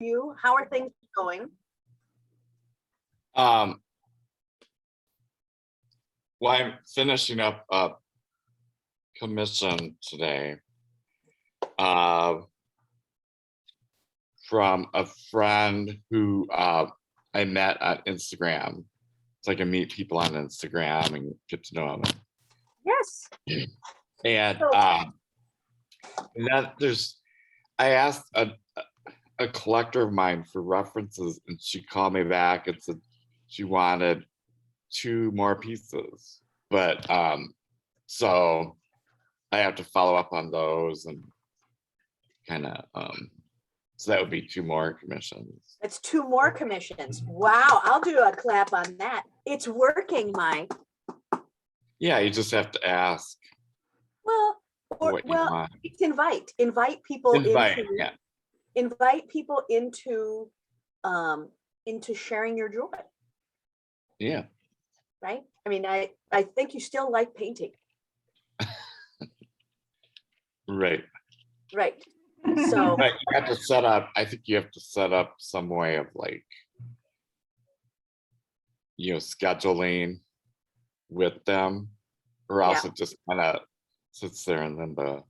you? How are things going? Well, I'm finishing up a commission today from a friend who I met on Instagram. So I can meet people on Instagram and get to know them. Yes. And that I asked a collector of mine for references, and she called me back and said she wanted 2 more pieces, but so I have to follow up on those and kind of so that would be 2 more commissions. It's 2 more commissions. Wow, I'll do a clap on that. It's working, Mike. Yeah, you just have to ask. Well, it's invite people into sharing your joy. Yeah. Right. I mean, I think you still like painting. Right. Right. So but you have to set up. I think you have to set up some way of like, scheduling with them, or else it just kind of sits there in limbo.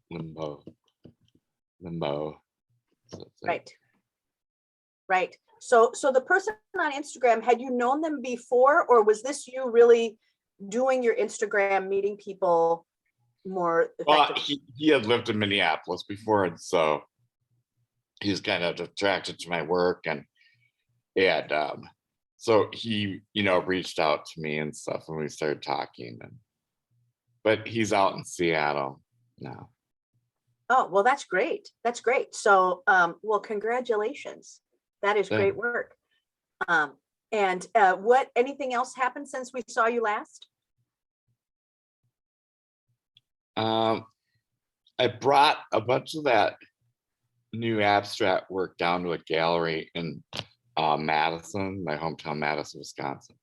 Right. Right. So the person on Instagram, had you known them before, or was this you really doing your Instagram, meeting people more effectively? Well, he had lived in Minneapolis before, and so he's kind of attracted to my work, and so he reached out to me and stuff, and we started talking, but he's out in Seattle now. Oh, well, that's great. That's great. So well, congratulations. That is great work. And anything else happened since we saw you last? I brought a bunch of that new abstract work down to a gallery in Madison, my hometown, Madison, Wisconsin.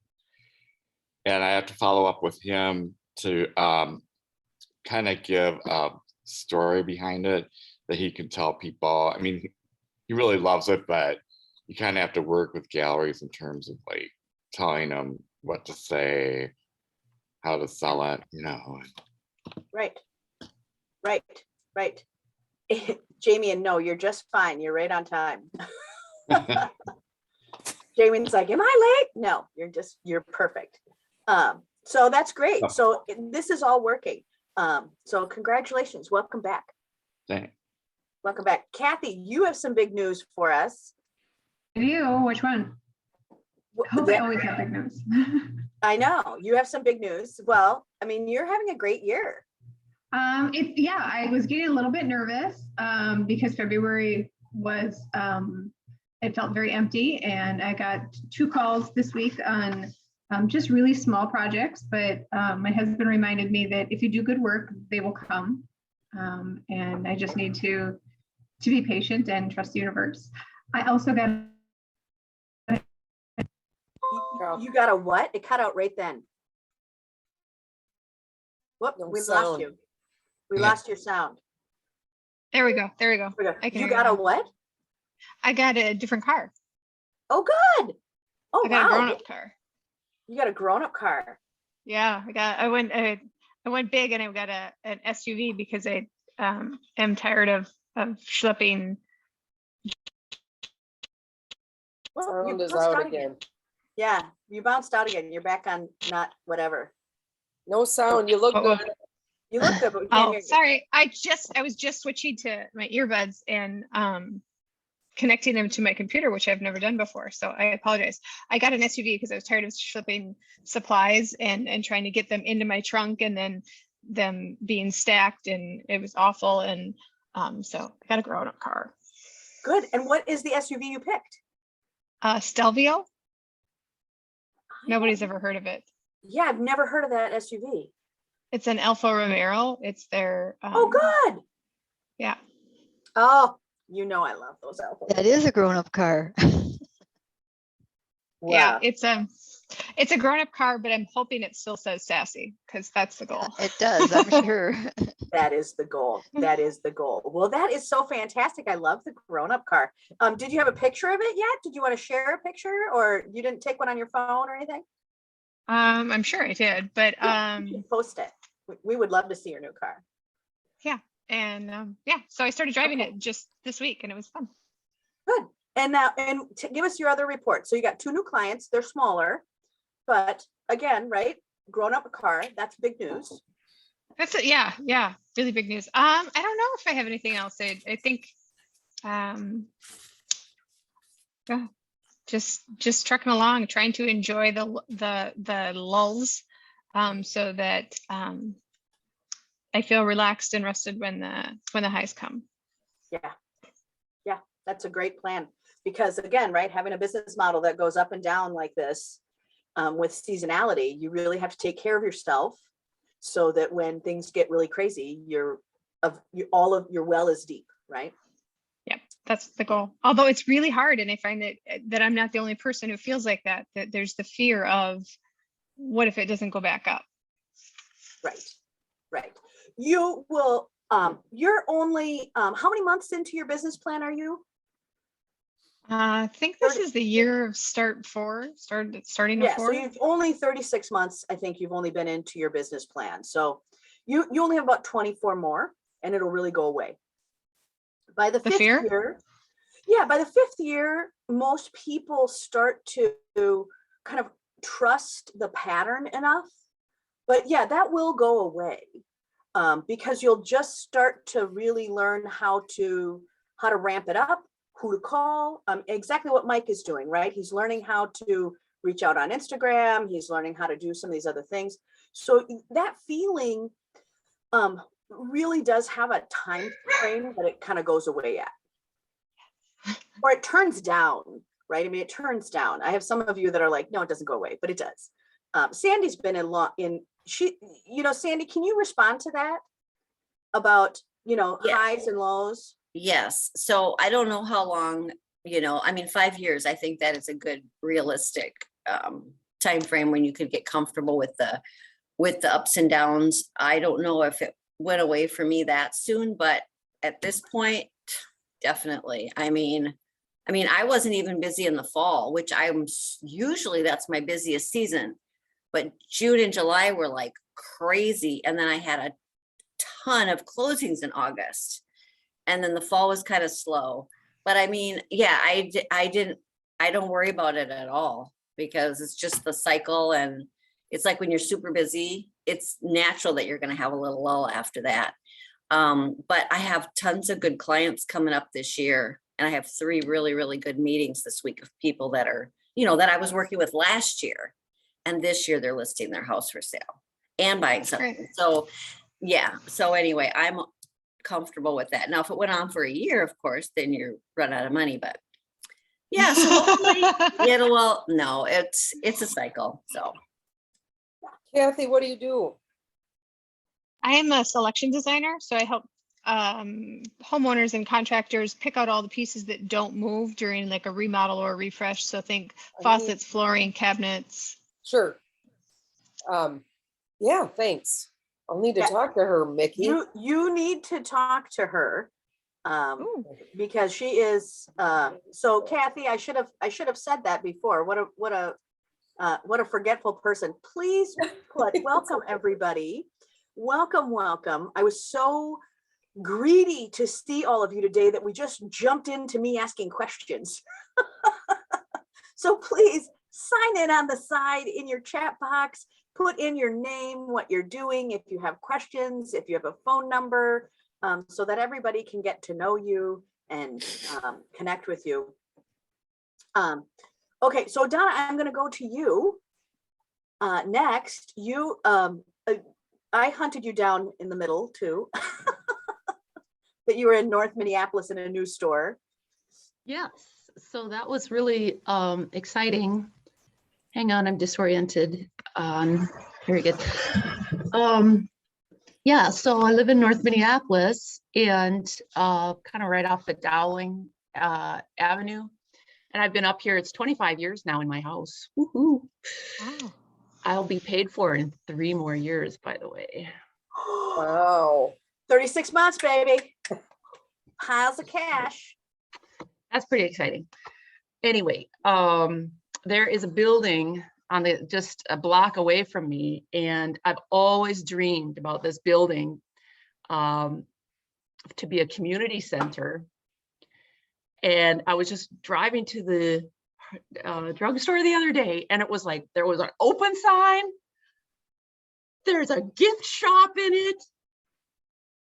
And I have to follow up with him to kind of give a story behind it that he can tell people. I mean, he really loves it, but you kind of have to work with galleries in terms of like telling them what to say, how to sell it, Right. Jamie, and no, you're just fine. You're right on time. Jamie's like, am I late? No, you're perfect. So that's great. So this is all working. So congratulations. Welcome back. Thanks. Welcome back. Kathy, you have some big news for us. I do. Which one? I hope I always have big news. I know you have some big news. Well, I mean, you're having a great year. I was getting a little bit nervous because February was it felt very empty, and I got 2 calls this week on just really small projects, but my husband reminded me that if you do good work, they will come, and I just need to be patient and trust the universe. I also got you got a what? It cut out right then. Whoop, we lost you. We lost your sound. There we go. You got a what? I got a different car. Oh, good. Oh, I got a grown-up car. You got a grown-up car. Yeah, I went big, and I got an SUV because I am tired of schlepping. Well, you bounced out again. Yeah, you bounced out again. You're back on not whatever. No sound. You look good. You look good, but we can't Oh, hear you. sorry. I was just switching to my earbuds and connecting them to my computer, which I've never done before. So I apologize. I got an SUV because I was tired of shipping supplies and trying to get them into my trunk, and then them being stacked, and it was awful. And so I got a grown-up car. Good. And what is the SUV you picked? Stelvio. Nobody's ever heard of it. Yeah, I've never heard of that SUV. It's an Alfa Romero. It's their oh, good. Yeah. Oh, I love those Alfa. That is a grown-up car. Wow. Yeah, It's a grown-up car, but I'm hoping it still says sassy because that's the goal. It does, I'm sure. That is the goal. That is the goal. Well, that is so fantastic. I love the grown-up car. Did you have a picture of it yet? Did you want to share a picture, or you didn't take one on your phone or anything? I'm sure I did, but You should post it. We would love to see your new car. yeah, so I started driving Okay. it just this week and it was fun. Good. And now, give us your other report. So you got 2 new clients. They're smaller, but again, right? Grown-up car. That's big news. That's it. Yeah, really big news. I don't know if I have anything else. I think yeah, just trucking along, trying to enjoy the lulls, so that I feel relaxed and rested when the highs come. Yeah, that's a great plan. Because again, right, having a business model that goes up and down like this, with seasonality, you really have to take care of yourself so that when things get really crazy, all of your well is deep, right? Yeah, that's the goal. Although it's really hard, and I find that I'm not the only person who feels like that. That there's the fear of, what if it doesn't go back up? Right. You will. You're only how many months into your business plan are you? I think this is the year of starting to Yeah, so four. you've only 36 months. I think you've only been into your business plan. So you only have about 24 more, and it'll really go away. By the The 5th fear? year, yeah, by the 5th year, most people start to kind of trust the pattern enough. But yeah, that will go away, because you'll just start to really learn how to ramp it up, who to call, exactly what Mike is doing, right? He's learning how to reach out on Instagram. He's learning how to do some of these other things. So that feeling really does have a time frame that it kind of goes away at, or it turns down, right? I mean, it turns down. I have some of you that are like, no, it doesn't go away, but it does. Sandy's been Sandy, can you respond to that about, Yeah. highs and lows? Yes, so I don't know how long, I mean, 5 years, I think that is a good realistic time frame when you could get comfortable with the ups and downs. I don't know if it went away for me that soon, but at this point, definitely. I mean, I wasn't even busy in the fall, which usually that's my busiest season. But June and July were like crazy. And then I had a ton of closings in August. And then the fall was kind of slow. But I mean, yeah, I don't worry about it at all, because it's just the cycle. And it's like when you're super busy, it's natural that you're going to have a little lull after that. But I have tons of good clients coming up this year. And I have 3 really, really good meetings this week of people that are, that I was working with last year. And this year they're listing their house for sale and buying something. Great. So yeah. So anyway, I'm comfortable with that. Now, if it went on for a year, of course, then you run out of money, but yeah, so hopefully no, it's a cycle. So Kathy, what do you do? I am a selection designer, so I help homeowners and contractors pick out all the pieces that don't move during like a remodel or a refresh. So think faucets, flooring, cabinets. Sure. Yeah, thanks. I'll need to Yeah. talk to her, Mickey. You need to talk to her, Ooh. because she is, so Kathy, I should have said that before. What a forgetful person. Please welcome everybody. Welcome. I was so greedy to see all of you today that we just jumped into me asking questions. So please sign in on the side in your chat box, put in your name, what you're doing, if you have questions, if you have a phone number, so that everybody can get to know you and connect with you. Okay, so Donna, I'm going to go to you next. I hunted you down in the middle too, that you were in North Minneapolis in a new store. Yes, so that was really exciting. Hang on, I'm disoriented. Very good. Yeah, so I live in North Minneapolis and kind of right off of Dowling Avenue. And I've been up here, it's 25 years now in my house. Woohoo. Wow. I'll be paid for in 3 more years, by the way. Wow. 36 months, baby. Piles of cash. That's pretty exciting. Anyway, there is a building on the just a block away from me, and I've always dreamed about this building to be a community center. And I was just driving to the drugstore the other day, and it was like there was an open sign. There's a gift shop in it.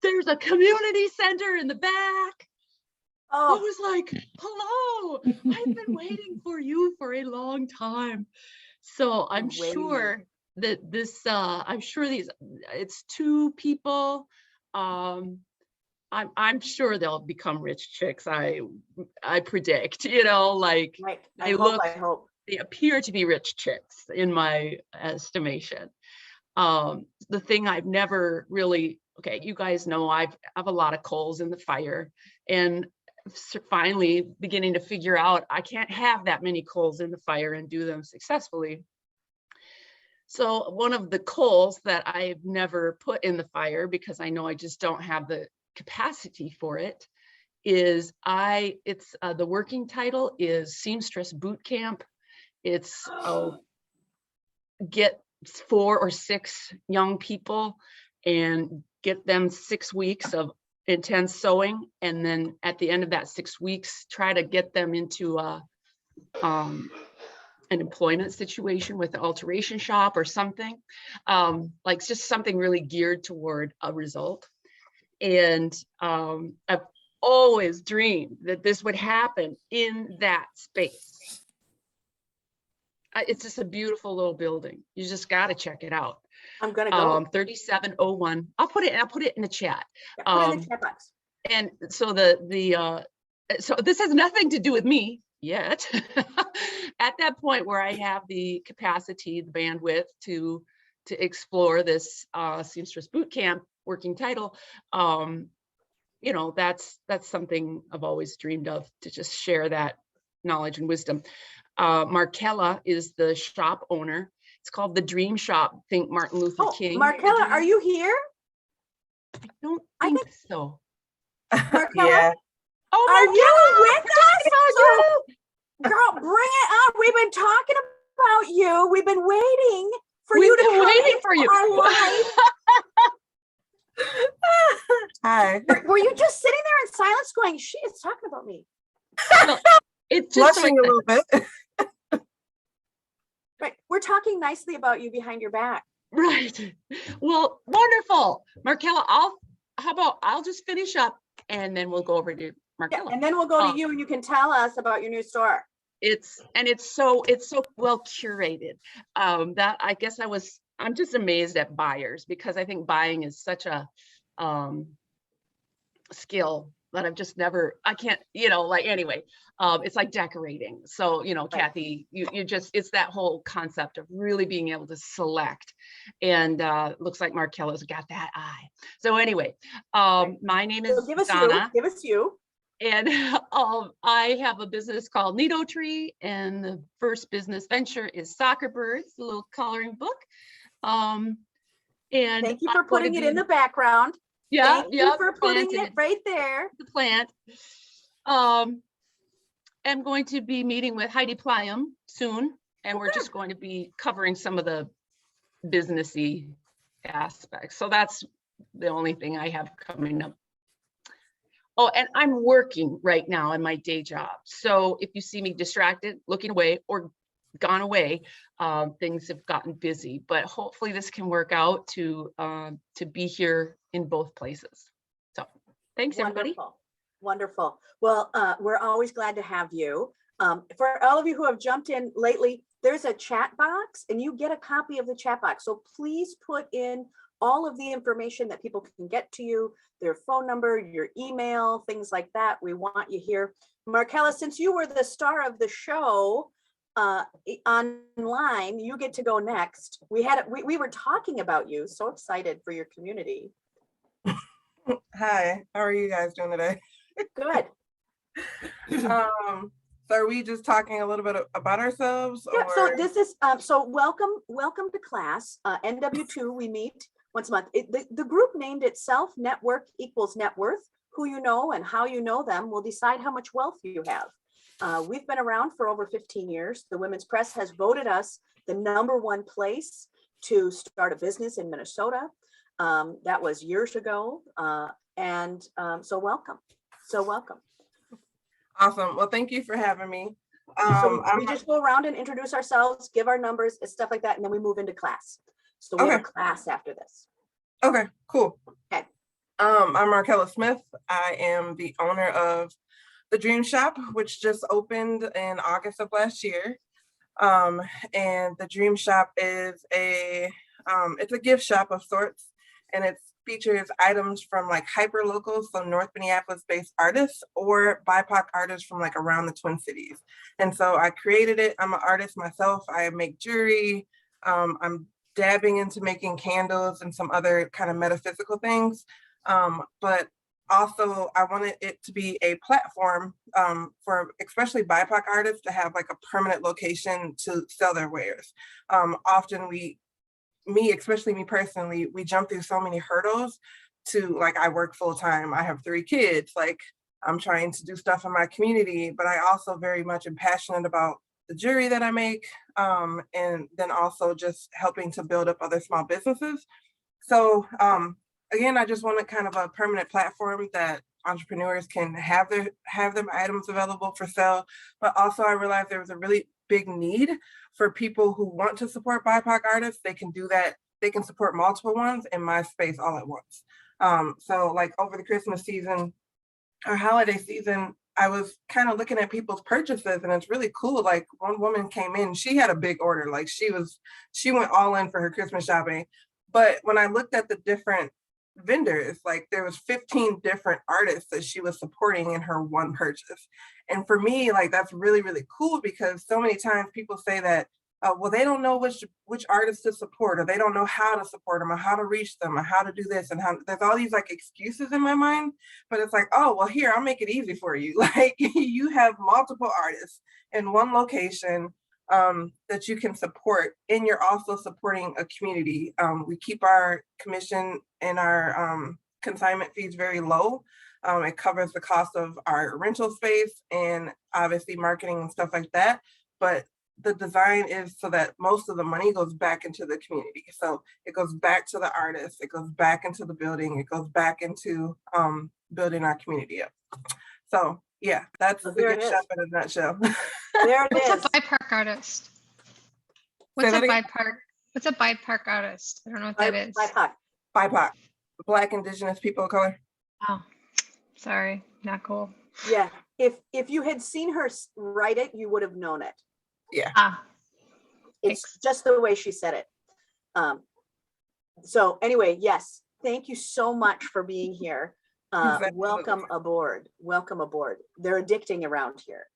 There's a community center in the back. I Oh, was like, hello, I've been waiting for you for a long time. So I'm Waiting. sure that this, I'm sure it's 2 people. I'm sure they'll become rich chicks. I predict, like right. they look, I hope. they appear to be rich chicks in my estimation. The thing I've never really, okay, you guys know I have a lot of coals in the fire, and finally beginning to figure out I can't have that many coals in the fire and do them successfully. So one of the coals that I've never put in the fire, because I know I just don't have the capacity for it, is the working title is Seamstress Boot Camp. It's get 4 or 6 young people and get them 6 weeks of intense sewing, and then at the end of that 6 weeks try to get them into an employment situation with an alteration shop or something, like just something really geared toward a result. And I've always dreamed that this would happen in that space. It's just a beautiful little building. You just got to check it out. I'm gonna go. 3701. I'll put it in the chat. Yeah, put it in the chat box. And so so this has nothing to do with me yet. At that point where I have the capacity, the bandwidth to explore this Seamstress Boot Camp working title, that's something I've always dreamed of, to just share that knowledge and wisdom. Markella is the shop owner. It's called the Dream Shop. Think Martin Luther King. Markella, are you here? I don't I think so. Markella, Yeah. Oh, are you Markella, with us? about you. Girl, bring it up. We've been talking about you. We've been waiting for We've you to been come waiting into for you. our life. Hi. Were you just sitting there in silence going, she is talking about me? Well, it's just so Blushing a little bit. Right. We're talking nicely about you behind your back. right. Well, wonderful. Markella, I'll just finish up and then we'll go over to Yeah, Markella. and then we'll go to you and you can tell us about your new store. It's so well curated, that I guess I'm just amazed at buyers, because I think buying is such a skill that I've just never, I can't, anyway, it's like decorating. So, Kathy, you just, it's that whole concept of really being able to select, and looks like Markella's got that eye. So anyway, my name is So give us Donna. you. Give us you. And I have a business called Needle Tree, and the first business venture is Soccer Birds, a little coloring book. And Thank you for I'm going to putting it be- in the background. Yeah, Thank you for putting planted it right there. the plant. I'm going to be meeting with Heidi Pliam soon, and we're just going to be covering some of the businessy aspects. So that's the only thing I have coming up. Oh, and I'm working right now in my day job. So if you see me distracted, looking away, or gone away, things have gotten busy, but hopefully this can work out to be here in both places. So thanks, everybody. Wonderful. Wonderful. Well, we're always glad to have you. For all of you who have jumped in lately, there's a chat box and you get a copy of the chat box. So please put in all of the information that people can get to you, their phone number, your email, things like that. We want you here. Markella, since you were the star of the show online, you get to go next. We were talking about you. So excited for your community. Hi, how are you guys doing today? Good. So are we just talking a little bit about ourselves? Yeah, so Or this is, so welcome to class. NW2, we meet once a month. The group named itself Network Equals Net Worth. Who you know and how you know them will decide how much wealth you have. We've been around for over 15 years. The Women's Press has voted us the #1 place to start a business in Minnesota. That was years ago. So welcome. So welcome. awesome. Well, thank you for having me. So we I'm just go around and introduce ourselves, give our numbers and stuff like that, and then we move into class. So we have a Okay. class after this. okay, cool. Okay. I'm Markella Smith. I am the owner of the Dream Shop, which just opened in August of last year. And the Dream Shop is it's a gift shop of sorts, and it features items from like hyper local, so North Minneapolis based artists or BIPOC artists from like around the Twin Cities. And so I created it. I'm an artist myself. I make jewelry. I'm dabbing into making candles and some other kind of metaphysical things. But also I wanted it to be a platform for especially BIPOC artists to have like a permanent location to sell their wares. Often especially me personally, we jump through so many hurdles to like, I work full time, I have 3 kids, like I'm trying to do stuff in my community, but I also very much am passionate about the jewelry that I make, and then also just helping to build up other small businesses. So again, I just wanted kind of a permanent platform that entrepreneurs can have them items available for sale. But also I realized there was a really big need for people who want to support BIPOC artists. They can do that. They can support multiple ones in my space all at once. So like over the Christmas season or holiday season, I was kind of looking at people's purchases, and it's really cool. Like one woman came in, she had a big order. Like she went all in for her Christmas shopping. But when I looked at the different vendors, like there was 15 different artists that she was supporting in her one purchase. And for me, like that's really, really cool, because so many times people say that, well, they don't know which artists to support, or they don't know how to support them, or how to reach them, or how to do this, and how there's all these like excuses in my mind. But it's like, oh, well, here, I'll make it easy for you. Like you have multiple artists in one location that you can support, and you're also supporting a community. We keep our commission and our consignment fees very low. It covers the cost of our rental space and obviously marketing and stuff like that. But the design is so that most of the money goes back into the community. So it goes back to the artists, it goes back into the building, it goes back into building our community up. So yeah, that's So the there it gift is. shop in a nutshell. There it What's is. a BIPOC artist? What's that a again? BIPOC? What's a BIPOC artist? I don't know what that is. BIPOC. BIPOC, Black Indigenous People of Color. Oh, sorry, not cool. Yeah. If you had seen her write it, you would have known it. Ah, It's Thanks. just the way she said it. So anyway, yes, thank you so much for being here. Absolutely. Welcome aboard. Welcome aboard. They're addicting around here.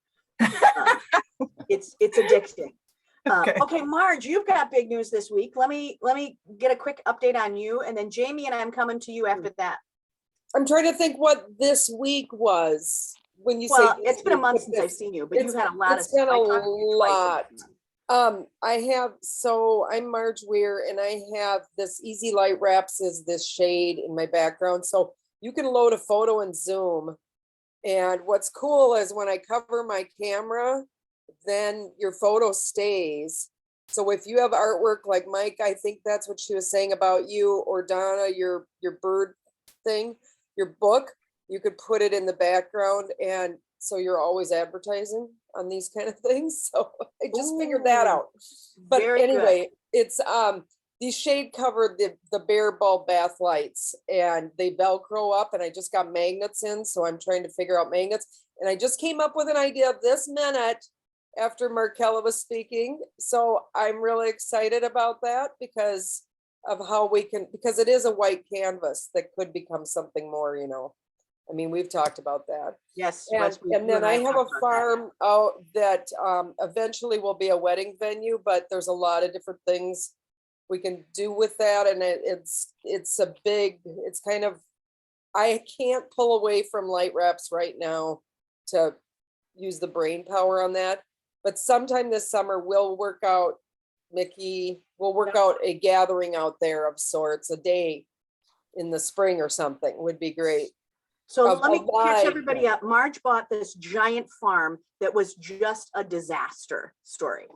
It's addicting. Okay, Marge, you've got big news this week. Let me get a quick update on you, and then Jamie and I'm coming to you after that. I'm trying to think what this week was when you Well, say. it's been a month since I've seen you, but you've had a lot of. It's been I a talked to you twice lot. a month. I'm Marge Weir, and I have this Easy Light Wraps is this shade in my background. So you can load a photo in Zoom. And what's cool is when I cover my camera, then your photo stays. So if you have artwork like Mike, I think that's what she was saying about you, or Donna, your bird thing, your book, you could put it in the background, and so you're always advertising on these kind of things. So I just figured that Ooh, out. But very good. anyway, it's these shade covered the bare bulb bath lights, and they Velcro up, and I just got magnets in, so I'm trying to figure out magnets. And I just came up with an idea this minute after Markella was speaking. So I'm really excited about that because of how we can, because it is a white canvas that could become something more, you know. I mean, we've talked about that. Yes. And, Wes, and you then I have a talked about that. farm out that eventually will be a wedding venue, but there's a lot of different things we can do with that. And it's a big, it's kind of, I can't pull away from light wraps right now to use the brain power on that. But sometime this summer, we'll work out, Mickey, we'll work out a gathering out there of sorts, a day in the spring or something would be great. So Of- let me of catch live. everybody up. Marge bought this giant farm that was just a disaster story.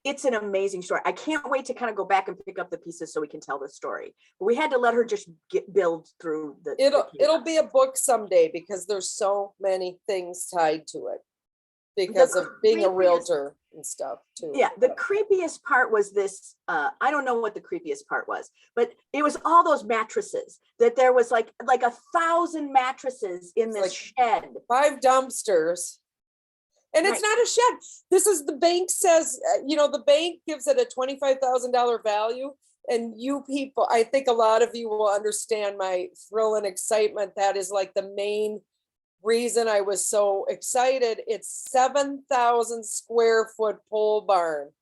It's an amazing story. I can't wait to kind of go back and pick up the pieces so we can tell the story. But we had to let her just build through the. It'll be a book someday because there's so many things tied to it because of being a creepiest- realtor and stuff too. Yeah, the creepiest part was this, I don't know what the creepiest part was, but it was all those mattresses, that there was like 1,000 mattresses in this shed. 5 dumpsters. And it's Right. not a shed. This is the bank says, the bank gives it a $25,000 value. And you people, I think a lot of you will understand my thrill and excitement. That is like the main reason I was so excited. It's 7,000 square foot pole barn.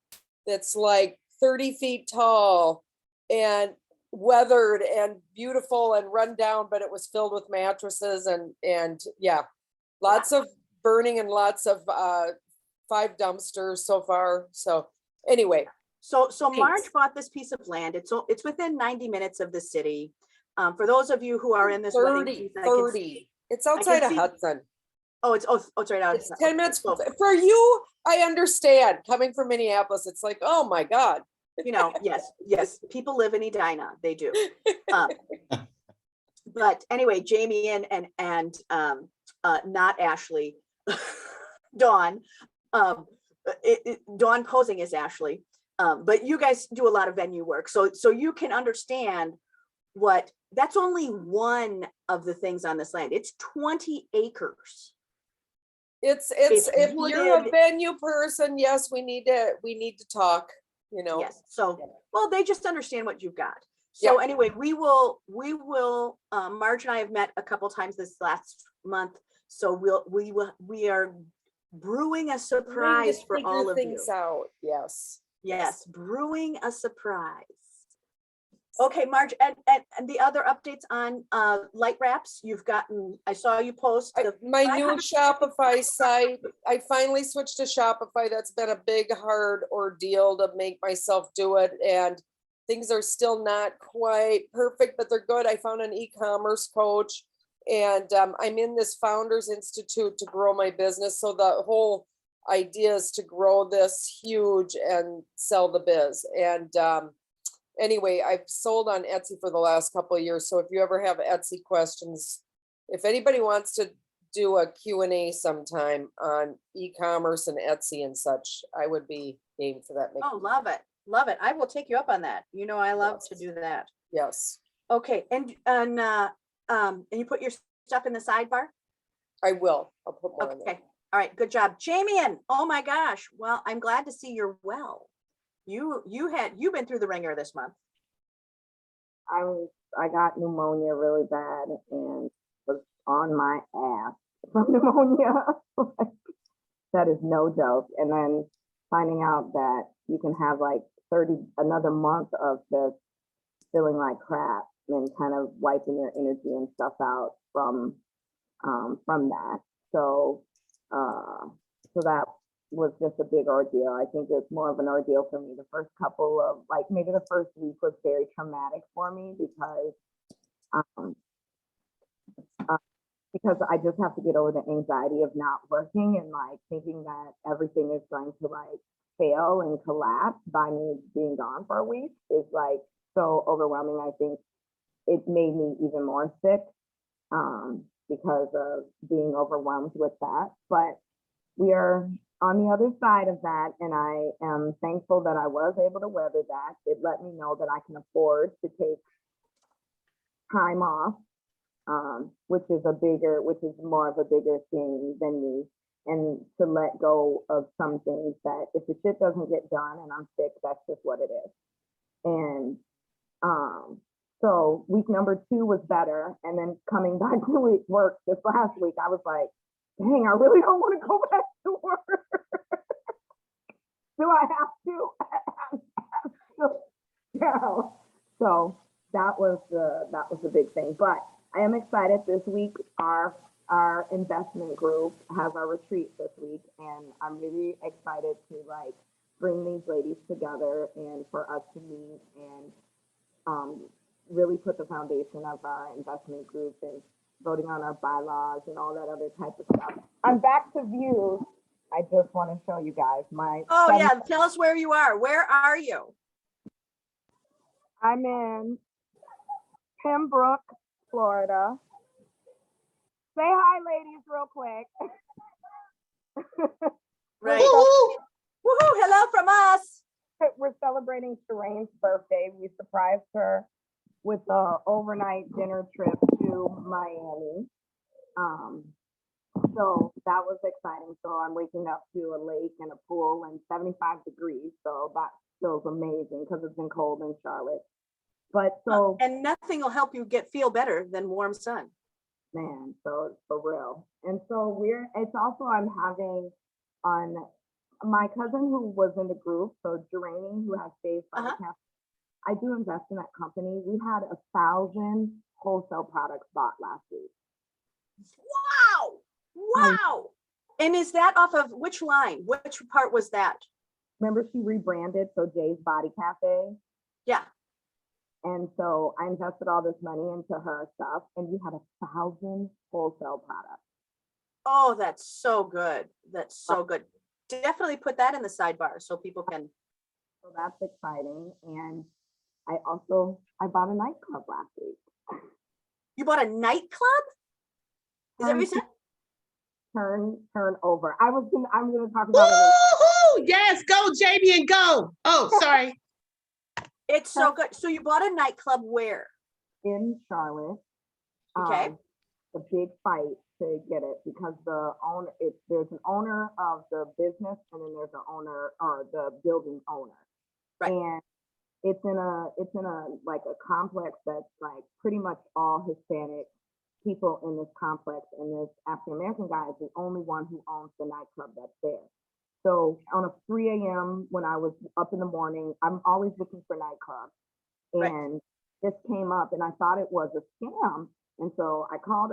That's like 30 feet tall and weathered and beautiful and run down, but it was filled with mattresses and yeah, lots of burning and lots of 5 dumpsters so far. So anyway. So Thanks. Marge bought this piece of land. It's within 90 minutes of the city. For those of you who are in this wedding 30, season, I can 30. It's outside of see- Hudson. it's right out. It's 10 minutes. For you, I understand. Coming from Minneapolis, it's like, oh my God. Yes, people live in Edina, they do. But anyway, Jamie and not Ashley, Dawn, Dawn posing as Ashley. But you guys do a lot of venue work, so you can understand that's only one of the things on this land. It's 20 acres. It's It's if you're a wooded. venue person, yes, we need to talk, Yes, so, well, they just understand what you've got. So anyway, we will, Marge and I have met a couple times this last month. So we are brewing a surprise for all of you. things out. Yes. Yes, brewing a surprise. Okay, Marge, and the other updates on light wraps you've gotten, I saw you post. My new Shopify site, I finally switched to Shopify. That's been a big, hard ordeal to make myself do it. And things are still not quite perfect, but they're good. I found an e-commerce coach and I'm in this Founders Institute to grow my business. So the whole idea is to grow this huge and sell the biz. And anyway, I've sold on Etsy for the last couple of years. So if you ever have Etsy questions, if anybody wants to do a Q&A sometime on e-commerce and Etsy and such, I would be game for that. Oh, love it. Love it. I will take you up on that. I love to Yes. do that. Yes, Okay. And you put your stuff in the sidebar? I will. I'll put more in there. Okay. All right. Good job. Jamie, oh my gosh. Well, I'm glad to see you're well. You've been through the ringer this month. I got pneumonia really bad and was on my ass from pneumonia. That is no joke. And then finding out that you can have like another month of just feeling like crap and kind of wiping your energy and stuff out from that. So that was just a big ordeal. I think it's more of an ordeal for me. The first couple of maybe the first week was very traumatic for me because I just have to get over the anxiety of not working and thinking that everything is going to fail and collapse by me being gone for a week is so overwhelming. I think it made me even more sick because of being overwhelmed with that. But we are on the other side of that, and I am thankful that I was able to weather that. It let me know that I can afford to take time off, which is more of a bigger thing than me, and to let go of some things that if the shit doesn't get done and I'm sick, that's just what it is. And so week number 2 was better, and then coming back to work this last week, I was like, dang, I really don't want to go back to work. Do I have to? Yeah. So that was the big thing. But I am excited this week. Our investment group has our retreat this week, and I'm really excited to like bring these ladies together and for us to meet and really put the foundation of our investment group and voting on our bylaws and all that other type of stuff. I'm back to views. I just want to show you guys my. Oh yeah, tell us where you are. Where are you? I'm in Pembroke, Florida. Say hi, ladies, real quick. Right. Woohoo! Hello from us. We're celebrating Shireen's birthday. We surprised her with a overnight dinner trip to Miami. So that was exciting. So I'm waking up to a lake and a pool and 75 degrees. So that feels amazing because it's been cold in Charlotte. But so And nothing will help you feel better than warm sun. man, so it's for real. And so it's also, I'm having on my cousin who was in the group, so Durrani, who has Faith Podcast, I do invest in that company. We had 1,000 wholesale products bought last week. Wow. Wow. And is that off of which line? Which part was that? Remember she rebranded, so Jay's Body Cafe? Yeah. And so I invested all this money into her stuff, and we had 1,000 wholesale products. Oh, that's so good. That's so good. Definitely put that in the sidebar so people can. So that's exciting. And I bought a nightclub last week. You bought a nightclub? Is that what you said? Turn over. I'm gonna talk about it. Woo-hoo! Yes, go, JB, and go. Oh, sorry. It's so good. So you bought a nightclub where? In Charlotte. Okay. A big fight to get it because there's an owner of the business and then there's an owner or the building owner. Right. And it's in a like a complex that's like pretty much all Hispanic people in this complex, and this African American guy is the only one who owns the nightclub that's there. So on a 3 a.m. when I was up in the morning, I'm always looking for nightclubs. And this came up and I thought it was a scam. And so I called.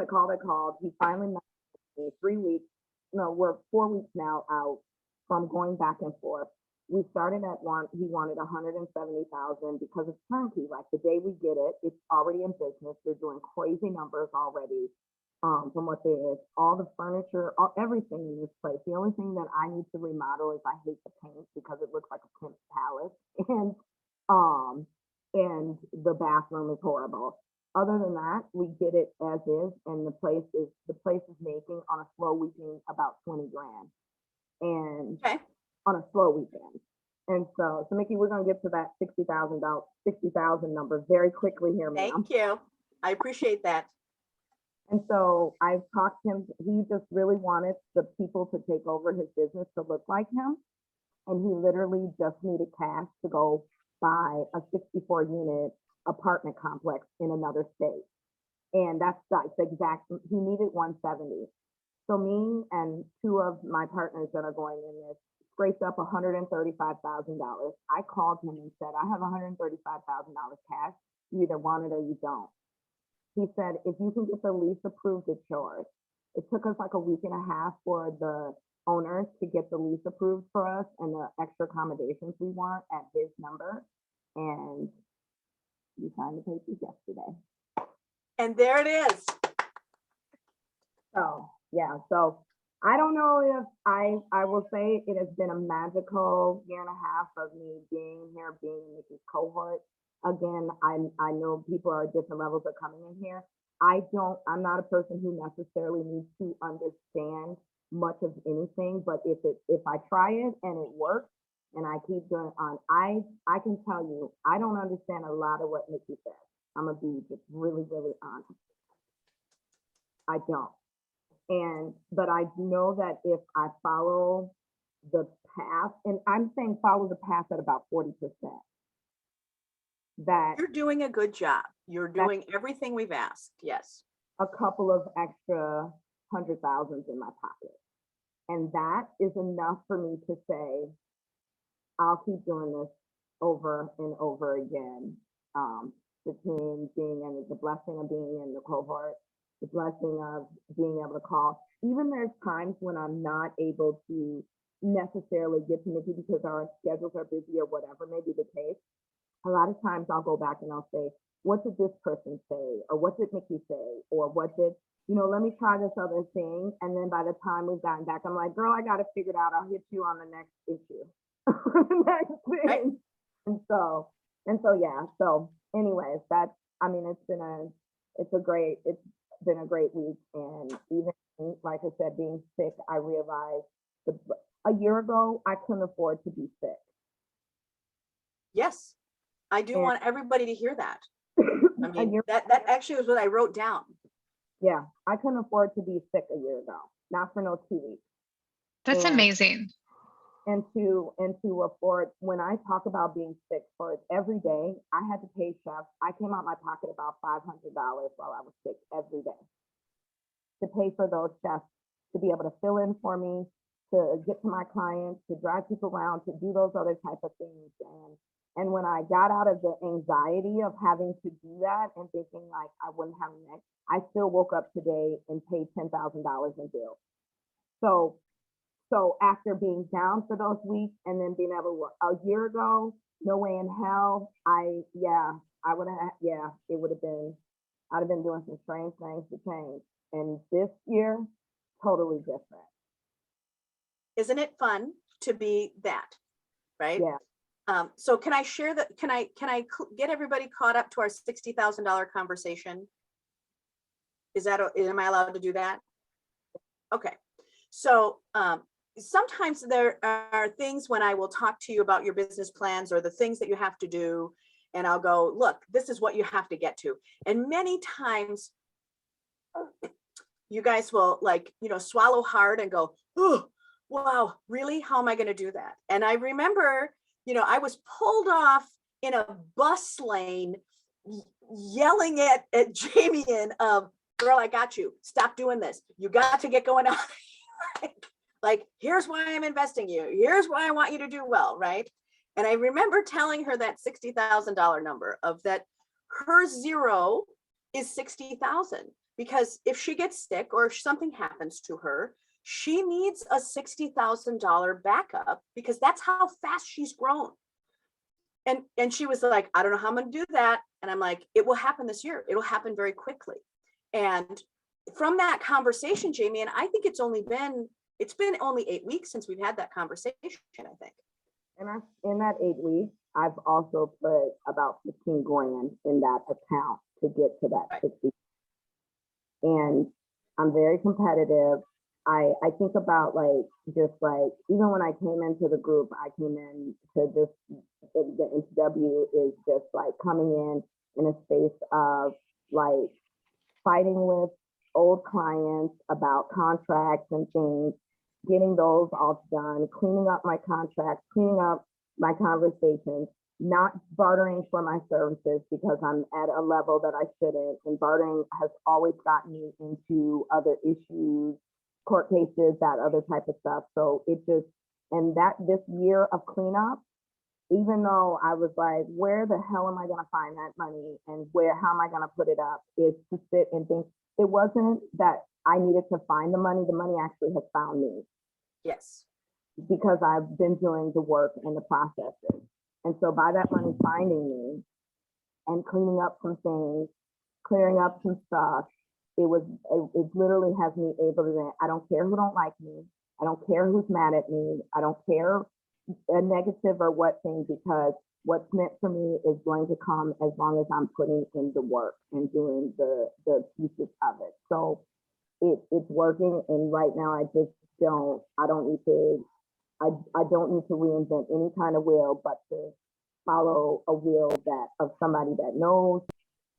He finally messaged me 3 weeks. No, we're 4 weeks now out from going back and forth. We started at he wanted 170,000 because it's turnkey. Like the day we get it, it's already in business. They're doing crazy numbers already. From what there is, all the furniture, everything in this place. The only thing that I need to remodel is I hate the paint because it looks like a pimp's palace, and the bathroom is horrible. Other than that, we get it as is, and the place is making on a slow weekend about 20 grand, and on a slow weekend. And so Mickey, we're gonna get to that $60,000 number very quickly here, ma'am. Thank you. I appreciate that. And so I've talked to him, he just really wanted the people to take over his business to look like him. And he literally just needed cash to go buy a 64 unit apartment complex in another state. And that's like the exact, he needed 170. So me and two of my partners that are going in this scraped up $135,000. I called him and said, I have $135,000 cash. You either want it or you don't. He said, if you can get the lease approved, it's yours. It took us like a week and a half for the owners to get the lease approved for us and the extra accommodations we want at his number. And we signed the papers yesterday. And there it is. So, yeah. So I don't know if I will say it has been a magical year and a half of me being here, being in Nikki's cohort. Again, I know people are at different levels of coming in here. I'm not a person who necessarily needs to understand much of anything, but if I try it and it works and I keep doing it on, I can tell you, I don't understand a lot of what Nikki says. I'm gonna be just really, really honest. I don't. But I know that if I follow the path, and I'm saying follow the path at about 40%. That you're doing a good job. You're doing everything we've asked. Yes. A couple of extra 100,000 in my pocket. And that is enough for me to say, I'll keep doing this over and over again. between being in the blessing of being in the cohort, the blessing of being able to call. Even there's times when I'm not able to necessarily get to Nikki because our schedules are busy or whatever may be the case. A lot of times I'll go back and I'll say, what did this person say? Or what did Nikki say? Or what did, let me try this other thing. And then by the time we've gotten back, I'm like, girl, I got it figured out. I'll hit you on the next issue. The next thing. Right. And so, yeah. So anyways, it's been a great week. And even like I said, being sick, I realized a year ago, I couldn't afford to be sick. Yes, I do And- want everybody to hear that. I A mean, year- that actually was what I wrote down. Yeah, I couldn't afford to be sick a year ago, not for no 2 weeks. That's And- amazing. And to afford, when I talk about being sick for every day, I had to pay chefs. I came out my pocket about $500 while I was sick every day to pay for those chefs to be able to fill in for me, to get to my clients, to drive people around, to do those other type of things. And when I got out of the anxiety of having to do that and thinking like I wouldn't have next, I still woke up today and paid $10,000 in bills. So after being down for those weeks and then being able to work a year ago, no way in hell, I'd have been doing some strange things to change. And this year, totally different. Isn't it fun to be that? Right? Yeah. So can I share that? Can I get everybody caught up to our $60,000 conversation? Am I allowed to do that? Okay. So sometimes there are things when I will talk to you about your business plans or the things that you have to do, and I'll go, look, this is what you have to get to. And many times you guys will swallow hard and go, oh, wow, really? How am I going to do that? And I remember, I was pulled off in a bus lane yelling at Jamie of, girl, I got you. Stop doing this. You got to get going on. Like, here's why I'm investing you. Here's why I want you to do well, right? And I remember telling her that $60,000 number of that her zero is 60,000, because if she gets sick or if something happens to her, she needs a $60,000 backup because that's how fast she's grown. And she was like, I don't know how I'm going to do that. And I'm like, it will happen this year. It'll happen very quickly. And from that conversation, Jamie, and I think it's been only 8 weeks since we've had that conversation, I think. And in that 8 weeks, I've also put about 15 grand in that account to get to that 60. And I'm very competitive. I think about even when I came into the group, I came in to the NW is just like coming in a space of like fighting with old clients about contracts and things, getting those all done, cleaning up my contracts, cleaning up my conversations, not bartering for my services because I'm at a level that I shouldn't. And bartering has always gotten me into other issues, court cases, that other type of stuff. So this year of cleanup, even though I was like, where the hell am I going to find that money and how am I going to put it up, is to sit and think. It wasn't that I needed to find the money actually has found me. Yes. Because I've been doing the work and the processes. And so by that money finding me and cleaning up some things, clearing up some stuff, it literally has me able to, I don't care who don't like me. I don't care who's mad at me. I don't care a negative or what thing, because what's meant for me is going to come as long as I'm putting in the work and doing the pieces of it. So it's working. And right now I don't need to reinvent any kind of wheel, but to follow a wheel of somebody that knows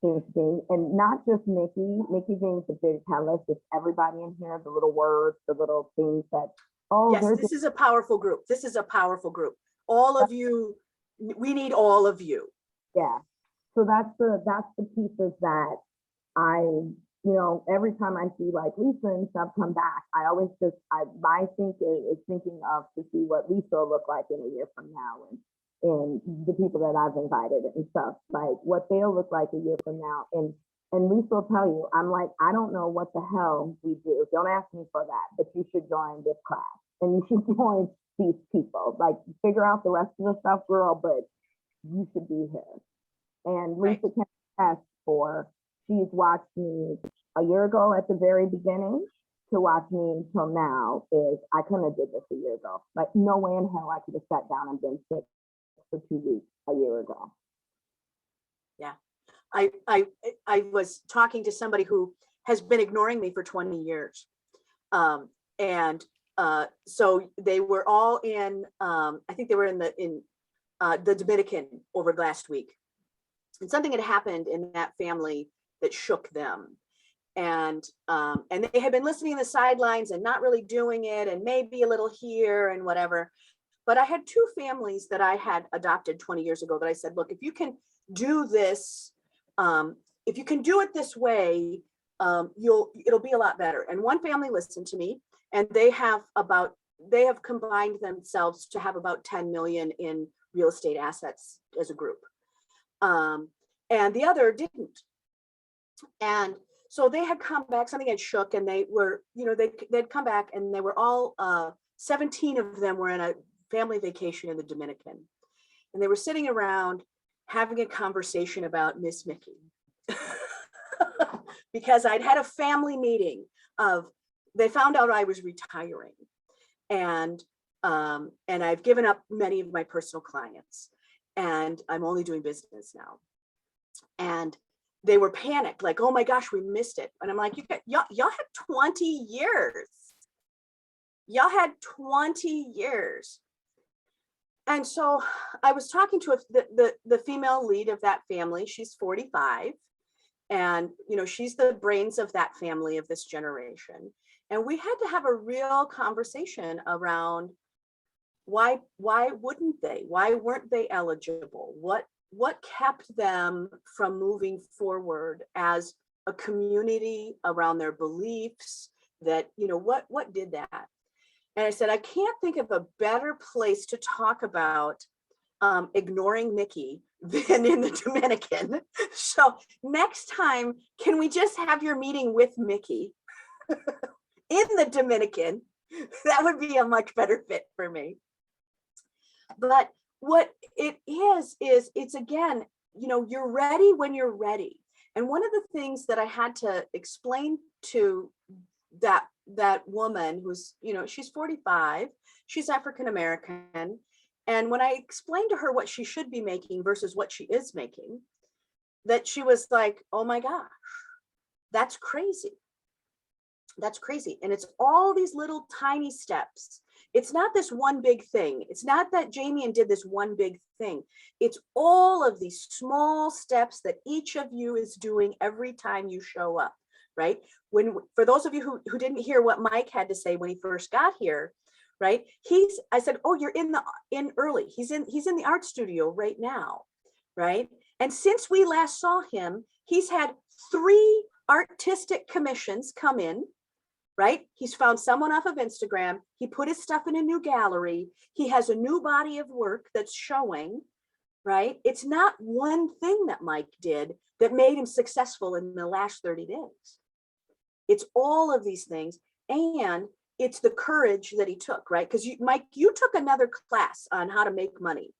things, and not just Nikki being the big catalyst, it's everybody in here, the little words, the little things that, yes, this is a powerful group. This is a powerful group. All of you, we need all of you. Yeah. So that's the pieces that every time I see like Lisa and stuff come back, I always my think is thinking of to see what Lisa will look like in a year from now. in the people that I've invited and stuff, like what they'll look like a year from now. And Lisa will tell you, I'm like, I don't know what the hell we do. Don't ask me for that, but you should join this class and you should join these people. Like, figure out the rest of the stuff, girl, but you should be here. And Lisa can ask for, she's watched me a year ago at the very beginning to watch me till now is, I couldn't have did this a year ago. Like, no way in hell I could have sat down and been sick for 2 weeks a year ago. Yeah. I was talking to somebody who has been ignoring me for 20 years. So they were all in, I think they were in the Dominican over last week. And something had happened in that family that shook them. And they had been listening to the sidelines and not really doing it, and maybe a little here and whatever. But I had 2 families that I had adopted 20 years ago that I said, look, if you can do this, if you can do it this way, it'll be a lot better. And one family listened to me, and they have combined themselves to have about 10 million in real estate assets as a group. And the other didn't. And so they had come back, something had shook, and they were, they'd come back, and they were all, 17 of them were in a family vacation in the Dominican. And they were sitting around having a conversation about Miss Mickey. Because I'd had a family meeting they found out I was retiring. And I've given up many of my personal clients, and I'm only doing business now. And they were panicked, like, oh my gosh, we missed it. And I'm like, y'all had 20 years. Y'all had 20 years. And so I was talking to the female lead of that family. She's 45. And, she's the brains of that family, of this generation. And we had to have a real conversation around why wouldn't they? Why weren't they eligible? What kept them from moving forward as a community around their beliefs? That, what did that? And I said, I can't think of a better place to talk about ignoring Mickey than in the Dominican. So next time, can we just have your meeting with Mickey in the Dominican? That would be a much better fit for me. But what it is it's, again, you're ready when you're ready. And one of the things that I had to explain to that woman who's, she's 45, she's African American. And when I explained to her what she should be making versus what she is making, that she was like, oh my gosh, that's crazy. That's crazy. And it's all these little tiny steps. It's not this one big thing. It's not that Jamie did this one big thing. It's all of these small steps that each of you is doing every time you show up, right? For those of you who didn't hear what Mike had to say when he first got here, right? I said, oh, you're in early. He's in the art studio right now, right? And since we last saw him, he's had 3 artistic commissions come in, right? He's found someone off of Instagram. He put his stuff in a new gallery. He has a new body of work that's showing, right? It's not one thing that Mike did that made him successful in the last 30 days. It's all of these things. And it's the courage that he took, right? Because Mike, you took another class on how to make money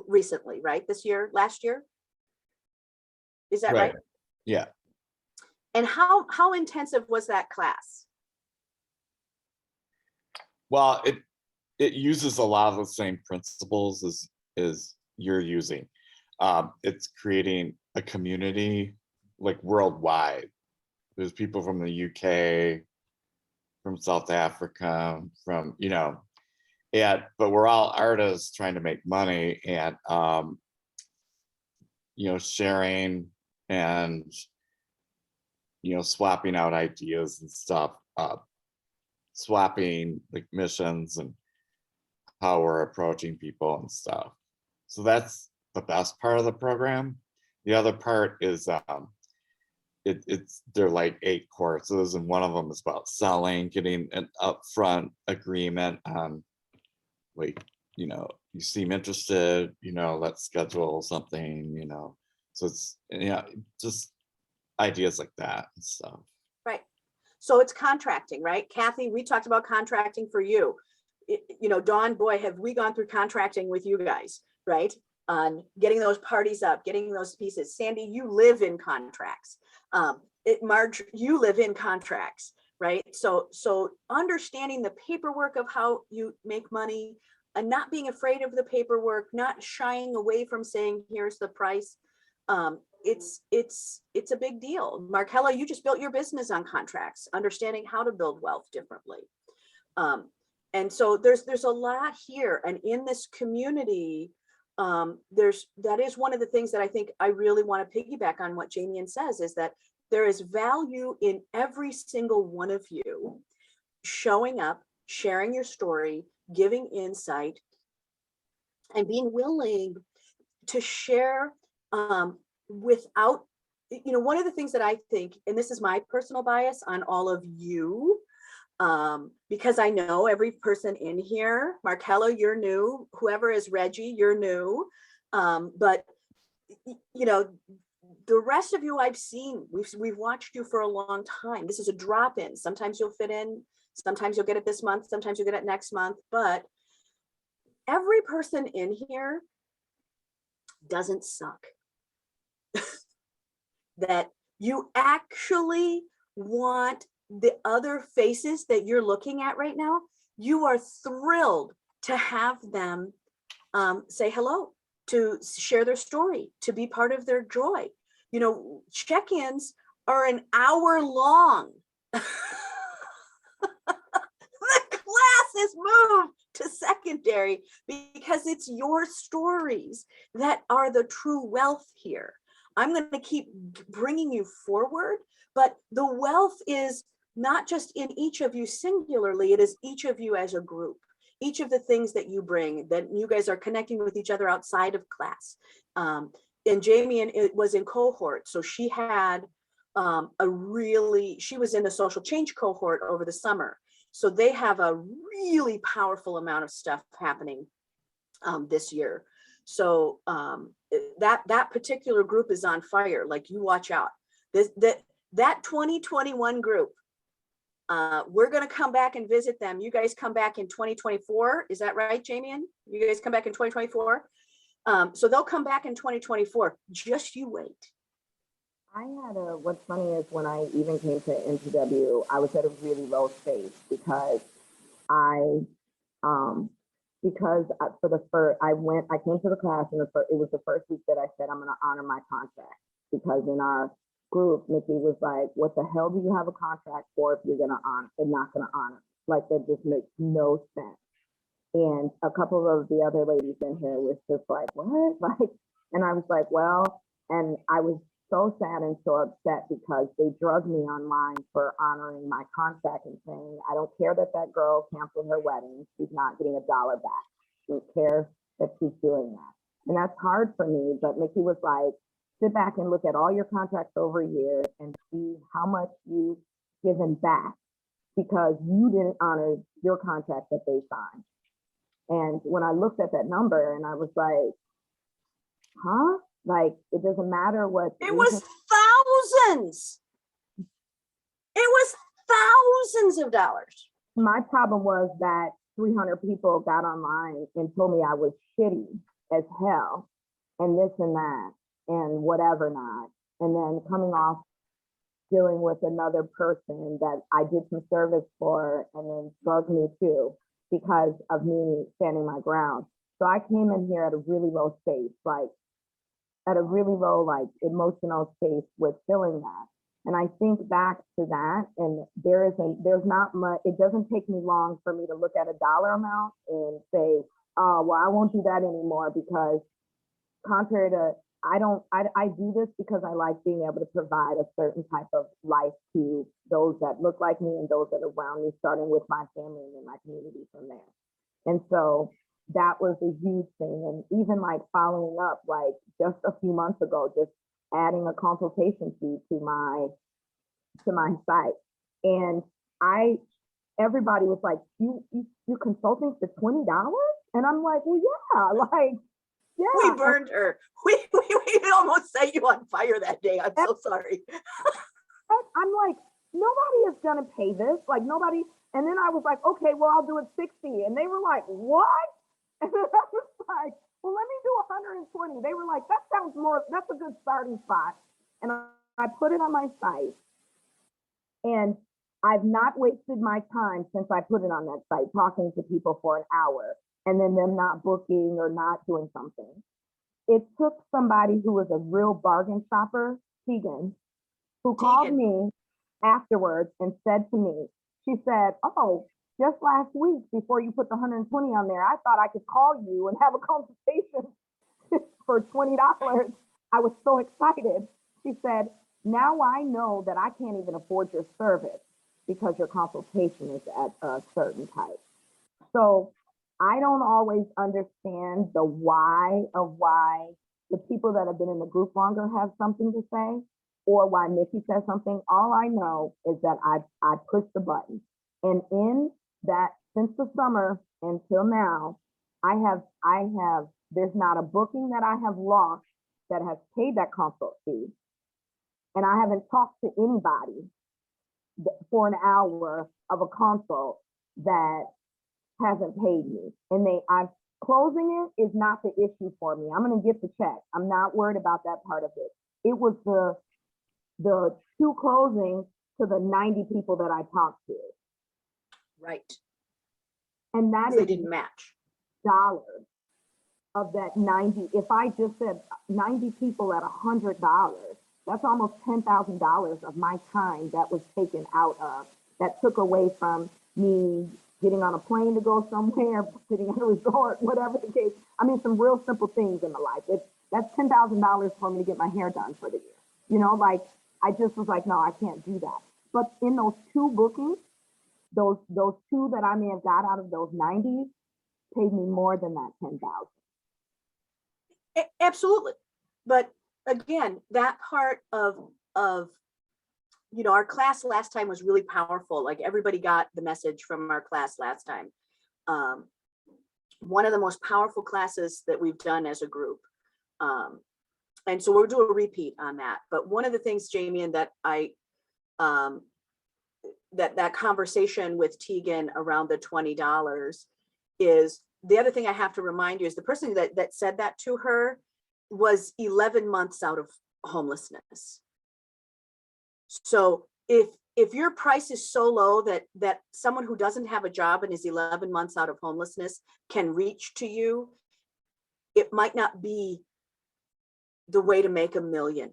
recently, right? Last year? Is that right? Yeah. And how intensive was that class? Well, it uses a lot of the same principles as you're using. It's creating a community like worldwide. There's people from the UK, from South Africa, from, but we're all artists trying to make money, and, sharing and, swapping out ideas and stuff, swapping like missions and how we're approaching people and stuff. So that's the best part of the program. The other part is, they're like 8 courses, and one of them is about selling, getting an upfront agreement on, like, you seem interested, let's schedule something, so it's, just ideas like that and stuff. Right. So it's contracting, right? Kathy, we talked about contracting for you. Dawn, boy, have we gone through contracting with you guys, right? On getting those parties up, getting those pieces. Sandy, you live in contracts. Marge, you live in contracts, right? So understanding the paperwork of how you make money and not being afraid of the paperwork, not shying away from saying, here's the price. It's a big deal. Markella, you just built your business on contracts, understanding how to build wealth differently. And so there's a lot here, and in this community, that is one of the things that I think I really want to piggyback on what Jamie says, is that there is value in every single one of you showing up, sharing your story, giving insight, and being willing to share without, one of the things that I think, and this is my personal bias on all of you, because I know every person in here, Markella, you're new, whoever is Reggie, you're new, but the rest of you I've seen, we've watched you for a long time. This is a drop-in. Sometimes you'll fit in, sometimes you'll get it this month, sometimes you'll get it next month, but every person in here doesn't suck. That you actually want the other faces that you're looking at right now, you are thrilled to have them say hello, to share their story, to be part of their joy. Check-ins are an hour long. The class is moved to secondary because it's your stories that are the true wealth here. I'm going to keep bringing you forward, but the wealth is not just in each of you singularly, it is each of you as a group. Each of the things that you bring, that you guys are connecting with each other outside of class. And Jamie it was in cohort, so she had she was in the social change cohort over the summer. So they have a really powerful amount of stuff happening this year. So that particular group is on fire. Like, you watch out. That 2021 group, we're going to come back and visit them. You guys come back in 2024. Is that right, Jamie? You guys come back in 2024. So they'll come back in 2024. Just you wait. What's funny is when I even came to NW, I was at a really low space because I came to the class and it was the first week that I said, I'm going to honor my contract, because in our group, Nikki was like, what the hell do you have a contract for if you're going to honor and not going to honor? Like, that just makes no sense. And a couple of the other ladies in here was just like, what? And I was like, well, and I was so sad and so upset because they drugged me online for honoring my contract and saying, I don't care that girl canceled her wedding. She's not getting $1 back. I don't care that she's doing that. And that's hard for me. But Nikki was like, sit back and look at all your contracts over a year and see how much you've given back because you didn't honor your contract that they signed. And when I looked at that number and I was like, huh? Like, it doesn't matter what. It was thousands. It was thousands of dollars. My problem was that 300 people got online and told me I was shitty as hell and this and that and whatever not. And then coming off dealing with another person that I did some service for and then drugged me too because of me standing my ground. So I came in here at a really low space, at a really low, emotional space with feeling that. And I think back to that, and there's not much, it doesn't take me long for me to look at a dollar amount and say, oh, well, I won't do that anymore because contrary to, I do this because I like being able to provide a certain type of life to those that look like me and those that are around me, starting with my family and then my community from there. And so that was a huge thing. And even following up, just a few months ago, just adding a consultation fee to my site. And everybody was like, you consulting for $20? And I'm like, well, yeah, like, yeah. We burned her. We almost set you on fire that day. I'm so sorry. I'm like, nobody is gonna pay this, like nobody. And then I was like, okay, well, I'll do it 60. And they were like, what? And then I was like, well, let me do 120. They were like, that sounds more, that's a good starting spot. And I put it on my site. And I've not wasted my time since I put it on that site, talking to people for an hour and then them not booking or not doing something. It took somebody who was a real bargain shopper, Tegan, who called me afterwards and said to me, she said, oh, just last week before you put the 120 on there, I thought I could call you and have a consultation for $20. I was so excited. She said, now I know that I can't even afford your service because your consultation is at a certain type. So I don't always understand the why of why the people that have been in the group longer have something to say, or why Nikki says something. All I know is that I pushed the button. And in that, since the summer until now, I have, there's not a booking that I have lost that has paid that consult fee. And I haven't talked to anybody for an hour of a consult that hasn't paid me. And I'm closing it is not the issue for me. I'm gonna get the check. I'm not worried about that part of it. It was the 2 closings to the 90 people that I talked to. Right. And that They is didn't match. dollars of that 90. If I just said 90 people at $100, that's almost $10,000 of my time that was taken out of, that took away from me getting on a plane to go somewhere, sitting at a resort, whatever the case. I mean, some real simple things in my life. That's $10,000 for me to get my hair done for the year. You know, like, I just was like, no, I can't do that. But in those 2 bookings, those 2 that I may have got out of those 90 paid me more than that 10,000. Absolutely. But again, that part of, you know, our class last time was really powerful. Like, everybody got the message from our class last time. One of the most powerful classes that we've done as a group. And so we'll do a repeat on that. But one of the things, Jamie, and that that conversation with Tegan around the $20 is, the other thing I have to remind you is the person that said that to her was 11 months out of homelessness. So if your price is so low that someone who doesn't have a job and is 11 months out of homelessness can reach to you, it might not be the way to make $1 million.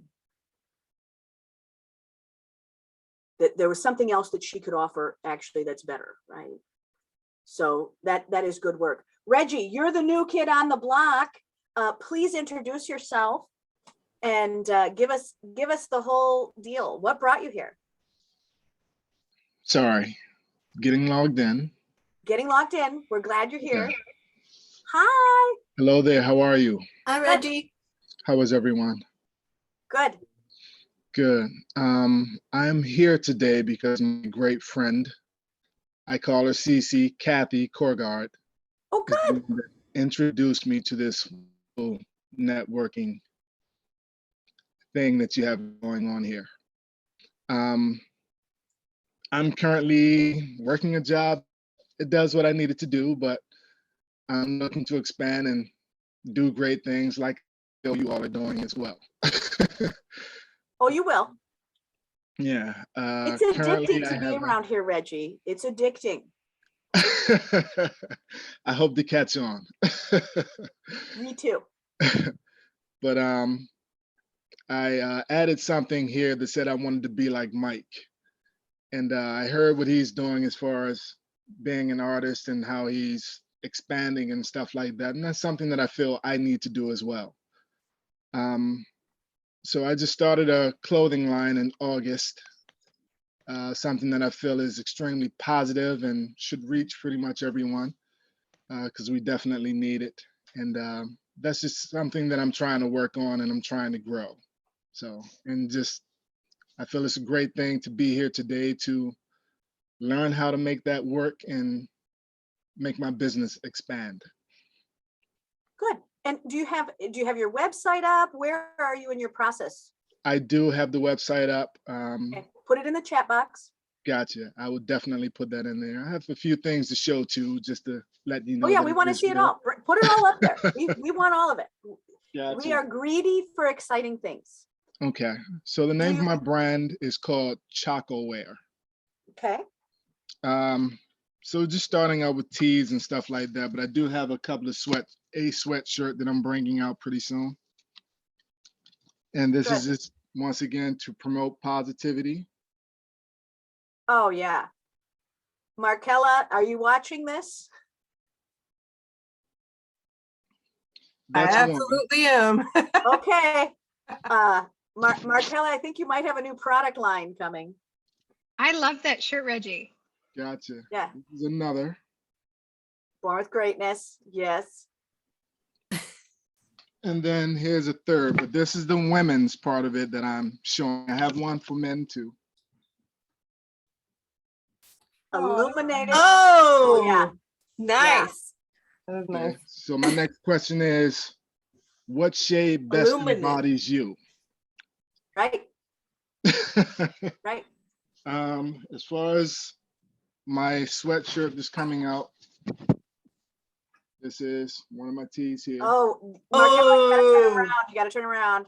That there was something else that she could offer actually that's better, right? So that is good work. Reggie, you're the new kid on the block. Please introduce yourself and give us the whole deal. What brought you here? Sorry, getting logged in. Getting logged in. We're glad you're here. Yeah. Hi. Hello there, how are you? Hi, Reggie. How is everyone? Good. Good. I'm here today because my great friend, I call her CC, Kathy Korgard, Oh, is the good. one that introduced me to this whole networking thing that you have going on here. I'm currently working a job. It does what I needed to do, but I'm looking to expand and do great things like you all are doing as well. Oh, you will. Yeah. It's Currently, addicting I to be have around here, Reggie. It's addicting. I hope to catch on. Me too. But I added something here that said I wanted to be like Mike. And I heard what he's doing as far as being an artist and how he's expanding and stuff like that. And that's something that I feel I need to do as well. So I just started a clothing line in August, something that I feel is extremely positive and should reach pretty much everyone, because we definitely need it. And that's just something that I'm trying to work on and I'm trying to grow. So, and just, I feel it's a great thing to be here today to learn how to make that work and make my business expand. Good. And do you have your website up? Where are you in your process? I do have the website up. Okay, put it in the chat box. Gotcha. I would definitely put that in there. I have a few things to show too, just to let you know. Oh yeah, that we want to is see it real. all. Put it all up there. We want all of it. We Gotcha. are greedy for exciting things. Okay. So the Do name of you- my brand is called Chocoware. Okay. So just starting out with tees and stuff like that, but I do have a couple of sweatshirt that I'm bringing out pretty soon. And this is Good. just once again to promote positivity. Oh yeah. Markella, are you watching this? I That's one. absolutely am. Okay. Markella, I think you might have a new product line coming. I love that shirt, Reggie. Gotcha. Yeah. This is another. Born with greatness. Yes. And then here's a third, but this is the women's part of it that I'm showing. I have one for men too. Illuminated. Oh, yeah. nice. That is Okay. nice. So my next question is, what shade best Illuminate. embodies you? Right. Right. As far as my sweatshirt that's coming out, this is one of my tees here. Oh, Markella, you gotta turn around. You gotta turn around.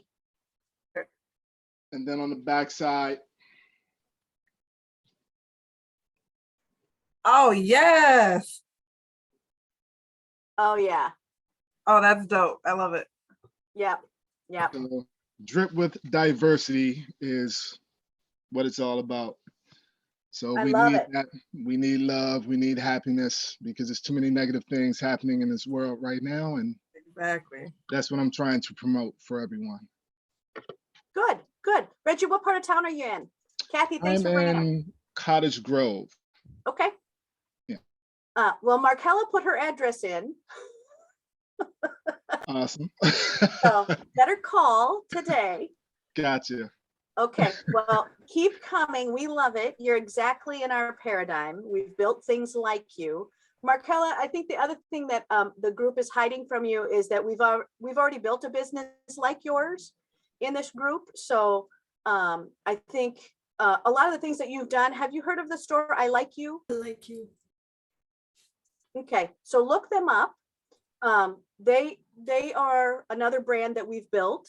And then on the back side, Oh, yes. Oh yeah. Oh, that's dope. I love it. Yep. Yep. so drip with diversity is what it's all about. So I we love need it. that. We need love. We need happiness because there's too many negative things happening in this world right now. And Exactly. that's what I'm trying to promote for everyone. Good. Good. Reggie, what part of town are you in? Kathy, thanks I'm for bringing it. in Cottage Grove. Okay. Yeah. Well, Markella put her address in. Awesome. So better call today. Gotcha. Okay, well, keep coming. We love it. You're exactly in our paradigm. We've built things like you. Markella, I think the other thing that the group is hiding from you is that we've already built a business like yours in this group. So I think a lot of the things that you've done, have you heard of the store I Like You? I like you. Okay, so look them up. They are another brand that we've built.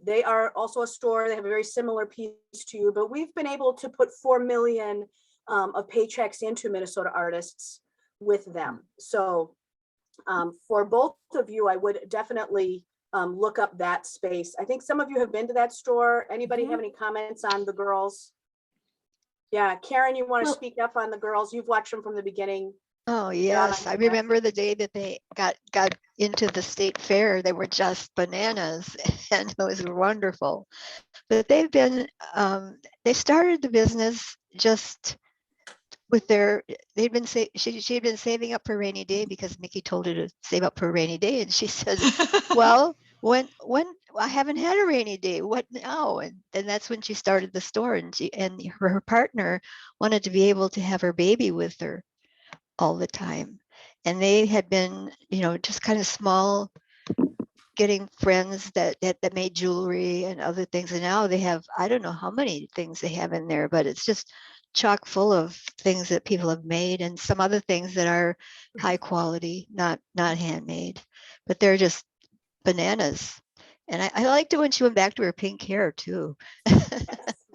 They are also a store. They have a very similar piece to you, but we've been able to put 4 million of paychecks into Minnesota artists with them. So for both of you, I would definitely look up that space. I think some of you have been to that store. Anybody have any comments on the girls? Yeah, Karen, you want to speak up on the girls? You've watched them from the beginning. Oh, Yeah, yes. I like that. remember the day that they got into the state fair. They were just bananas and it was wonderful. But they've been, they started the business just with she'd been saving up for a rainy day because Mickey told her to save up for a rainy day. And she said, well, when I haven't had a rainy day, what now? And then that's when she started the store, and her partner wanted to be able to have her baby with her all the time. And they had been, just kind of small, getting friends that made jewelry and other things. And now they have, I don't know how many things they have in there, but it's just chock full of things that people have made and some other things that are high quality, not handmade, but they're just bananas. And I liked it when she went back to her pink hair too.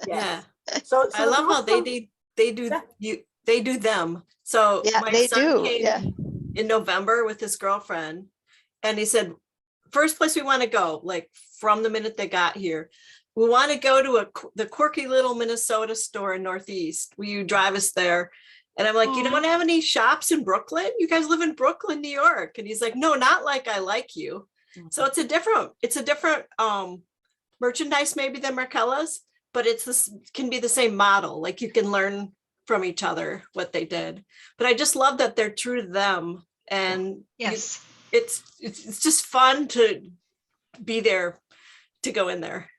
Yeah. So I love how also- they do them. So Yeah, my they son do. came Yeah. in November with his girlfriend, and he said, first place we want to go, like from the minute they got here, we want to go to the quirky little Minnesota store in Northeast. Will you drive us there? And I'm like, you don't have any shops in Brooklyn? You guys live in Brooklyn, New York. And he's like, no, not like I Like You. So it's a different merchandise maybe than Markella's, but can be the same model. Like you can learn from each other what they did. But I just love that they're true to them. And Yes. it's just fun to be there, to go in there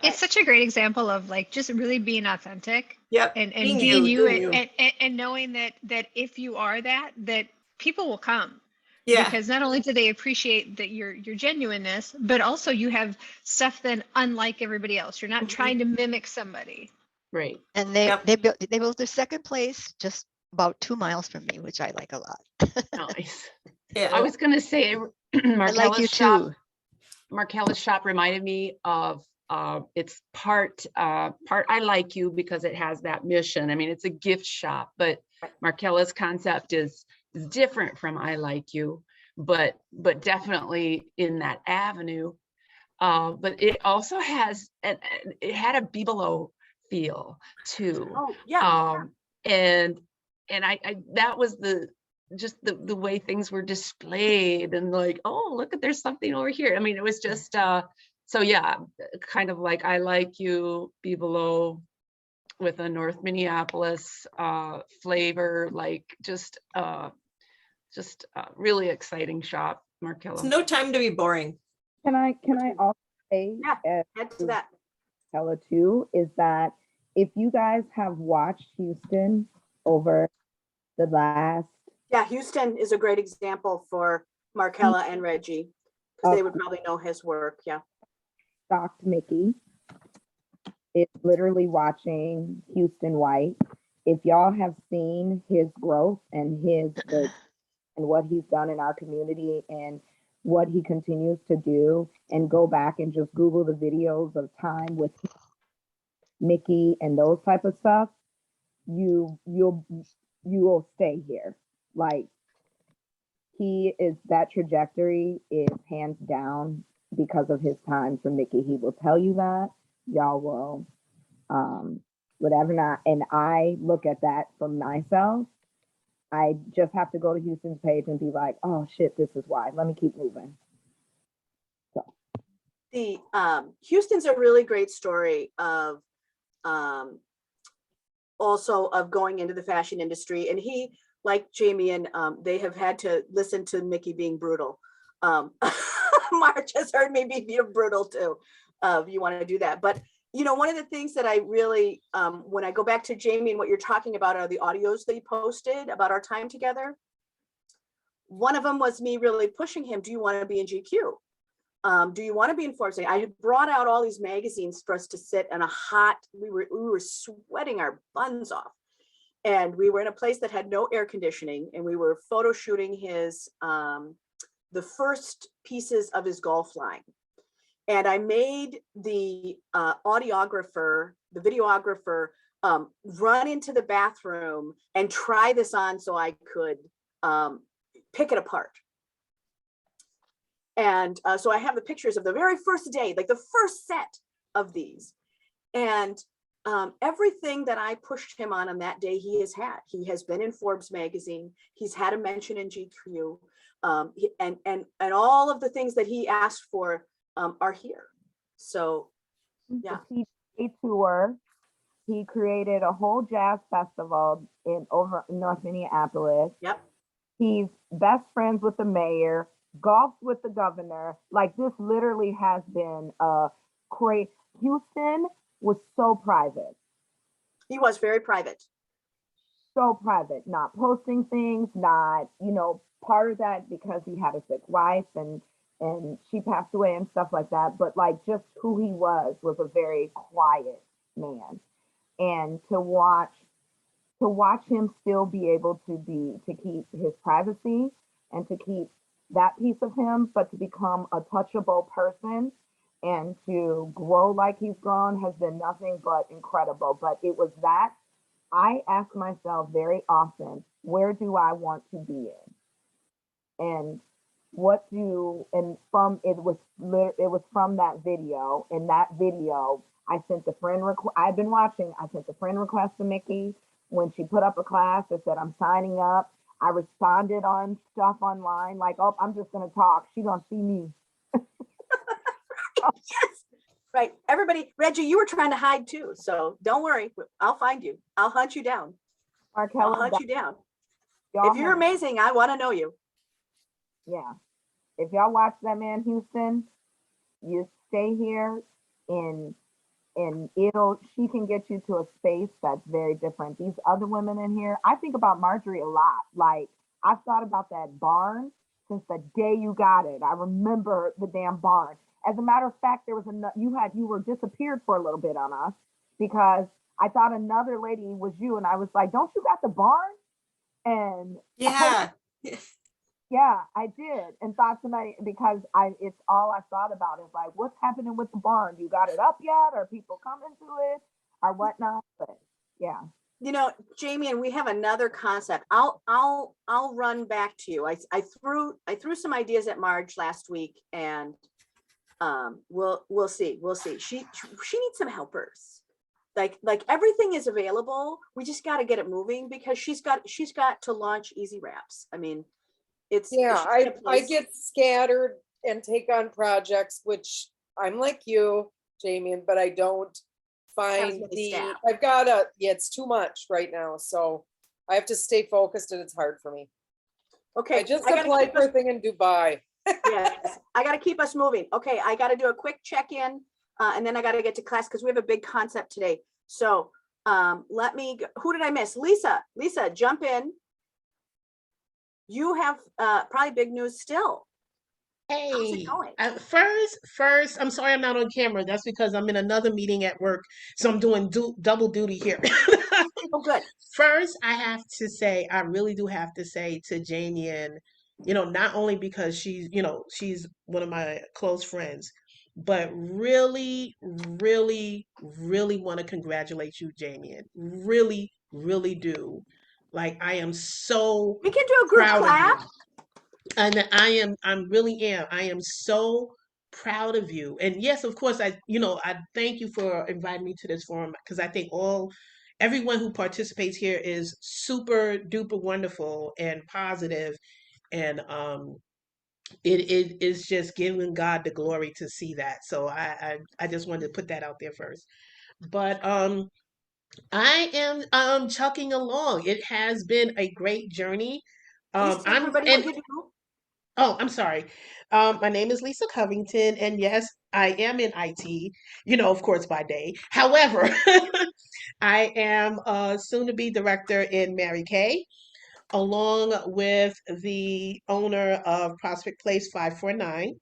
It's such a great example of like just really being authentic Yep. and being being you doing you. and knowing that if you are that people will come. Yeah. Because not only do they appreciate that your genuineness, but also you have stuff that unlike everybody else. You're not Mhm. trying to mimic somebody. Right. And Yep. they built their second place just about 2 miles from me, which I like a lot. Nice. Yeah. I was gonna say I like you Markella's shop. too. Markella's shop reminded me of it's part I like you because it has that mission. I mean, it's a gift shop, but Markella's concept is different from I like you, but definitely in that avenue. But it also has it had a bibelot feel too. Oh, yeah. And I that was just the way things were displayed and like, oh, look at there's something over here. I mean, it was just so yeah, kind of like I like you, bibelot with a North Minneapolis flavor, like just really exciting shop, It's Markella. no time to be boring. Can I also say, Yeah, add to that. Markella too, is that if you guys have watched Houston over the last, Yeah, Houston is a great example for Markella and Reggie, because they would probably know his work. Yeah. stalked Mickey, it's literally watching Houston White. If y'all have seen his growth and and what he's done in our community and what he continues to do, and go back and just Google the videos of time with Mickey and those type of stuff, you will stay here. Like, that trajectory is hands down because of his time for Mickey. He will tell you that. Y'all will whatever not. And I look at that for myself. I just have to go to Houston's page and be like, oh shit, this is why. Let me keep moving. The Houston's a really great story of also of going into the fashion industry, and he, like Jamie, and they have had to listen to Mickey being brutal. March has heard me be brutal too. You want to do that, but you know, one of the things that I really, when I go back to Jamie and what you're talking about are the audios that he posted about our time together. One of them was me really pushing him. Do you want to be in GQ? Do you want to be in Forbes? I brought out all these magazines for us to sit in a hot, we were sweating our buns off. And we were in a place that had no air conditioning, and we were photo shooting his, the first pieces of his golf line. And I made the audiographer, the videographer, run into the bathroom and try this on so I could pick it apart. And so I have the pictures of the very first day, like the first set of these. And everything that I pushed him on that day, he has had. He has been in Forbes magazine. He's had a mention in GQ. And all of the things that he asked for are here. So, yeah. The PGA Tour, he created a whole jazz festival over in North Minneapolis. Yep. He's best friends with the mayor, golfs with the governor. Like, this literally has been a crazy. Houston was so private. He was very private. So private, not posting things, not, part of that because he had a sick wife and she passed away and stuff like that. But like, just who he was a very quiet man. And to watch him still be able to keep his privacy and to keep that piece of him, but to become a touchable person and to grow like he's grown has been nothing but incredible. But it was that I ask myself very often, where do I want to be in? And it was from that video. In that video, I sent the friend request. I've been watching. I sent the friend request to Mickey when she put up a class that said I'm signing up. I responded on stuff online like, oh, I'm just gonna talk. She gonna see me. Yes. Right. Everybody, Reggie, you were trying to hide too. So don't worry. I'll find you. I'll hunt you down. I'll hunt you down. If you're amazing, I want to know you. Yeah. If y'all watch that man, Houston, you stay here in and she can get you to a space that's very different. These other women in here, I think about Marjorie a lot. Like, I've thought about that barn since the day you got it. I remember the damn barn. As a matter of fact, there was you were disappeared for a little bit on us because I thought another lady was you, and I was like, "Don't you got the barn?" And Yeah. yeah, I did, and thought tonight because it's all I thought about is like, what's happening with the barn? You got it up yet? Are people coming to it or whatnot? But yeah, Jamie, and we have another concept. I'll run back to you. I threw some ideas at Marge last week, and we'll see. She needs some helpers. Like everything is available. We just got to get it moving because she's got to launch Easy Wraps. I mean, Yeah, I get scattered and take on projects, which I'm like you, Jamie, but I don't find I've got it's too much right now. So I have to stay focused and it's hard for me. Okay. I just applied for a thing in Dubai. Yes, I got to keep us moving. Okay, I got to do a quick check-in and then I got to get to class because we have a big concept today. So let me go. Who did I miss? Lisa, jump in. You have probably big news still. How's it Hey, going? first, I'm sorry I'm not on camera. That's because I'm in another meeting at work, so I'm doing double duty here. Oh, good. First, I really do have to say to Jamie, and not only because she's one of my close friends, but really, really, really want to congratulate you, Jamie, and really, really do. Like, I am so We can do a group proud of you. clap. And I am so proud of you. And yes, of course, I thank you for inviting me to this forum because I think everyone who participates here is super duper wonderful and positive, and it is just giving God the glory to see that. So I just wanted to put that out there first. But I am chucking along. It has been a great journey. Please tell I'm everybody and what you do. Oh, I'm sorry. My name is Lisa Covington, and yes, I am in IT, of course, by day. However, I am soon to be director in Mary Kay, along with the owner of Prospect Place 549,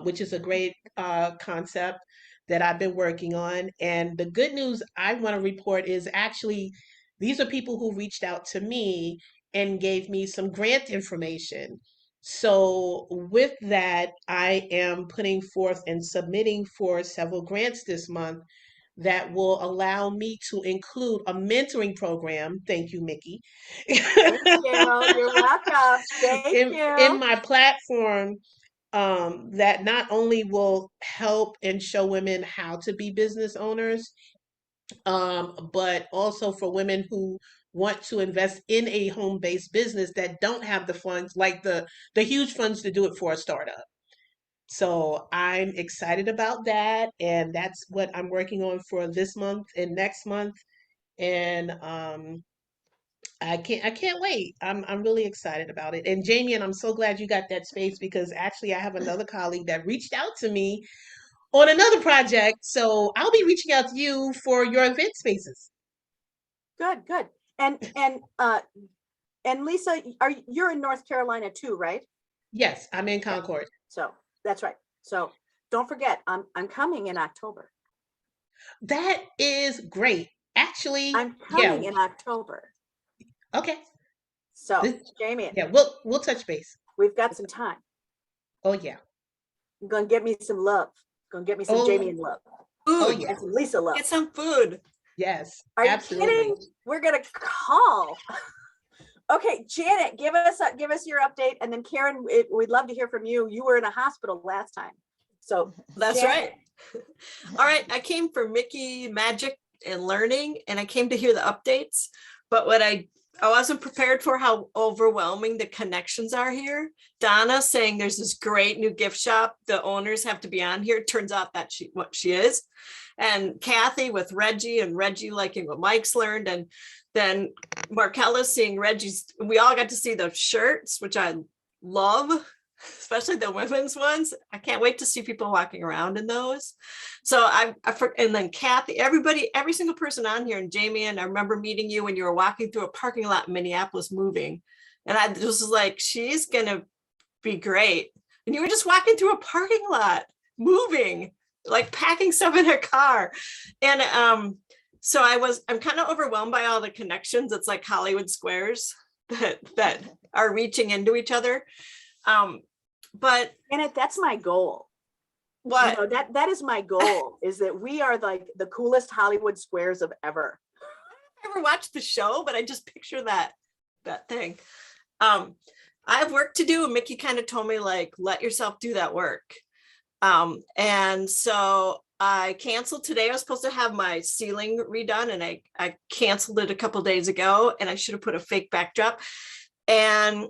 which is a great concept that I've been working on. And the good news I want to report is actually these are people who reached out to me and gave me some grant information. So, with that, I am putting forth and submitting for several grants this month that will allow me to include a mentoring program. Thank you, Mickey. Thank you. You're welcome. Thank in you. my platform, that not only will help and show women how to be business owners, but also for women who want to invest in a home-based business that don't have the funds, like the huge funds to do it for a startup. So I'm excited about that, and that's what I'm working on for this month and next month. And I can't wait. I'm really excited about it. And Jamie, and I'm so glad you got that space because actually I have another colleague that reached out to me on another project. So I'll be reaching out to you for your event spaces. Good. And Lisa, you're in North Carolina too, right? Yes, I'm in Concord. So that's right. So don't forget, I'm coming in October. That is great. Actually, I'm coming in October. Okay. So Jamie, yeah, we'll touch base. We've got some time. Oh yeah. I'm gonna get me some love. Gonna get me some Jamie and love. Food. Oh yeah. And some Lisa love. Get some food. Yes. Are absolutely. you kidding? We're gonna call. Okay, Janet, give us your update, and then Karen, we'd love to hear from you. You were in a hospital last time, so That's Janet. right. All right, I came for Mickey Magic and Learning, and I came to hear the updates. But what I wasn't prepared for how overwhelming the connections are here. Donna saying there's this great new gift shop. The owners have to be on here. It turns out that what she is. And Kathy with Reggie, and Reggie liking what Mike's learned. And then Markella seeing Reggie's, we all got to see the shirts, which I love. especially the women's ones. I can't wait to see people walking around in those. So and then Kathy, everybody, every single person on here, and Jamie, and I remember meeting you when you were walking through a parking lot in Minneapolis moving. And I just was like, she's gonna be great. And you were just walking through a parking lot, moving, like packing stuff in a car. And so I'm kind of overwhelmed by all the connections. It's like Hollywood squares that are reaching into each other. But Janet, that's my goal. what? You know, that is my goal, is that we are like the coolest Hollywood squares of ever. I never watched the show, but I just picture that thing. I have work to do, and Mickey kind of told me, like, let yourself do that work. And so I canceled today. I was supposed to have my ceiling redone, and I canceled it a couple days ago, and I should have put a fake backdrop. And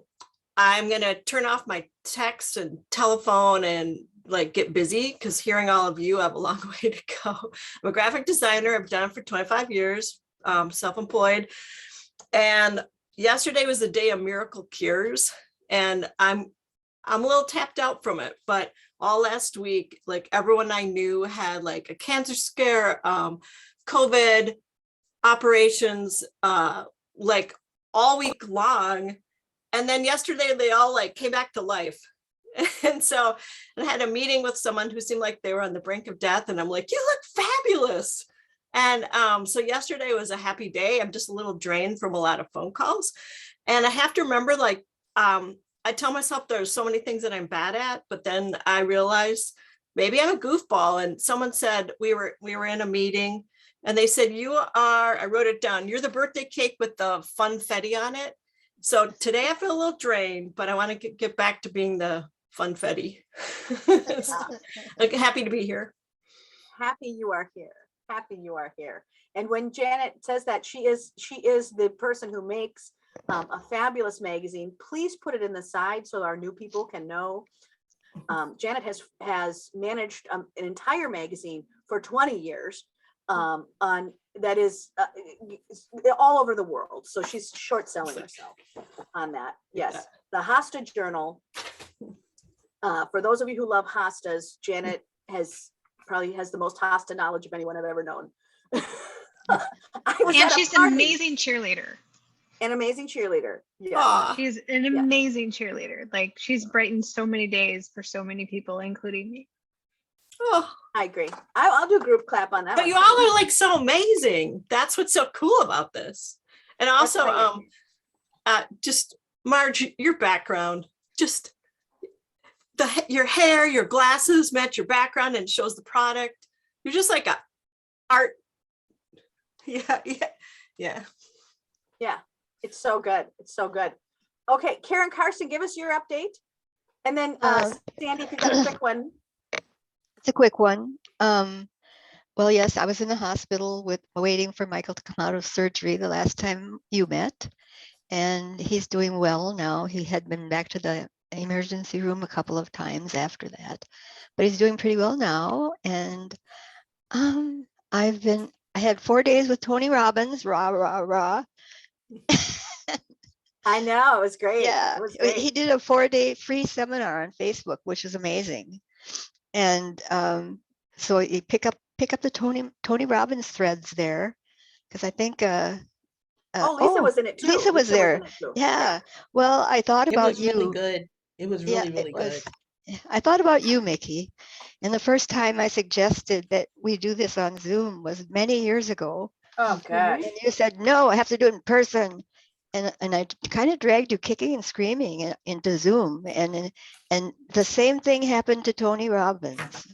I'm gonna turn off my text and telephone and like get busy, because hearing all of you, I have a long way to go. I'm a graphic designer. I've done it for 25 years, self-employed. And yesterday was the day of miracle cures, and I'm a little tapped out from it. But all last week, like everyone I knew had like a cancer scare, COVID operations, like all week long. And then yesterday they all like came back to life. And so I had a meeting with someone who seemed like they were on the brink of death. And I'm like, you look fabulous. And so yesterday was a happy day. I'm just a little drained from a lot of phone calls. And I have to remember, like, I tell myself there's so many things that I'm bad at, but then I realized maybe I'm a goofball. And someone said, we were in a meeting, and they said, I wrote it down, you're the birthday cake with the funfetti on it. So today I feel a little drained, but I want to get back to being the funfetti. Like, happy to be here. Happy you are here. Happy you are here. And when Janet says that she is the person who makes a fabulous magazine, please put it in the side so our new people can know. Janet has managed an entire magazine for 20 years on that is all over the world. So she's short selling herself on that. Yes, the Hosta Journal. For those of you who love hostas, Janet probably has the most hosta knowledge of anyone I've ever known. And she's an amazing cheerleader. An amazing cheerleader. Yeah. She's an amazing cheerleader. Like, she's brightened so many days for so many people, including me. Oh, I agree. I'll do a group clap on that. but you all are like so amazing. That's what's so cool about this. And also, just Marge, your background, just your hair, your glasses match your background and shows the product. You're just like a art. Yeah. It's so good. It's so good. Okay, Karen Carson, give us your update. And then Sandy, if you got a quick one. It's a quick one. Well, yes, I was in the hospital waiting for Michael to come out of surgery the last time you met, and he's doing well now. He had been back to the emergency room a couple of times after that, but he's doing pretty well now. And I had 4 days with Tony Robbins, rah, rah, rah. I know, it was great. Yeah, it was great. he did a 4-day free seminar on Facebook, which is amazing. And so you pick up the Tony Robbins threads there, because I think Lisa was in it too. Lisa was there. in it too. Yeah. Well, I thought about It was really you. good. It was Yeah, really, really good. I thought about you, Mickey. And the first time I suggested that we do this on Zoom was many years ago. Oh gosh. And you said, no, I have to do it in person. And I kind of dragged you kicking and screaming into Zoom. And the same thing happened to Tony Robbins.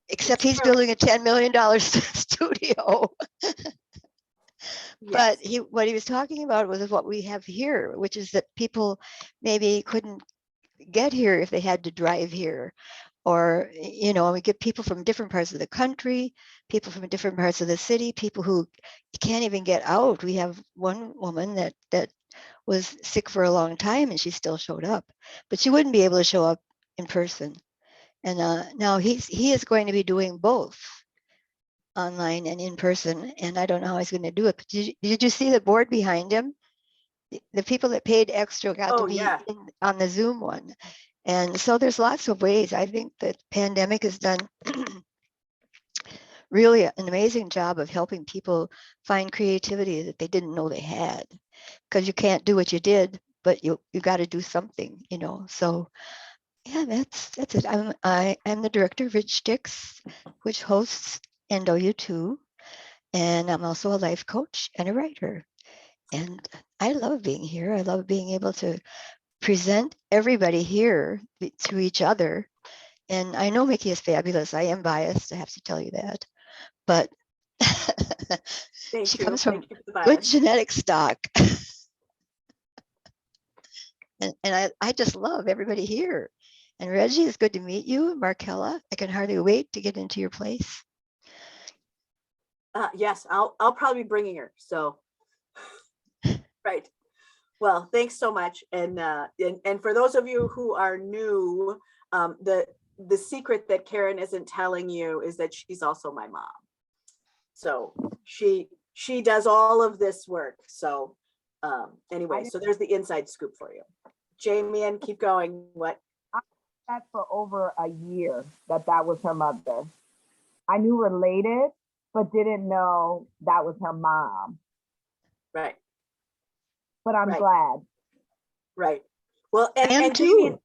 Except he's building a $10 million studio. But what he was talking about was what we have here, which is that people maybe couldn't get here if they had to drive here. Or, we get people from different parts of the country, people from different parts of the city, people who can't even get out. We have one woman that was sick for a long time and she still showed up, but she wouldn't be able to show up in person. And now he is going to be doing both online and in person. And I don't know how he's going to do it. But did you see the board behind him? the people that paid extra got Oh, to be yeah. on the Zoom one. And so there's lots of ways. I think that pandemic has done really an amazing job of helping people find creativity that they didn't know they had, because you can't do what you did, but you got to do something, you know. So yeah, that's it. I'm the director of Rich Sticks, which hosts NW2, and I'm also a life coach and a writer. And I love being here. I love being able to present everybody here to each other. And I know Mickey is fabulous. I am biased, I have to tell you that. But she comes from Thank you for the good bias. genetic stock. And I just love everybody here. And Reggie, it's good to meet you. Markella, I can hardly wait to get into your place. Yes, I'll probably be bringing her. So, right. Well, thanks so much. And for those of you who are new, the secret that Karen isn't telling you is that she's also my mom. So she does all of this work. So anyway, so there's the inside scoop for you. Jamie, and keep going. What? That for over a year that was her mother. I knew related, but didn't know that was her mom. Right. But I'm Right. glad. Right. Well, I am and too.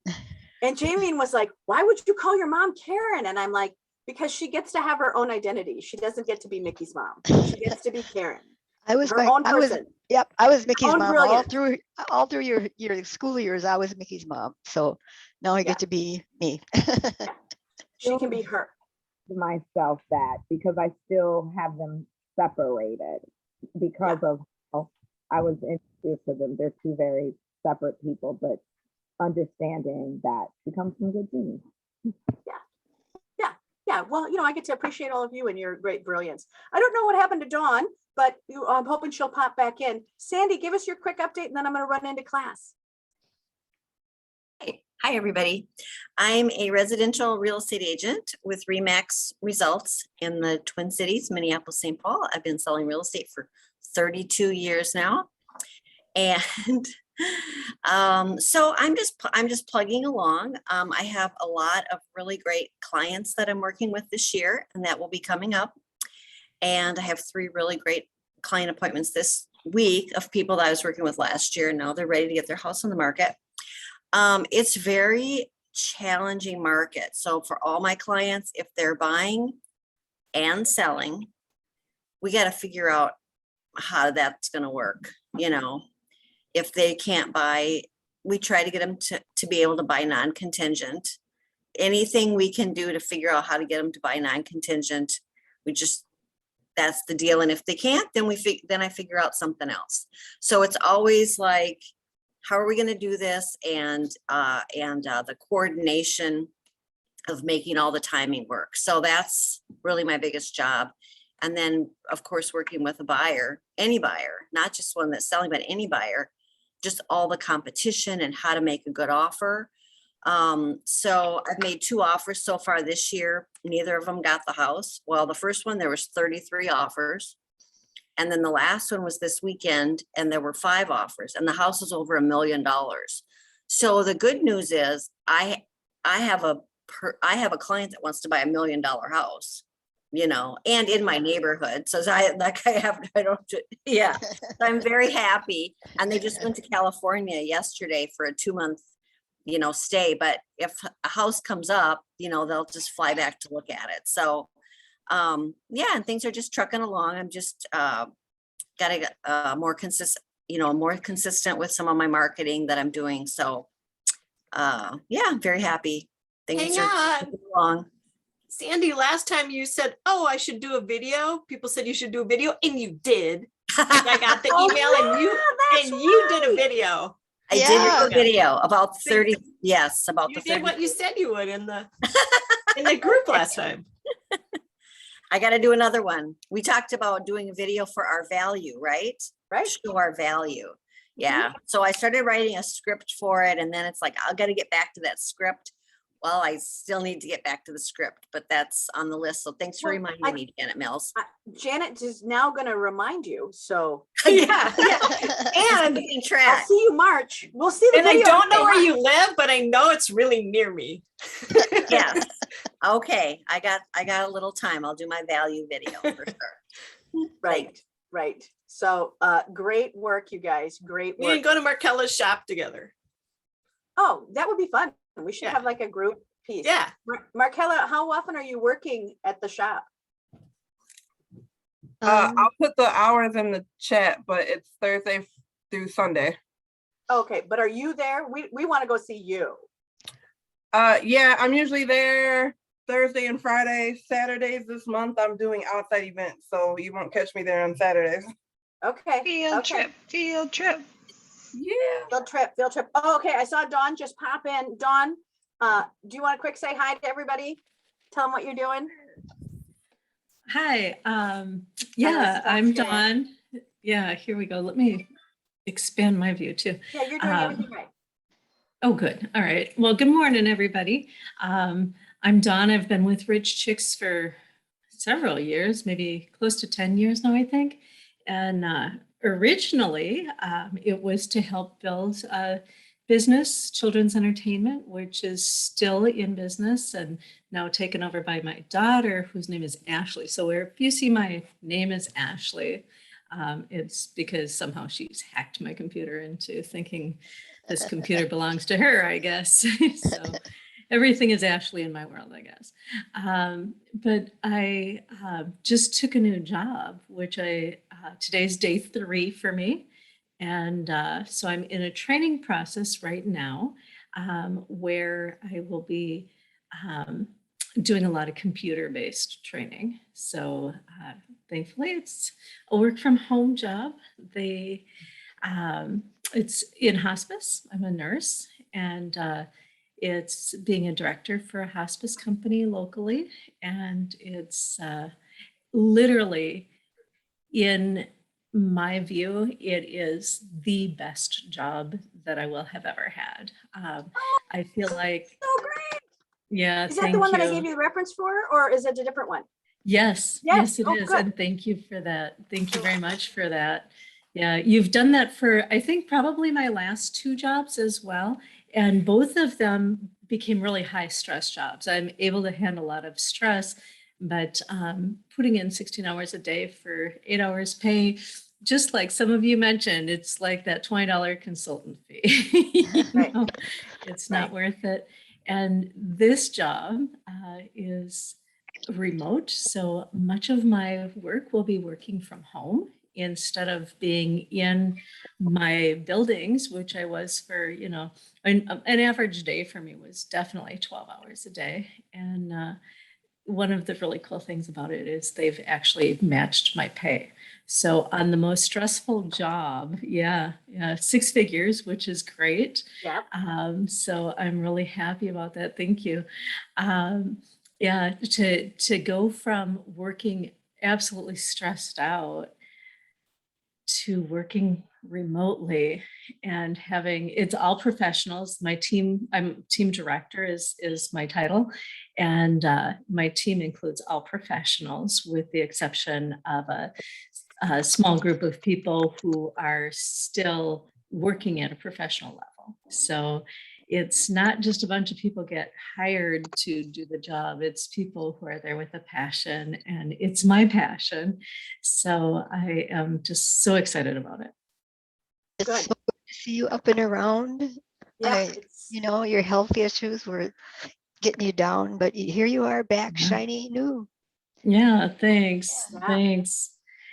Jamie was like, why would you call your mom Karen? And I'm like, because she gets to have her own identity. She doesn't get to be Mickey's mom. She gets to be Karen. I was her own person. Yep, I was Mickey's own mom brilliance. all through your school years. I was Mickey's mom. So now I get to be me. She can be her. Myself that because I still have them separated because of how I was introduced to them. They're two very separate people, but understanding that she comes from good genes. Yeah, well, I get to appreciate all of you and your great brilliance. I don't know what happened to Dawn, but I'm hoping she'll pop back in. Sandy, give us your quick update and then I'm going to run into class. Hi, everybody. I'm a residential real estate agent with RE/MAX Results in the Twin Cities, Minneapolis, St. Paul. I've been selling real estate for 32 years now. And so I'm just plugging along. I have a lot of really great clients that I'm working with this year, and that will be coming up. And I have 3 really great client appointments this week of people that I was working with last year. Now they're ready to get their house on the market. It's very challenging market. So for all my clients, if they're buying and selling, we got to figure out how that's going to work. If they can't buy, we try to get them to be able to buy non-contingent. Anything we can do to figure out how to get them to buy non-contingent, that's the deal. And if they can't, then I figure out something else. So it's always like, how are we going to do this? And the coordination of making all the timing work. So that's really my biggest job. And then of course, working with a buyer, any buyer, not just one that's selling, but any buyer, just all the competition and how to make a good offer. So I've made 2 offers so far this year. Neither of them got the house. Well, the first one, there was 33 offers. And then the last one was this weekend and there were 5 offers and the house is over $1 million. So the good news is I have a client that wants to buy $1 million house, and in my neighborhood. So yeah, so I'm very happy. And they just went to California yesterday for a 2-month, stay. But if a house comes up, they'll just fly back to look at it. So yeah, and things are just trucking along. I'm just got to get more consistent, more consistent with some of my marketing that I'm doing. So yeah, I'm very happy. Things Hang are on. trucking along. Sandy, last time you said, oh, I should do a video. People said you should do a video, and you did. I got the Oh, email and you did a video. I did Yeah. a video about 30. Yes, about You the did 30. what you said you would in the group last time. I got to do another one. We talked about doing a video for our value, right? Right. Show our value. Yeah. So I started writing a script for it, and then it's like, I got to get back to that script. Well, I still need to get back to the script, but that's on the list. So thanks for Well, reminding me, Janet Mills. Janet is now gonna remind you, so Yeah. And Keeping I'll track. see you March. We'll see the and I video. don't know Say where hi. you live, but I know it's really near me. Yes. Okay. I got a little time. I'll do my value video for sure. Right, right. So great work, you guys. Great We can work. go to Markella's shop together. Oh, that would be fun. We should Yeah. have like a group piece. Yeah. Markella, how often are you working at the shop? I'll put the hours in the chat, but it's Thursday through Sunday. Okay, but are you there? We want to go see you. Yeah, I'm usually there Thursday and Friday. Saturdays this month, I'm doing outside events, so you won't catch me there on Saturdays. Okay. Field okay. trip, field trip. Yeah. Field trip, field trip. Oh, okay. I saw Dawn just pop in. Dawn, do you want to quick say hi to everybody? Tell them what you're doing. Hi, yeah, stop I'm sharing. Dawn. Yeah, here we go. Let me expand my view too. Yeah, you're doing everything right. Oh, good. All right. Well, good morning, everybody. I'm Dawn. I've been with Rich Chicks for several years, maybe close to 10 years now, I think. And originally, it was to help build a business, children's entertainment, which is still in business and now taken over by my daughter, whose name is Ashley. So if you see my name is Ashley, it's because somehow she's hacked my computer into thinking this computer belongs to her, I guess. So everything is Ashley in my world, I guess. But I just took a new job, which today's day 3 for me. And so I'm in a training process right now where I will be doing a lot of computer-based training. So thankfully it's a work from home job. It's in hospice. I'm a nurse, and it's being a director for a hospice company locally. And it's literally, in my view, it is the best job that I will have ever had. I feel like, So great. yeah, Is that thank the one that I you. gave you the reference for, or is it a different one? Yes, Yes. yes, it Oh, is. good. And thank you for that. Thank you very much for that. Yeah, you've done that for, I think, probably my last 2 jobs as well. And both of them became really high stress jobs. I'm able to handle a lot of stress, but putting in 16 hours a day for 8 hours pay, just like some of you mentioned, it's like that $20 consultant fee. You Right. know, it's not worth it. And this job is remote, so much of my work will be working from home instead of being in my buildings, which I was for, an average day for me was definitely 12 hours a day. And one of the really cool things about it is they've actually matched my pay. So on the most stressful job, 6 figures, which is great. Yeah. So I'm really happy about that. Thank you. To go from working absolutely stressed out to working remotely and having, it's all professionals. My team, I'm team director is my title, and my team includes all professionals with the exception of a small group of people who are still working at a professional level. So it's not just a bunch of people get hired to do the job. It's people who are there with a passion, and it's my passion. So I am just so excited about it. It's Good. so good to see you up and around. Yeah. Your health issues were getting you down, but here you are back, Yeah. shiny new. Yeah, thanks. Yeah. Thanks.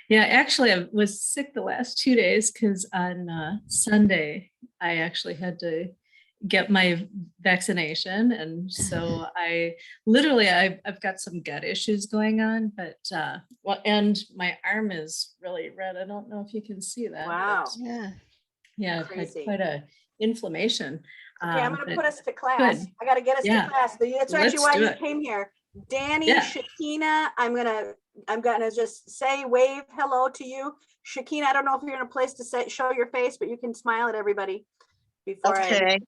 Yeah, actually, I was sick the last 2 days because on Sunday, I actually had to get my vaccination. And so I've got some gut issues going on, but and my arm is really red. I don't know if you can see that. Wow. Yeah, I've had Crazy. quite a inflammation. Okay, I'm going to but put us to class. good. I got to get us Yeah. to class. That's Let's actually why do you it. came here. Danny, Yeah. Shakina, I'm gonna just say wave hello to you. Shakina, I don't know if you're in a place to show your face, but you can smile at everybody before Okay.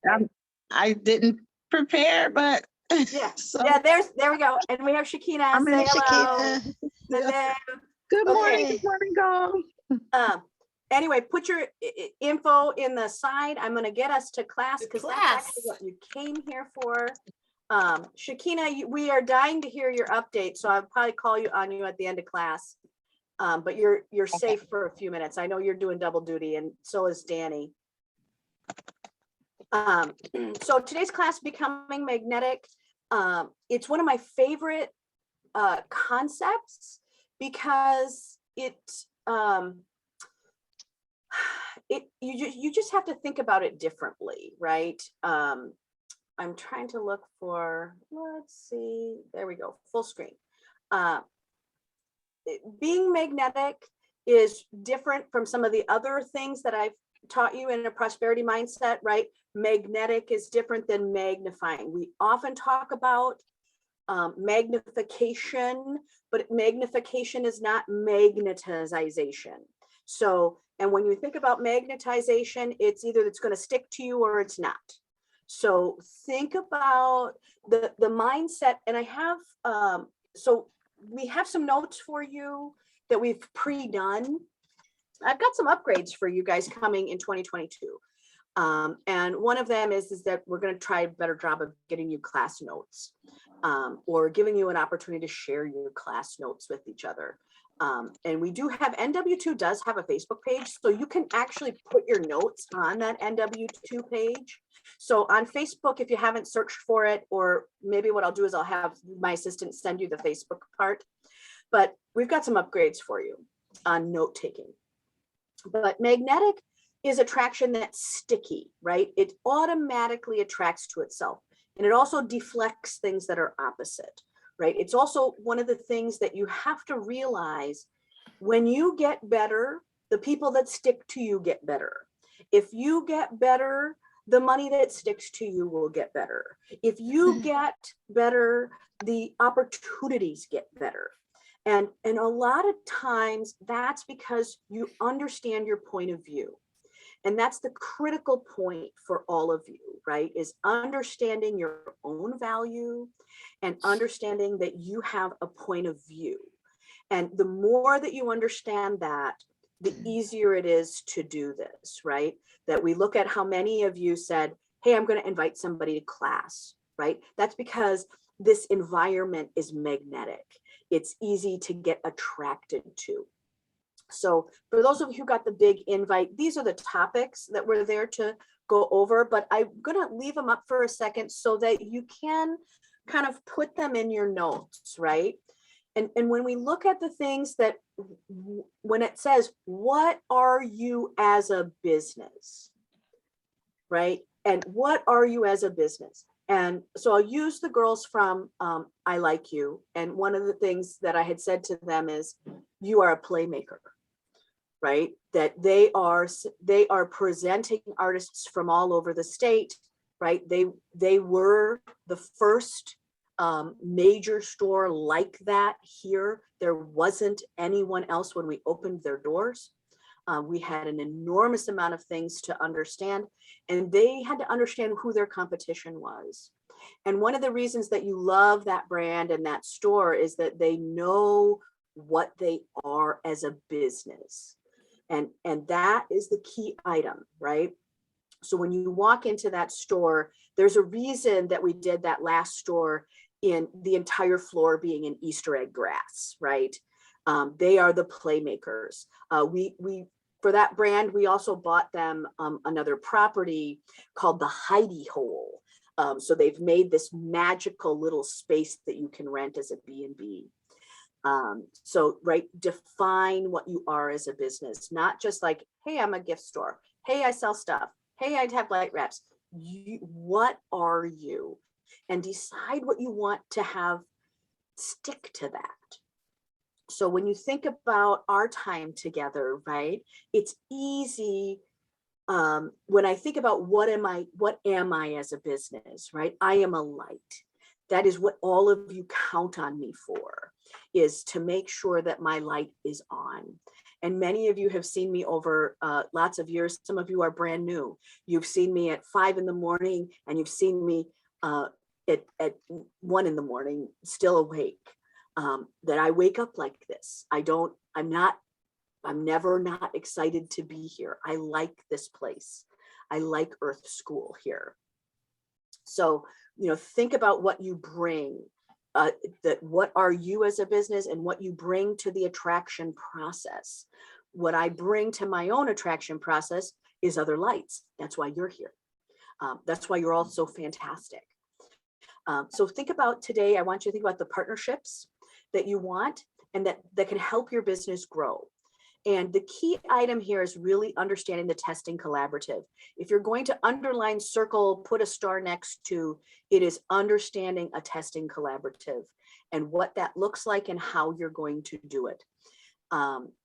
I didn't prepare, but Yeah, So, yeah, there we go. And we have Shakina, I'm say in hello. Shakina. Hello. good morning, Okay. good morning, all. Anyway, put your info in the side. I'm gonna get us to class because that's actually what you came here for. Shakina, we are dying to hear your update, so I'll probably call you at the end of class. But you're safe for a few minutes. I know you're doing double duty, and so is Danny. So today's class, Becoming Magnetic. It's one of my favorite concepts because you just have to think about it differently, right? I'm trying to look for, let's see, there we go, full screen. Being magnetic is different from some of the other things that I've taught you in a prosperity mindset, right? Magnetic is different than magnifying. We often talk about magnification, but magnification is not magnetization. So, and when you think about magnetization, it's either it's going to stick to you or it's not. So think about the mindset, and I have, so we have some notes for you that we've pre-done. I've got some upgrades for you guys coming in 2022. And one of them is that we're going to try a better job of getting you class notes, or giving you an opportunity to share your class notes with each other. And we do have, NW2 does have a Facebook page, so you can actually put your notes on that NW2 page. So on Facebook, if you haven't searched for it, or maybe what I'll do is I'll have my assistant send you the Facebook part, but we've got some upgrades for you on note taking. But magnetic is attraction that's sticky, right? It automatically attracts to itself, and it also deflects things that are opposite, right? It's also one of the things that you have to realize: when you get better, the people that stick to you get better. If you get better, the money that sticks to you will get better. If you get better, the opportunities get better. And a lot of times that's because you understand your point of view. And that's the critical point for all of you, right? Is understanding your own value and understanding that you have a point of view. And the more that you understand that, the easier it is to do this, right? That we look at how many of you said, hey, I'm going to invite somebody to class, right? That's because this environment is magnetic. It's easy to get attracted to. So for those of you who got the big invite, these are the topics that we're there to go over, but I'm going to leave them up for a second so that you can kind of put them in your notes, right? And when we look at the things that, when it says, what are you as a business, right? And what are you as a business? And so I'll use the girls from I Like You. And one of the things that I had said to them is, you are a playmaker, right? That they are presenting artists from all over the state, right? They were the first major store like that here. There wasn't anyone else when we opened their doors. We had an enormous amount of things to understand, and they had to understand who their competition was. And one of the reasons that you love that brand and that store is that they know what they are as a business. And that is the key item, right? So when you walk into that store, there's a reason that we did that last store in the entire floor being in Easter egg grass, right? They are the playmakers. We for that brand, we also bought them another property called the Heidi Hole. So they've made this magical little space that you can rent as a B&B. So, right, define what you are as a business, not just like, hey, I'm a gift store. Hey, I sell stuff. Hey, I have light wraps. What are you? And decide what you want to have, stick to that. So when you think about our time together, right, it's easy. When I think about what am I as a business, right? I am a light. That is what all of you count on me for, is to make sure that my light is on. And many of you have seen me over lots of years. Some of you are brand new. You've seen me at 5 in the morning, and you've seen me at 1 in the morning, still awake, that I wake up like this. I'm never not excited to be here. I like this place. I like Earth School here. So, think about what you bring, that what are you as a business and what you bring to the attraction process. What I bring to my own attraction process is other lights. That's why you're here. That's why you're all so fantastic. So think about today, I want you to think about the partnerships that you want and that can help your business grow. And the key item here is really understanding the testing collaborative. If you're going to underline, circle, put a star next to, it is understanding a testing collaborative and what that looks like and how you're going to do it.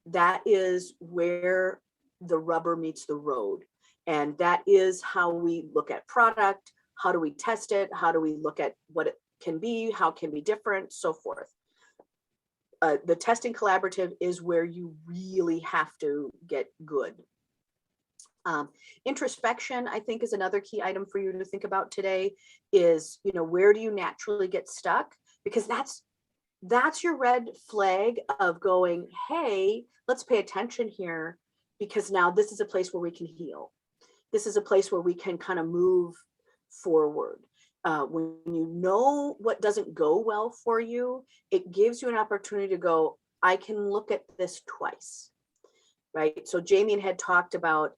That is where the rubber meets the road. And that is how we look at product. How do we test it? How do we look at what it can be? How it can be different, so forth. The testing collaborative is where you really have to get good. Introspection, I think, is another key item for you to think about today is, where do you naturally get stuck? Because that's your red flag of going, hey, let's pay attention here, because now this is a place where we can heal. This is a place where we can kind of move forward. When you know what doesn't go well for you, it gives you an opportunity to go, I can look at this twice, right? So Jamie had talked about,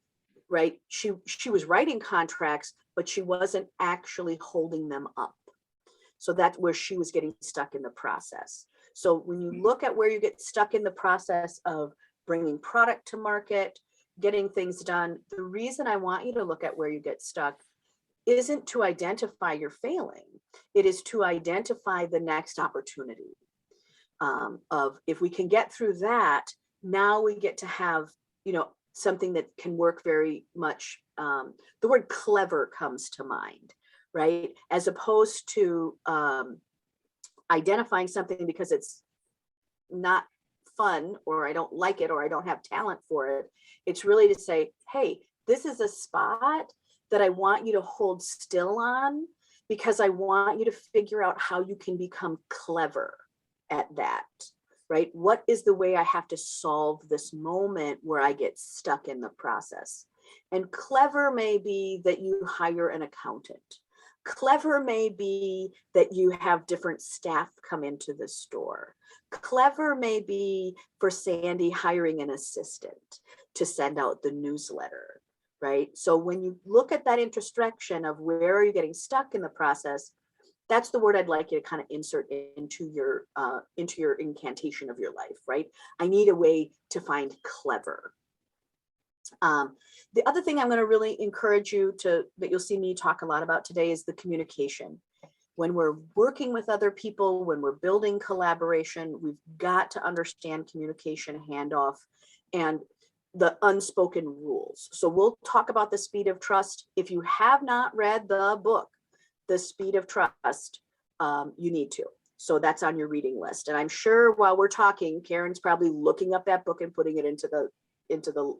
right, she was writing contracts, but she wasn't actually holding them up. So that's where she was getting stuck in the process. So when you look at where you get stuck in the process of bringing product to market, getting things done, the reason I want you to look at where you get stuck isn't to identify your failing. It is to identify the next opportunity of, if we can get through that, now we get to have, something that can work very much. The word clever comes to mind, right? As opposed to identifying something because it's not fun, or I don't like it, or I don't have talent for it. It's really to say, hey, this is a spot that I want you to hold still on, because I want you to figure out how you can become clever at that, right? What is the way I have to solve this moment where I get stuck in the process? And clever may be that you hire an accountant. Clever may be that you have different staff come into the store. Clever may be for Sandy hiring an assistant to send out the newsletter. Right? So when you look at that introspection of where are you getting stuck in the process, that's the word I'd like you to kind of insert into your incantation of your life, right? I need a way to find clever. The other thing I'm going to really encourage you to, that you'll see me talk a lot about today, is the communication. When we're working with other people, when we're building collaboration, we've got to understand communication, handoff, and the unspoken rules. So we'll talk about the speed of trust. If you have not read the book, The Speed of Trust, you need to. So that's on your reading list. And I'm sure while we're talking, Karen's probably looking up that book and putting it into the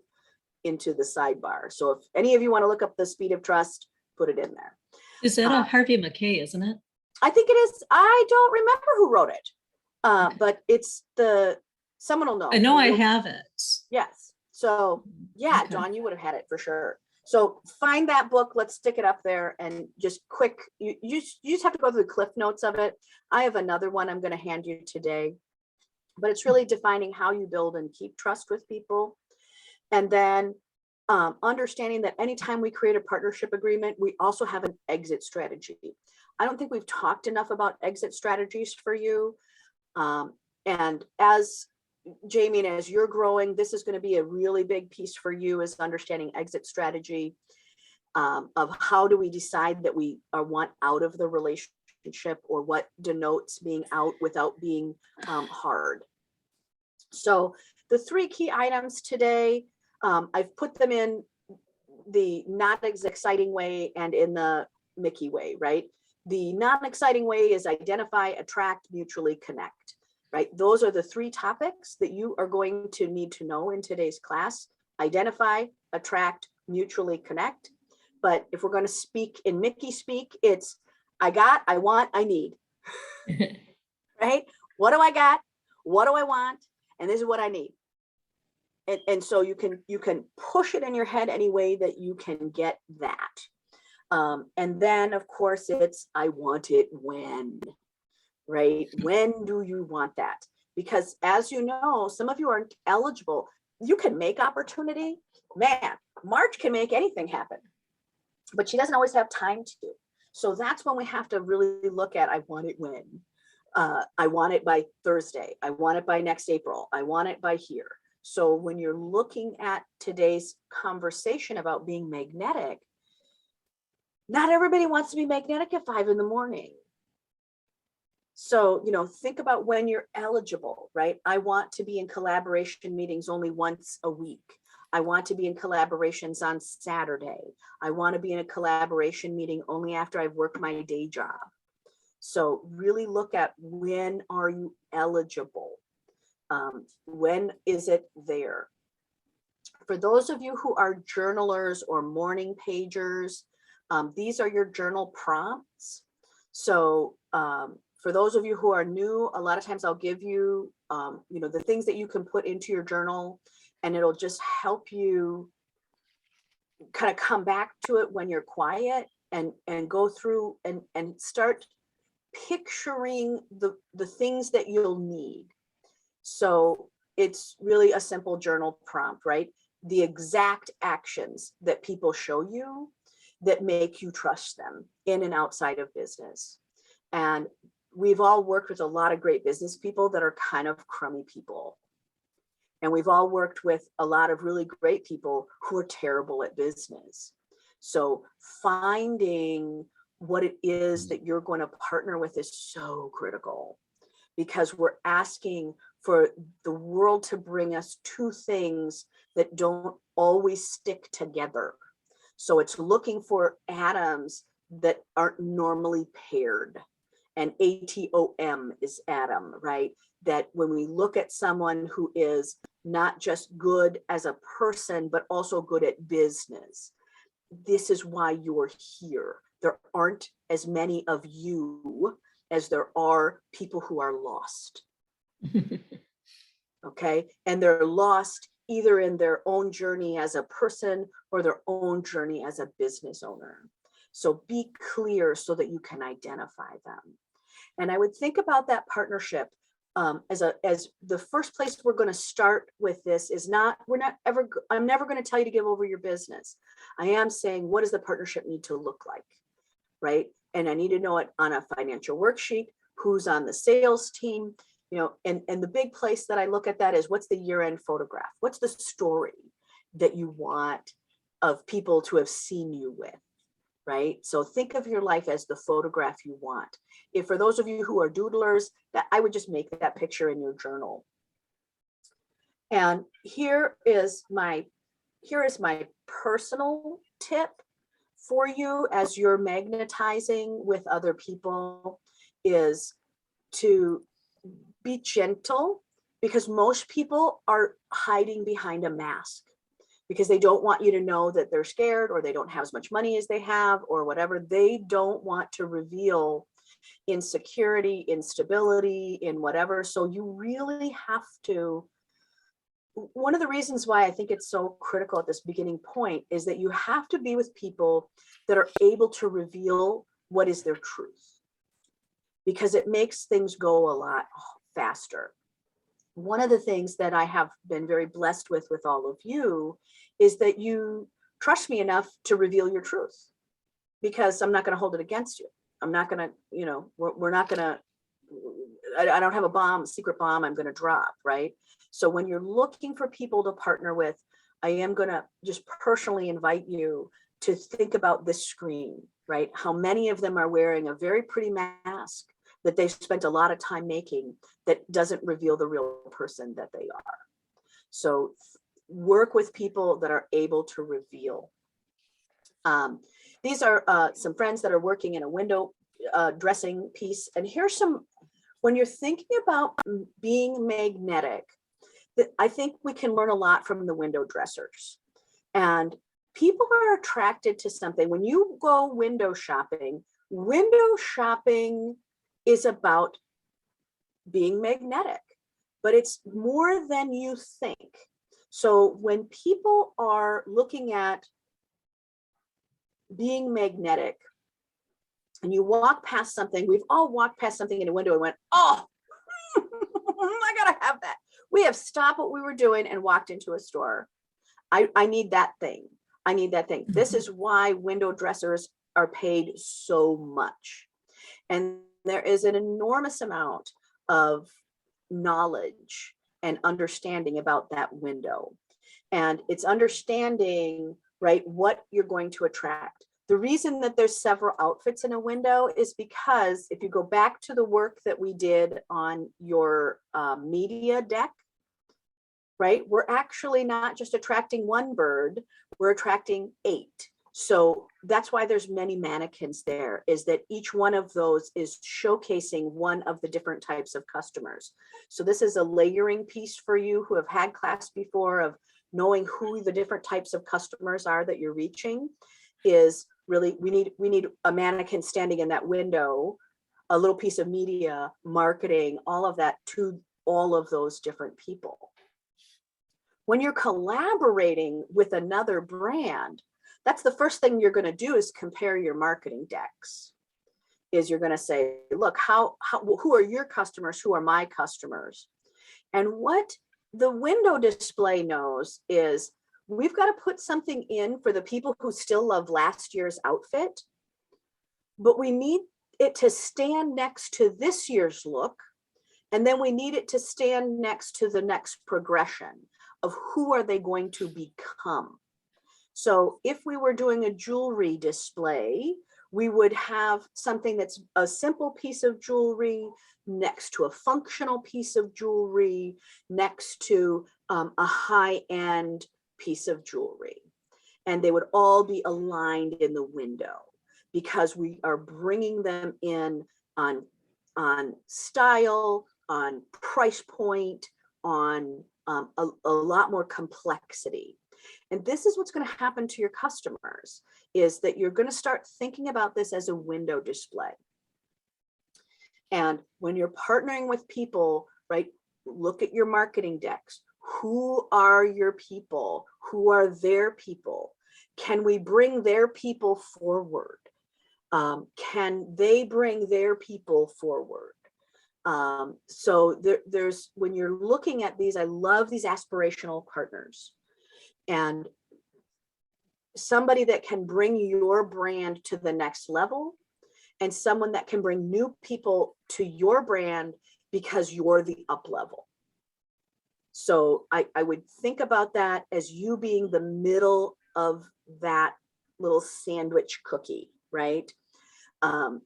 sidebar. So if any of you want to look up The Speed of Trust, put it in there. Is that a Harvey McKay, isn't it? I think it is. I don't remember who wrote it, but it's someone will know. I know I have it. Yes. So yeah, Okay. Dawn, you would have had it for sure. So find that book, let's stick it up there, and just quick, you just have to go through the cliff notes of it. I have another one I'm going to hand you today, but it's really defining how you build and keep trust with people. And then understanding that anytime we create a partnership agreement, we also have an exit strategy. I don't think we've talked enough about exit strategies for you. And as Jamie, and as you're growing, this is going to be a really big piece for you, is understanding exit strategy of how do we decide that we want out of the relationship, or what denotes being out without being hard. So the 3 key items today, I've put them in the not as exciting way and in the Mickey way, right? The non-exciting way is identify, attract, mutually connect. Right? Those are the 3 topics that you are going to need to know in today's class. Identify, attract, mutually connect. But if we're going to speak in Mickey speak, it's I got, I want, I need, right? What do I got? What do I want? And this is what I need. And so you can push it in your head any way that you can get that. And then of course it's, I want it when, right? When do you want that? Because as you know, some of you aren't eligible. You can make opportunity. Man, March can make anything happen, but she doesn't always have time to. So that's when we have to really look at, I want it when. I want it by Thursday. I want it by next April. I want it by here. So when you're looking at today's conversation about being magnetic, not everybody wants to be magnetic at 5 in the morning. So, think about when you're eligible, right? I want to be in collaboration meetings only once a week. I want to be in collaborations on Saturday. I want to be in a collaboration meeting only after I've worked my day job. So really look at, when are you eligible? When is it there? For those of you who are journalers or morning pagers, these are your journal prompts. So for those of you who are new, a lot of times I'll give you, the things that you can put into your journal, and it'll just help you kind of come back to it when you're quiet and go through and start picturing the things that you'll need. So it's really a simple journal prompt, right? The exact actions that people show you that make you trust them in and outside of business. And we've all worked with a lot of great business people that are kind of crummy people. And we've all worked with a lot of really great people who are terrible at business. So finding what it is that you're going to partner with is so critical, because we're asking for the world to bring us two things that don't always stick together. So it's looking for atoms that aren't normally paired. And ATOM is atom, right? That when we look at someone who is not just good as a person, but also good at business, this is why you're here. There aren't as many of you as there are people who are lost. Okay. And they're lost either in their own journey as a person or their own journey as a business owner. So be clear so that you can identify them. And I would think about that partnership as the first place we're going to start with this is not, I'm never going to tell you to give over your business. I am saying, what does the partnership need to look like? Right. And I need to know it on a financial worksheet, who's on the sales team, and the big place that I look at that is, what's the year-end photograph? What's the story that you want of people to have seen you with? Right. So think of your life as the photograph you want. If for those of you who are doodlers, that I would just make that picture in your journal. And here is my personal tip for you as you're magnetizing with other people, is to be gentle, because most people are hiding behind a mask because they don't want you to know that they're scared, or they don't have as much money as they have, or whatever. They don't want to reveal insecurity, instability, in whatever. So you really have to, one of the reasons why I think it's so critical at this beginning point is that you have to be with people that are able to reveal what is their truth, because it makes things go a lot faster. One of the things that I have been very blessed with all of you is that you trust me enough to reveal your truth, because I'm not going to hold it against you. I'm not going to, we're not going to, I don't have a secret bomb I'm going to drop, right? So when you're looking for people to partner with, I am going to just personally invite you to think about this screen, right? How many of them are wearing a very pretty mask that they've spent a lot of time making that doesn't reveal the real person that they are. So work with people that are able to reveal. These are some friends that are working in a window dressing piece. And here's some, when you're thinking about being magnetic, I think we can learn a lot from the window dressers. And people are attracted to something. When you go window shopping, window shopping is about being magnetic, but it's more than you think. So when people are looking at being magnetic and you walk past something, we've all walked past something in a window and went, oh, I gotta have that. We have stopped what we were doing and walked into a store. I need that thing. I need that thing. This is why window dressers are paid so much. And there is an enormous amount of knowledge and understanding about that window. And it's understanding, right, what you're going to attract. The reason that there's several outfits in a window is because if you go back to the work that we did on your media deck, right, we're actually not just attracting one bird, we're attracting 8. So that's why there's many mannequins there, is that each one of those is showcasing one of the different types of customers. So this is a layering piece for you who have had class before of knowing who the different types of customers are that you're reaching. Is really, we need a mannequin standing in that window, a little piece of media, marketing, all of that to all of those different people. When you're collaborating with another brand, that's the first thing you're going to do is compare your marketing decks. Is you're going to say, look, who are your customers? Who are my customers? And what the window display knows is we've got to put something in for the people who still love last year's outfit, but we need it to stand next to this year's look. And then we need it to stand next to the next progression of who are they going to become. So if we were doing a jewelry display, we would have something that's a simple piece of jewelry next to a functional piece of jewelry, next to a high-end piece of jewelry. And they would all be aligned in the window because we are bringing them in on style, on price point, on a lot more complexity. And this is what's going to happen to your customers, is that you're going to start thinking about this as a window display. And when you're partnering with people, right, look at your marketing decks. Who are your people? Who are their people? Can we bring their people forward? Can they bring their people forward? So there's, when you're looking at these, I love these aspirational partners. And somebody that can bring your brand to the next level, and someone that can bring new people to your brand because you're the up level. So I would think about that as you being the middle of that little sandwich cookie, right?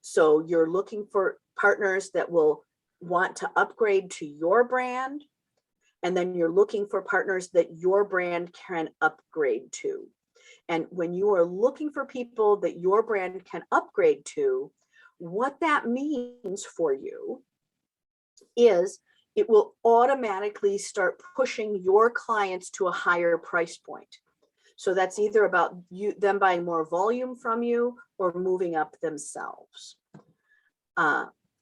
So you're looking for partners that will want to upgrade to your brand. And then you're looking for partners that your brand can upgrade to. And when you are looking for people that your brand can upgrade to, what that means for you is it will automatically start pushing your clients to a higher price point. So that's either about them buying more volume from you or moving up themselves.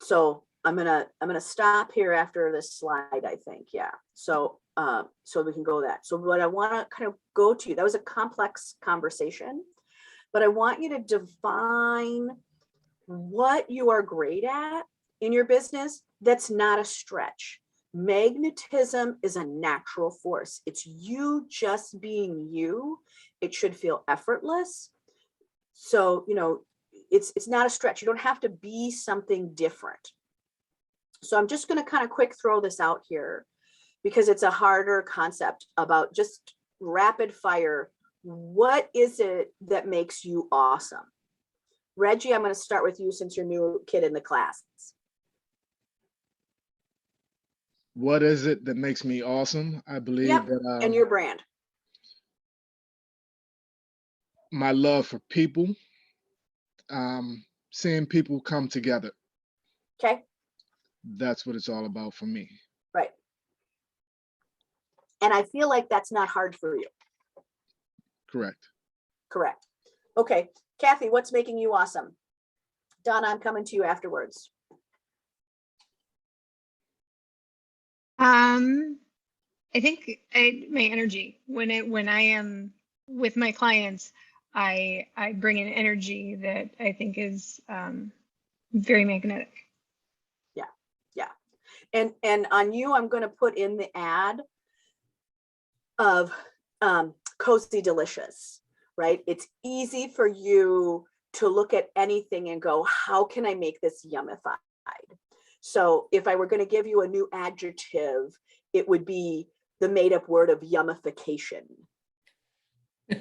So I'm gonna stop here after this slide, I think. Yeah. So so we can go that. So what I want to kind of go to, that was a complex conversation, but I want you to define what you are great at in your business. That's not a stretch. Magnetism is a natural force. It's you just being you. It should feel effortless. So, you know, it's not a stretch. You don't have to be something different. So I'm just going to kind of quick throw this out here because it's a harder concept about just rapid fire. What is it that makes you awesome? Reggie, I'm going to start with you since you're new kid in the class. What is it that makes me awesome? I believe Yep. that And your brand. my love for people, seeing people come together. Okay. That's what it's all about for me. Right. And I feel like that's not hard for you. Correct. Correct. Okay. Kathy, what's making you awesome? Donna, I'm coming to you afterwards. I think my energy when I am with my clients, I bring an energy that I think is very magnetic. Yeah, yeah. And on you, I'm going to put in the ad of Cozy Delicious, right? It's easy for you to look at anything and go, how can I make this yummified? So if I were going to give you a new adjective, it would be the made up word of yummification,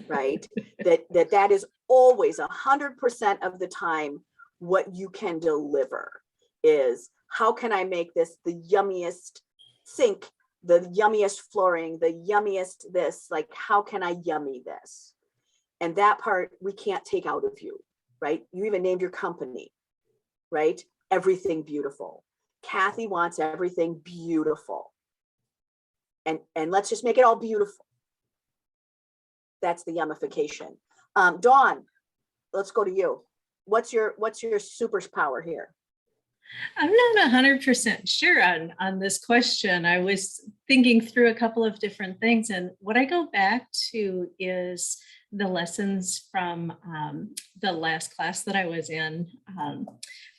right? that is always 100% of the time what you can deliver is, how can I make this the yummiest sink, the yummiest flooring, the yummiest this, like, how can I yummy this? And that part we can't take out of you, right? You even named your company, right? Everything beautiful. Kathy wants everything beautiful. And let's just make it all beautiful. That's the yummification. Dawn, let's go to you. What's your superpower here? I'm not 100% sure on this question. I was thinking through a couple of different things, and what I go back to is the lessons from the last class that I was in,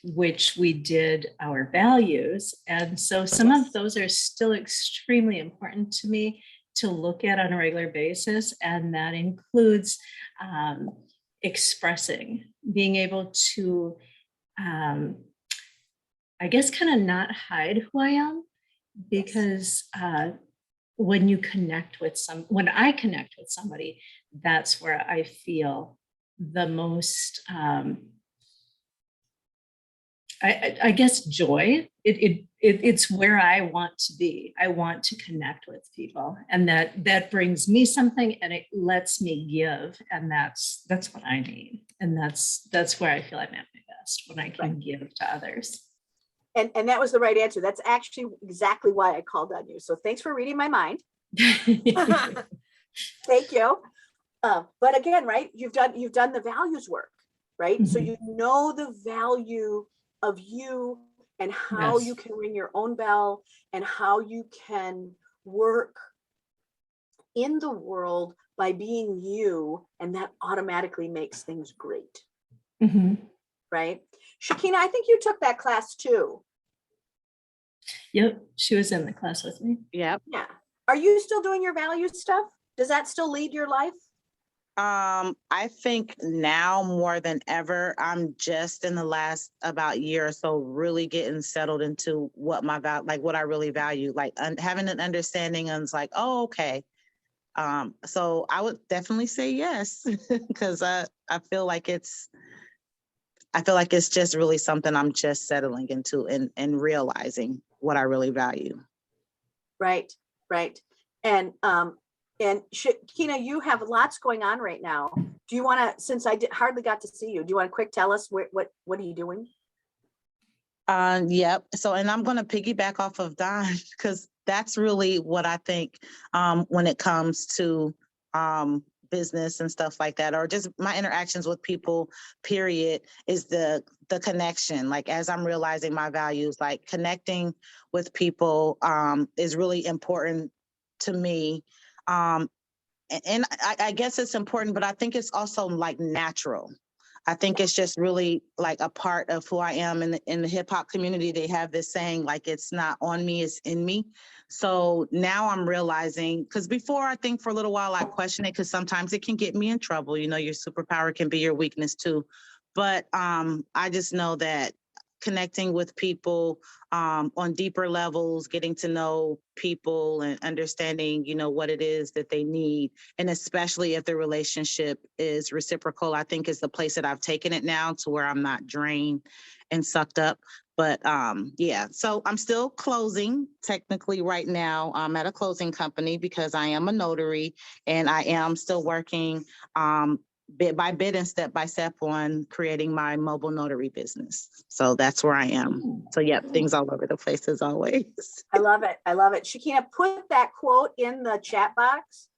which we did our values. And so some of those are still extremely important to me to look at on a regular basis. And that includes expressing, being able to, I guess, kind of not hide who I am, because when I connect with somebody, that's where I feel the most, I guess, joy. It's where I want to be. I want to connect with people, and that brings me something, and it lets me give, and that's what I need, and that's where I feel I'm at my best, when I can give to others. And that was the right answer. That's actually exactly why I called on you. So thanks for reading my mind. Thank you. But again, right, you've done the values work, right? Mm-hmm. So you know the value of you and how you can ring your own bell and how you can work in the world by being you, and that automatically makes things great. Mm-hmm. Right? Shakina, I think you took that class too. Yep, she was in the class with me. Yep. Yeah. Are you still doing your values stuff? Does that still lead your life? I think now more than ever, I'm just in the last about year or so really getting settled into what what I really value, like having an understanding and it's like, oh, okay. So I would definitely say yes, because I feel like it's just really something I'm just settling into and realizing what I really value. Right. And Shakina, you have lots going on right now. Do you want to, since I hardly got to see you, do you want to quick tell us what are you doing? Yep. So, and I'm going to piggyback off of Don, because that's really what I think when it comes to business and stuff like that, or just my interactions with people, period, is the connection. Like, as I'm realizing my values, like connecting with people is really important to me. And I guess it's important, but I think it's also like natural. I think it's just really like a part of who I am. In the hip hop community, they have this saying, like, it's not on me, it's in me. So now I'm realizing, because before, I think for a little while I questioned it, because sometimes it can get me in trouble. You know, your superpower can be your weakness too. But I just know that connecting with people on deeper levels, getting to know people and understanding, you know, what it is that they need. And especially if the relationship is reciprocal, I think is the place that I've taken it now, to where I'm not drained and sucked up. But yeah, so I'm still closing technically right now. I'm at a closing company because I am a notary, and I am still working bit by bit and step by step on creating my mobile notary business. So that's where I am. So yeah, things all over the place as always. I love it. Shakina, put that quote in the chat box.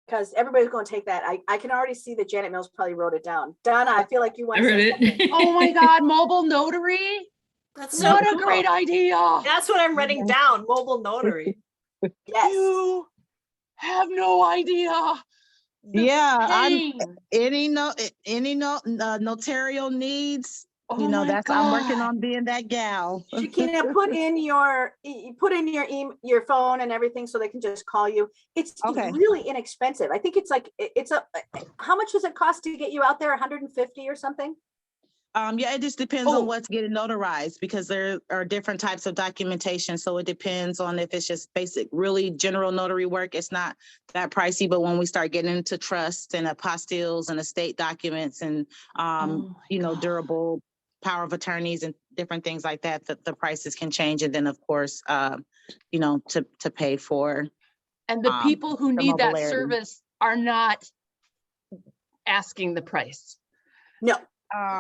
because everybody's going to take that. I can already see that Janet Mills probably wrote it down. Donna, I feel like you want I to wrote say it. something. Oh my God, mobile notary. That's so What a cool. great idea. That's what I'm writing down, mobile notary. Yes. You have no idea. The Yeah, pain. any notarial needs, Oh you know, my I'm working God. on being that gal. Shakina, put in your phone and everything so they can just call you. It's Okay. really inexpensive. I think it's like how much does it cost to get you out there? 150 or something? Yeah, it just depends Oh. on what's getting notarized because there are different types of documentation. So it depends on if it's just basic, really general notary work. It's not that pricey, but when we start getting into trusts and apostilles and estate documents and, Oh my God. durable power of attorneys and different things like that, the prices can change. And then of course, to pay for. And the people who the need that mobilarity. service are not asking the price. No.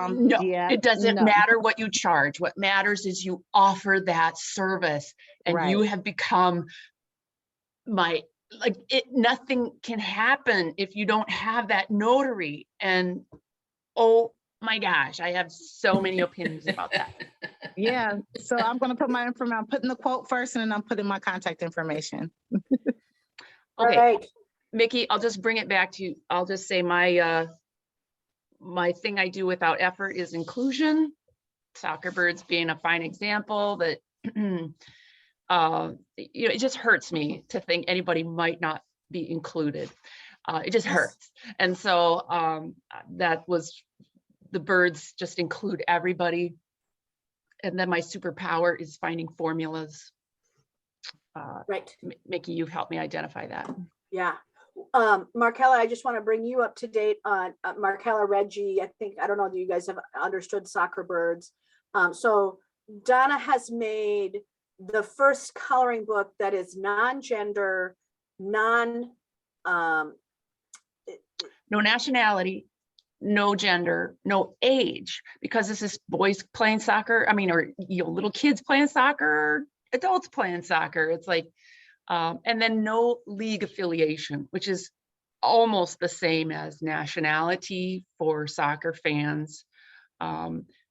No, Yeah, it doesn't no. matter what you charge. What matters is you offer that service, and you Right. have become nothing can happen if you don't have that notary. And oh my gosh, I have so many opinions about that. Yeah, so I'm going to put my information, I'm putting the quote first and then I'm putting my contact information. Okay, Right. Mickey, I'll just bring it back to you. I'll just say my thing I do without effort is inclusion. Soccer birds being a fine example that, it just hurts me to think anybody might not be included. It just hurts. And so that was the birds just include everybody. And then my superpower is finding formulas. Right. Mickey, you've helped me identify that. Yeah. Markella, I just want to bring you up to date on Markella Reggie. I don't know if you guys have understood soccer birds. So Donna has made the first coloring book that is non-gender, no nationality, no gender, no age, because this is boys playing soccer. I mean, or little kids playing soccer, adults playing soccer. It's like, and then no league affiliation, which is almost the same as nationality for soccer fans.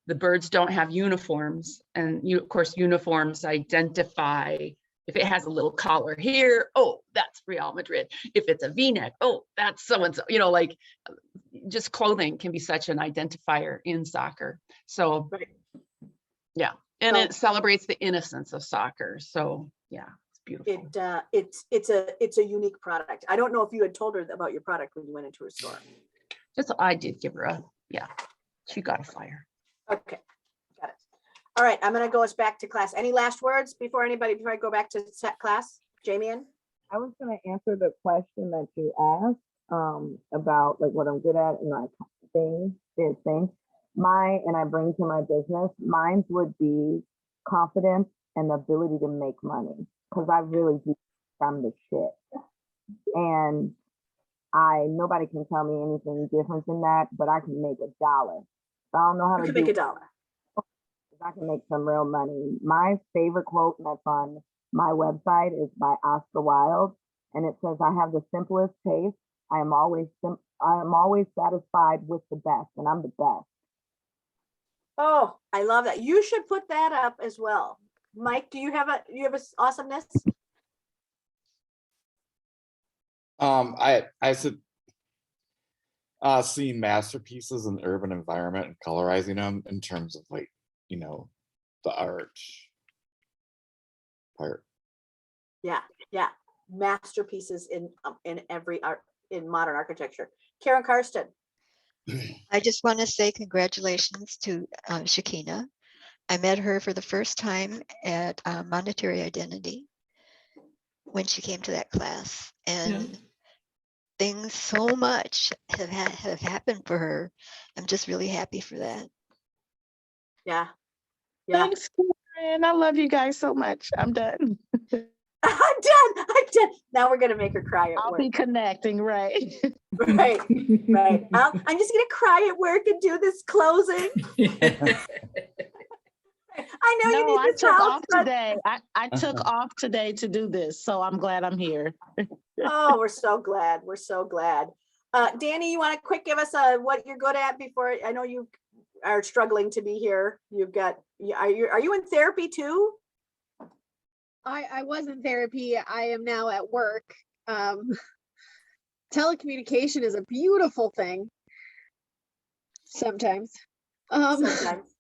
The birds don't have uniforms, and of course, uniforms identify if it has a little collar here. Oh, that's Real Madrid. If it's a V-neck, oh, that's so-and-so. Just clothing can be such an identifier in soccer. So, yeah, and it celebrates the innocence of soccer. So, yeah, it's beautiful. It's a unique product. I don't know if you had told her about your product when you went into her store. I did give her she got a flyer. Okay, got it. All right, I'm gonna go us back to class. Any last words before I go back to class? Jamie-Ann? I was gonna answer the question that you asked about like what I'm good at and like things. And I bring to my business. Mine would be confidence and the ability to make money because I really do. I'm the shit, and nobody can tell me anything different than that. But I can make $1. I don't know how to make do $1. I can make some real money. My favorite quote that's on my website is by Oscar Wilde, and it says, "I have the simplest taste. I am always satisfied with the best, and I'm the best." Oh, I love that. You should put that up as well. Mike, do you have a awesomeness? I said seeing masterpieces in the urban environment and colorizing them in terms of like, the art part. Yeah. Masterpieces in every art in modern architecture. Karen Karsten. I just want to say congratulations to Shakina. I met her for the first time at Monetary Identity when she came to that class, and things so much have happened for her. I'm just really happy for that. Yeah. Thanks, Karen. I love you guys so much. I'm done. I'm done. Now we're gonna make her cry at I'll work. be connecting, right? Right. I'm just gonna cry at work and do this closing. I know you No, need I this took help, off but today. I took off today to do this, so I'm glad I'm here. oh, we're so glad. We're so glad. Danny, you want to quick give us what you're good at before, I know you are struggling to be here. You've got, are you in therapy too? I was in therapy. I am now at work. Telecommunication is a beautiful thing. Sometimes. Sometimes.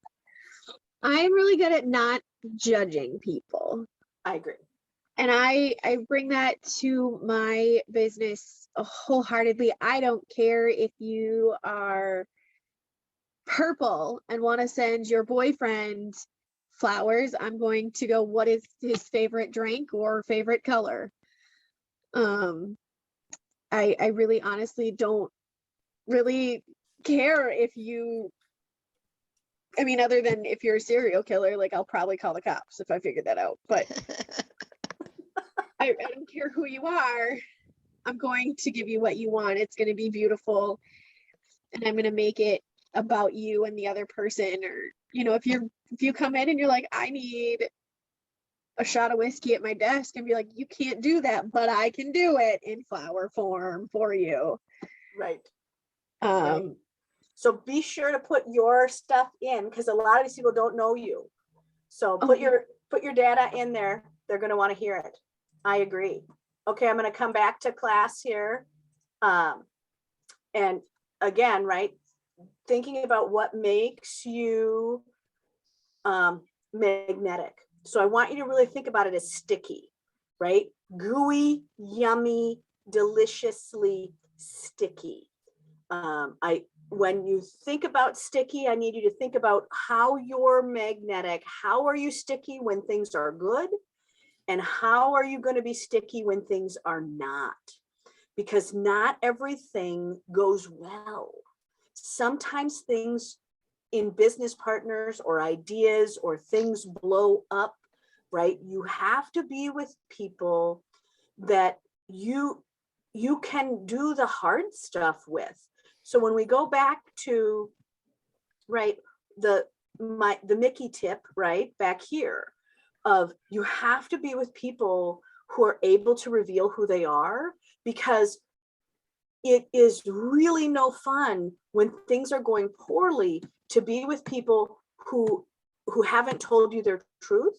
I'm really good at not judging people. I agree. And I bring that to my business wholeheartedly. I don't care if you are purple and want to send your boyfriend flowers. I'm going to go, what is his favorite drink or favorite color? I really honestly don't really care if you, I mean, other than if you're a serial killer, like I'll probably call the cops if I figured that out. But I don't care who you are. I'm going to give you what you want. It's going to be beautiful. And I'm going to make it about you and the other person. Or, you know, if you come in and you're like, I need a shot of whiskey at my desk, and be like, you can't do that, but I can do it in flower form for you. Right. So be sure to put your stuff in, because a lot of these people don't know you. So put your data in there. They're going to want to hear it. I agree. Okay, I'm going to come back to class here. And again, right, thinking about what makes you magnetic. So I want you to really think about it as sticky, right? Gooey, yummy, deliciously sticky. When you think about sticky, I need you to think about how you're magnetic. How are you sticky when things are good? And how are you going to be sticky when things are not? Because not everything goes well. Sometimes things in business partners or ideas or things blow up, right? You have to be with people that you can do the hard stuff with. So when we go back to, right, the Mickey tip, right, back here, of you have to be with people who are able to reveal who they are, because it is really no fun when things are going poorly to be with people who haven't told you their truth.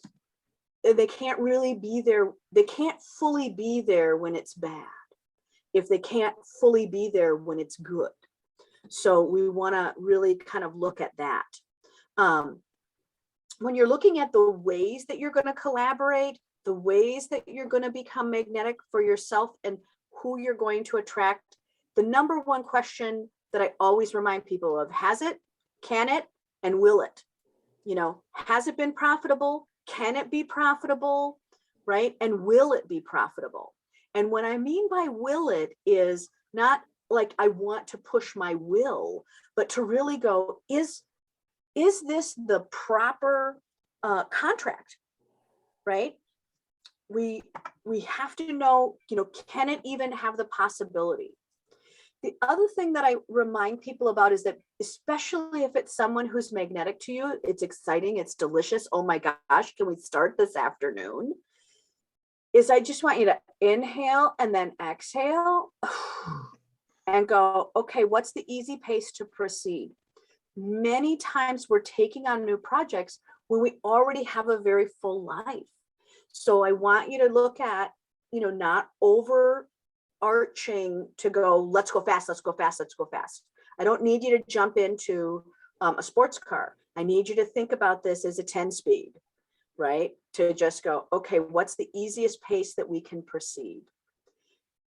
They can't really be there. They can't fully be there when it's bad, if they can't fully be there when it's good. So we want to really kind of look at that. When you're looking at the ways that you're going to collaborate, the ways that you're going to become magnetic for yourself and who you're going to attract, the number one question that I always remind people of: has it, can it, and will it? You know, has it been profitable? Can it be profitable? Right? And will it be profitable? And what I mean by will it is not like I want to push my will, but to really go, is this the proper contract? Right? We have to know, you know, can it even have the possibility? The other thing that I remind people about is that, especially if it's someone who's magnetic to you, it's exciting, it's delicious. Oh my gosh, can we start this afternoon? Is I just want you to inhale and then exhale and go, okay, what's the easy pace to proceed? Many times we're taking on new projects when we already have a very full life. So I want you to look at, you know, not overarching to go, let's go fast, let's go fast, let's go fast. I don't need you to jump into a sports car. I need you to think about this as a 10 speed, right? To just go, okay, what's the easiest pace that we can proceed?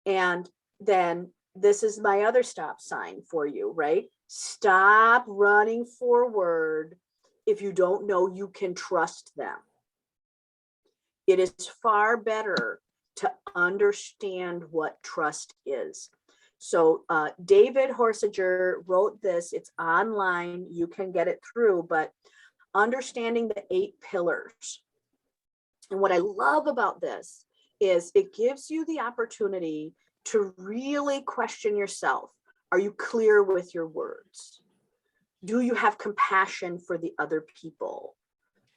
And then this is my other stop sign for you, right? Stop running forward if you don't know you can trust them. It is far better to understand what trust is. So David Horsager wrote this, it's online, you can get it through, but understanding the 8 pillars. And what I love about this is it gives you the opportunity to really question yourself. Are you clear with your words? Do you have compassion for the other people?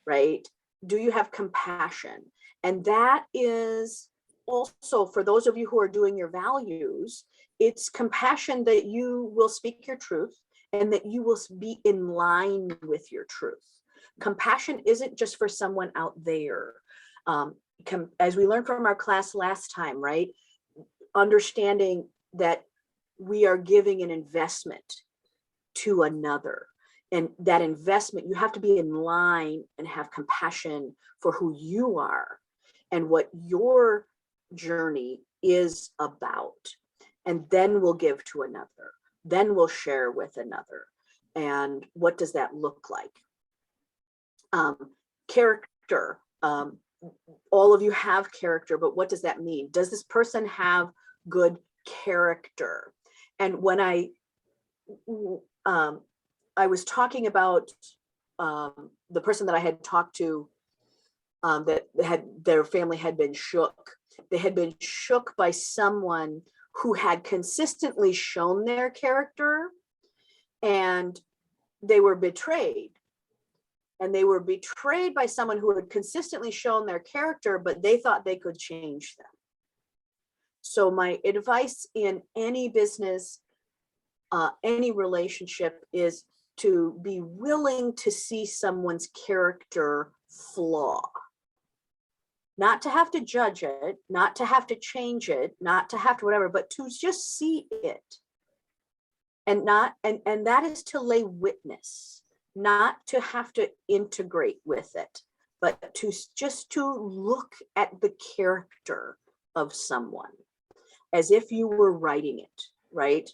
right? Do you have compassion? And that is also, for those of you who are doing your values, it's compassion that you will speak your truth and that you will be in line with your truth. Compassion isn't just for someone out there. As we learned from our class last time, right? Understanding that we are giving an investment to another. And that investment, you have to be in line and have compassion for who you are and what your journey is about. And then we'll give to another. Then we'll share with another. And what does that look like? Character. All of you have character, but what does that mean? Does this person have good character? And when I was talking about the person that I had talked to, that had their family had been shook. They had been shook by someone who had consistently shown their character, and they were betrayed. And they were betrayed by someone who had consistently shown their character, but they thought they could change them. So my advice in any business, any relationship, is to be willing to see someone's character flaw. Not to have to judge it, not to have to change it, not to have to whatever, but to just see it. And that is to lay witness, not to have to integrate with it, but to just to look at the character of someone as if you were writing it, right?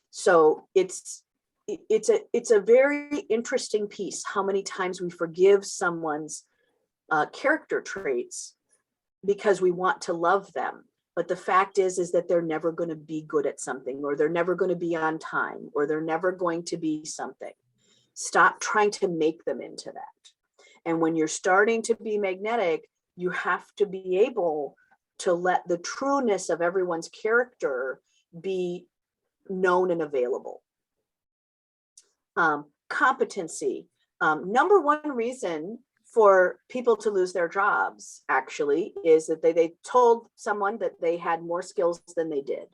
So it's a very interesting piece how many times we forgive someone's character traits because we want to love them. But the fact is that they're never going to be good at something, or they're never going to be on time, or they're never going to be something. Stop trying to make them into that. And when you're starting to be magnetic, you have to be able to let the trueness of everyone's character be known and available. Competency. Number one reason for people to lose their jobs actually is that they told someone that they had more skills than they did.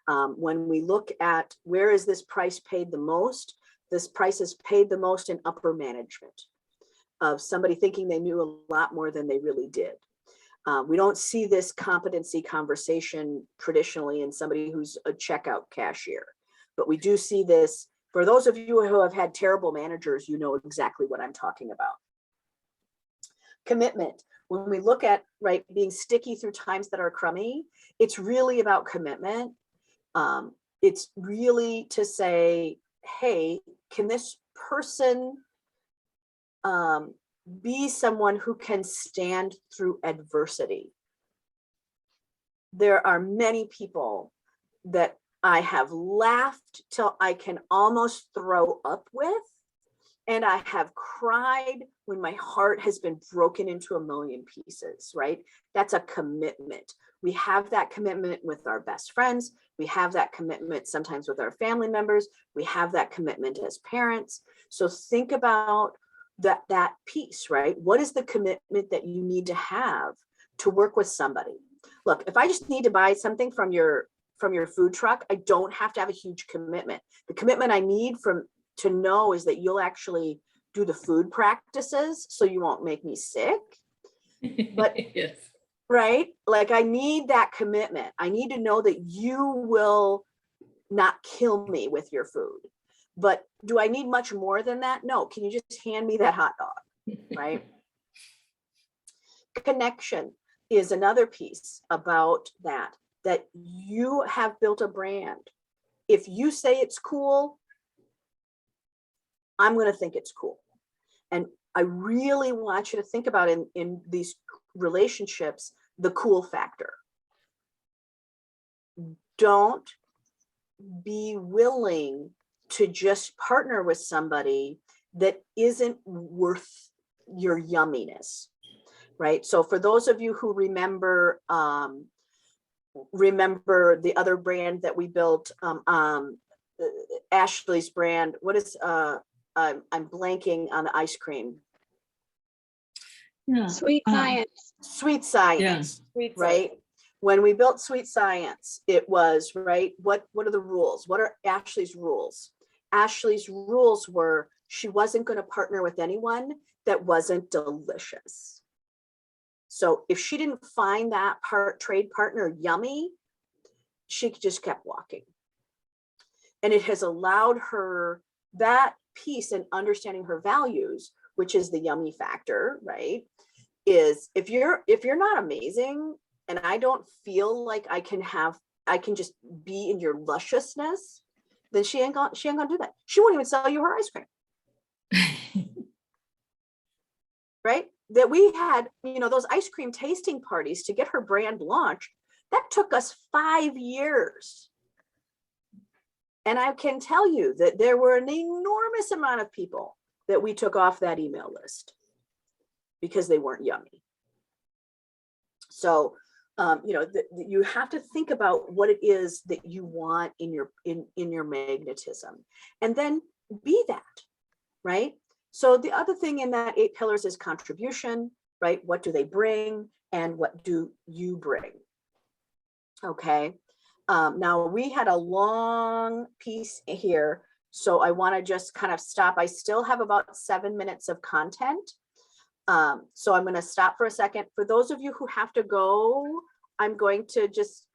When we look at where is this price paid the most, this price is paid the most in upper management, of somebody thinking they knew a lot more than they really did. We don't see this competency conversation traditionally in somebody who's a checkout cashier, but we do see this. For those of you who have had terrible managers, you know exactly what I'm talking about. Commitment. When we look at, right, being sticky through times that are crummy, it's really about commitment. It's really to say, hey, can this person be someone who can stand through adversity? There are many people that I have laughed till I can almost throw up with, and I have cried when my heart has been broken into a million pieces, right? That's a commitment. We have that commitment with our best friends. We have that commitment sometimes with our family members. We have that commitment as parents. So think about that piece, right? What is the commitment that you need to have to work with somebody? Look, if I just need to buy something from your food truck, I don't have to have a huge commitment. The commitment I need to know is that you'll actually do the food practices so you won't make me sick. But Yes. right, like I need that commitment. I need to know that you will not kill me with your food. But do I need much more than that? No. Can you just hand me that hot dog? Right. Connection is another piece about that you have built a brand. If you say it's cool, I'm going to think it's cool. And I really want you to think about in these relationships, the cool factor. Don't be willing to just partner with somebody that isn't worth your yumminess, right? So for those of you who remember the other brand that we built, Ashley's brand, what is I'm blanking on the ice cream. Yeah. Sweet science. Sweet science, Sweet right? When we built Sweet Science, it was, right, what are the rules? What are Ashley's rules? Ashley's rules were she wasn't going to partner with anyone that wasn't delicious. So if she didn't find that trade partner yummy, she just kept walking. And it has allowed her that piece and understanding her values, which is the yummy factor, right? Is if you're not amazing and I don't feel like I can just be in your lusciousness, then she ain't gonna do that. She won't even sell you her ice cream. Right? That we had, those ice cream tasting parties to get her brand launched, that took us 5 years. And I can tell you that there were an enormous amount of people that we took off that email list because they weren't yummy. So, you have to think about what it is that you want in your magnetism, and then be that, right? So the other thing in that 8 pillars is contribution, right? What do they bring and what do you bring? Okay. Now we had a long piece here, so I want to just kind of stop. I still have about 7 minutes of content. So I'm going to stop for a second. For those of you who have to go, I'm going to just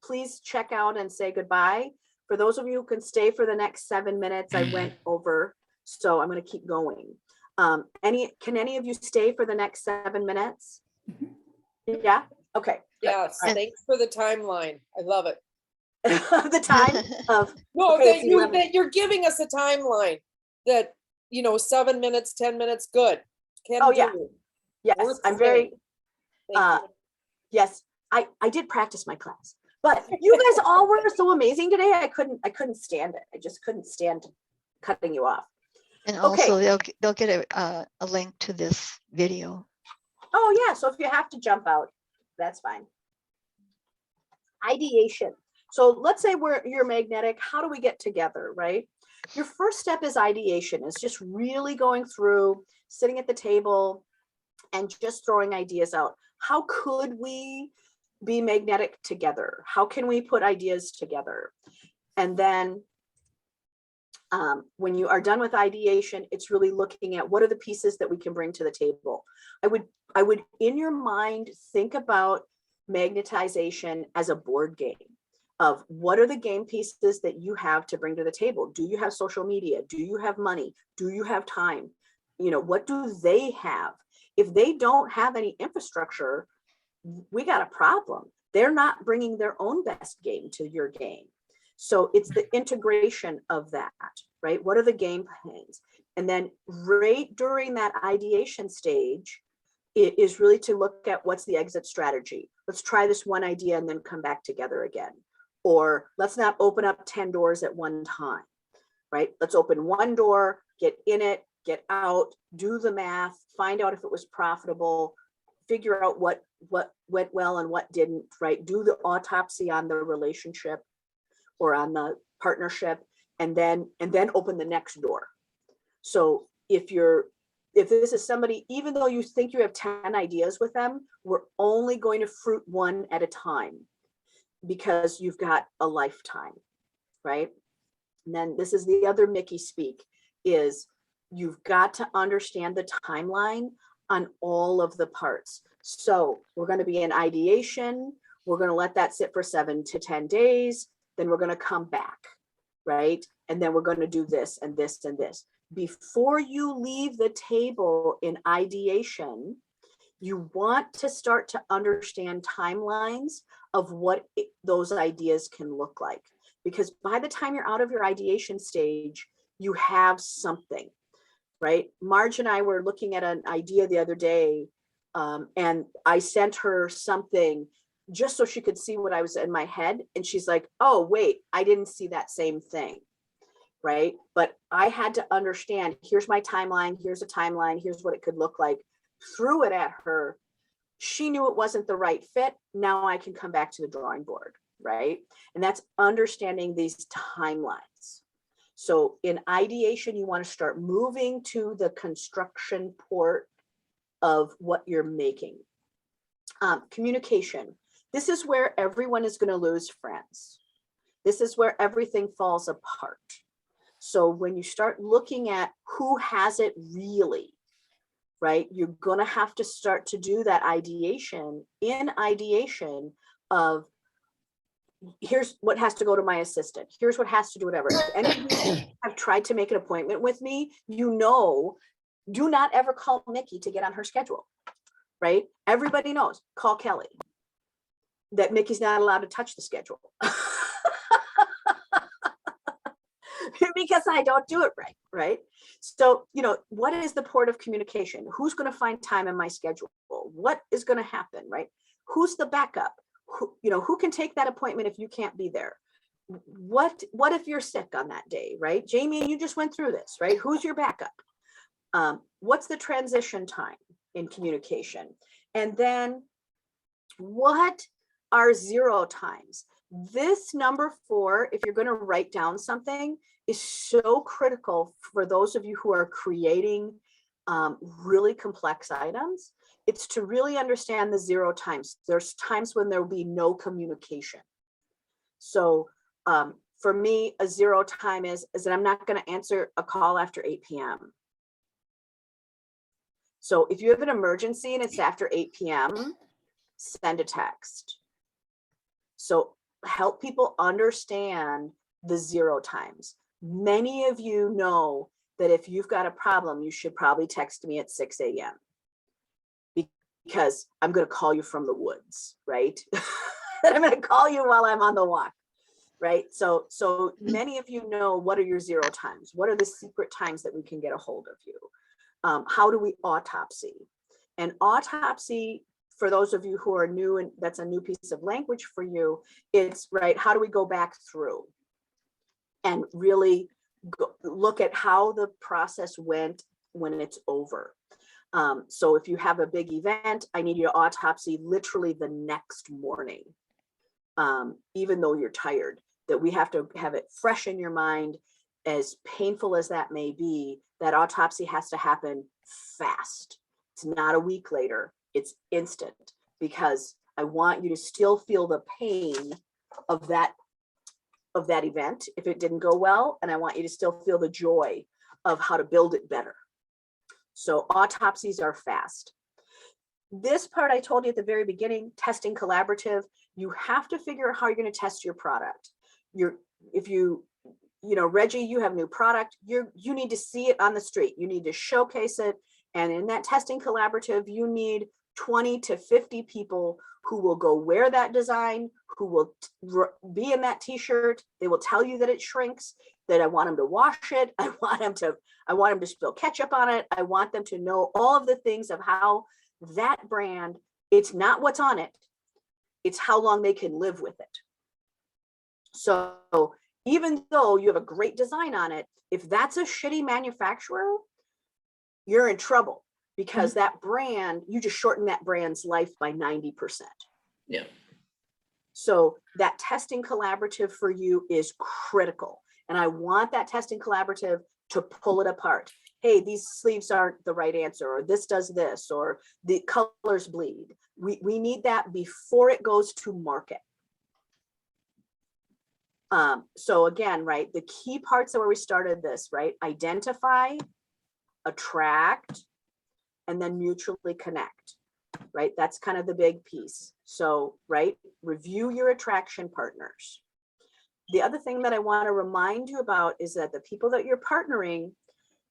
please check out and say goodbye. For those of you who can stay for the next 7 minutes, I went over, so I'm going to keep going. Can any of you stay for the next 7 minutes? Yeah. Okay. Yes. Right. Thanks for the timeline. I love it. The time of No, okay, that you're giving us a timeline that 7 minutes, 10 minutes, good. Can Oh, yeah. do. Yes, Worth I'm very, Thank you. yes, I did practice my class, but you guys all were so amazing today. I couldn't stand it. I just couldn't stand cutting you off. And Okay. also they'll get a link to this video. Oh yeah, so if you have to jump out, that's fine. Ideation. So let's say you're magnetic. How do we get together, right? Your first step is ideation. It's just really going through, sitting at the table and just throwing ideas out. How could we be magnetic together? How can we put ideas together? And then when you are done with ideation, it's really looking at what are the pieces that we can bring to the table. I would in your mind, think about magnetization as a board game of what are the game pieces that you have to bring to the table. Do you have social media? Do you have money? Do you have time? What do they have? If they don't have any infrastructure, we got a problem. They're not bringing their own best game to your game. So it's the integration of that, right? What are the game plans? And then right during that ideation stage, it is really to look at what's the exit strategy. Let's try this one idea and then come back together again. Or let's not open up 10 doors at one time, right? Let's open one door, get in it, get out, do the math, find out if it was profitable, figure out what went well and what didn't, right? Do the autopsy on the relationship or on the partnership, and then open the next door. So if this is somebody, even though you think you have 10 ideas with them, we're only going to fruit one at a time because you've got a lifetime, right? And then this is the other Mickey speak, is you've got to understand the timeline on all of the parts. So we're going to be in ideation. We're going to let that sit for 7 to 10 days. Then we're going to come back, right? And then we're going to do this and this and this. Before you leave the table in ideation, you want to start to understand timelines of what those ideas can look like. Because by the time you're out of your ideation stage, you have something, right? Marge and I were looking at an idea the other day, and I sent her something just so she could see what I was in my head. And she's like, oh, wait, I didn't see that same thing, right? But I had to understand, here's my timeline, here's a timeline, here's what it could look like. Threw it at her. She knew it wasn't the right fit. Now I can come back to the drawing board, right? And that's understanding these timelines. So in ideation, you want to start moving to the construction port of what you're making. Communication. This is where everyone is going to lose friends. This is where everything falls apart. So when you start looking at who has it really, right, you're going to have to start to do that ideation of, here's what has to go to my assistant. Here's what has to do whatever. If any of you have tried to make an appointment with me, you know, do not ever call Nikki to get on her schedule, right? Everybody knows, call Kelly. That Mickey's not allowed to touch the schedule. Because I don't do it right, right? So, you know, what is the port of communication? Who's going to find time in my schedule? What is going to happen, right? Who's the backup? Who, you know, who can take that appointment if you can't be there? What if you're sick on that day, right? Jamie, you just went through this, right? Who's your backup? What's the transition time in communication? And then what are 0 times? This number 4, if you're going to write down something, is so critical for those of you who are creating really complex items. It's to really understand the 0 times. There's times when there will be no communication. So for me, a 0 time is that I'm not going to answer a call after 8 p.m. So if you have an emergency and it's after 8 p.m., send a text. So help people understand the 0 times. Many of you know that if you've got a problem, you should probably text me at 6 a.m. because I'm going to call you from the woods, right? I'm going to call you while I'm on the walk, right? So many of you know, what are your 0 times? What are the secret times that we can get a hold of you? How do we autopsy? And autopsy, for those of you who are new, and that's a new piece of language for you, it's right, how do we go back through and really look at how the process went when it's over? So if you have a big event, I need you to autopsy literally the next morning, even though you're tired, that we have to have it fresh in your mind. As painful as that may be, that autopsy has to happen fast. It's not a week later, it's instant, because I want you to still feel the pain of that event if it didn't go well, and I want you to still feel the joy of how to build it better. So autopsies are fast. This part I told you at the very beginning, testing collaborative, you have to figure out how you're going to test your product. If you know, Reggie, you have new product, you need to see it on the street. You need to showcase it. And in that testing collaborative, you need 20 to 50 people who will go wear that design, who will be in that t-shirt. They will tell you that it shrinks, that I want them to wash it. I want them to spill ketchup on it. I want them to know all of the things of how that brand, it's not what's on it, it's how long they can live with it. So even though you have a great design on it, if that's a shitty manufacturer, you're in trouble, because that brand, you just shorten that brand's life by 90%. Yeah. So that testing collaborative for you is critical. And I want that testing collaborative to pull it apart. Hey, these sleeves aren't the right answer, or this does this, or the colors bleed. We need that before it goes to market. So again, right, the key parts of where we started this, right? Identify, attract, and then mutually connect, right? That's kind of the big piece. So, right, review your attraction partners. The other thing that I want to remind you about is that the people that you're partnering,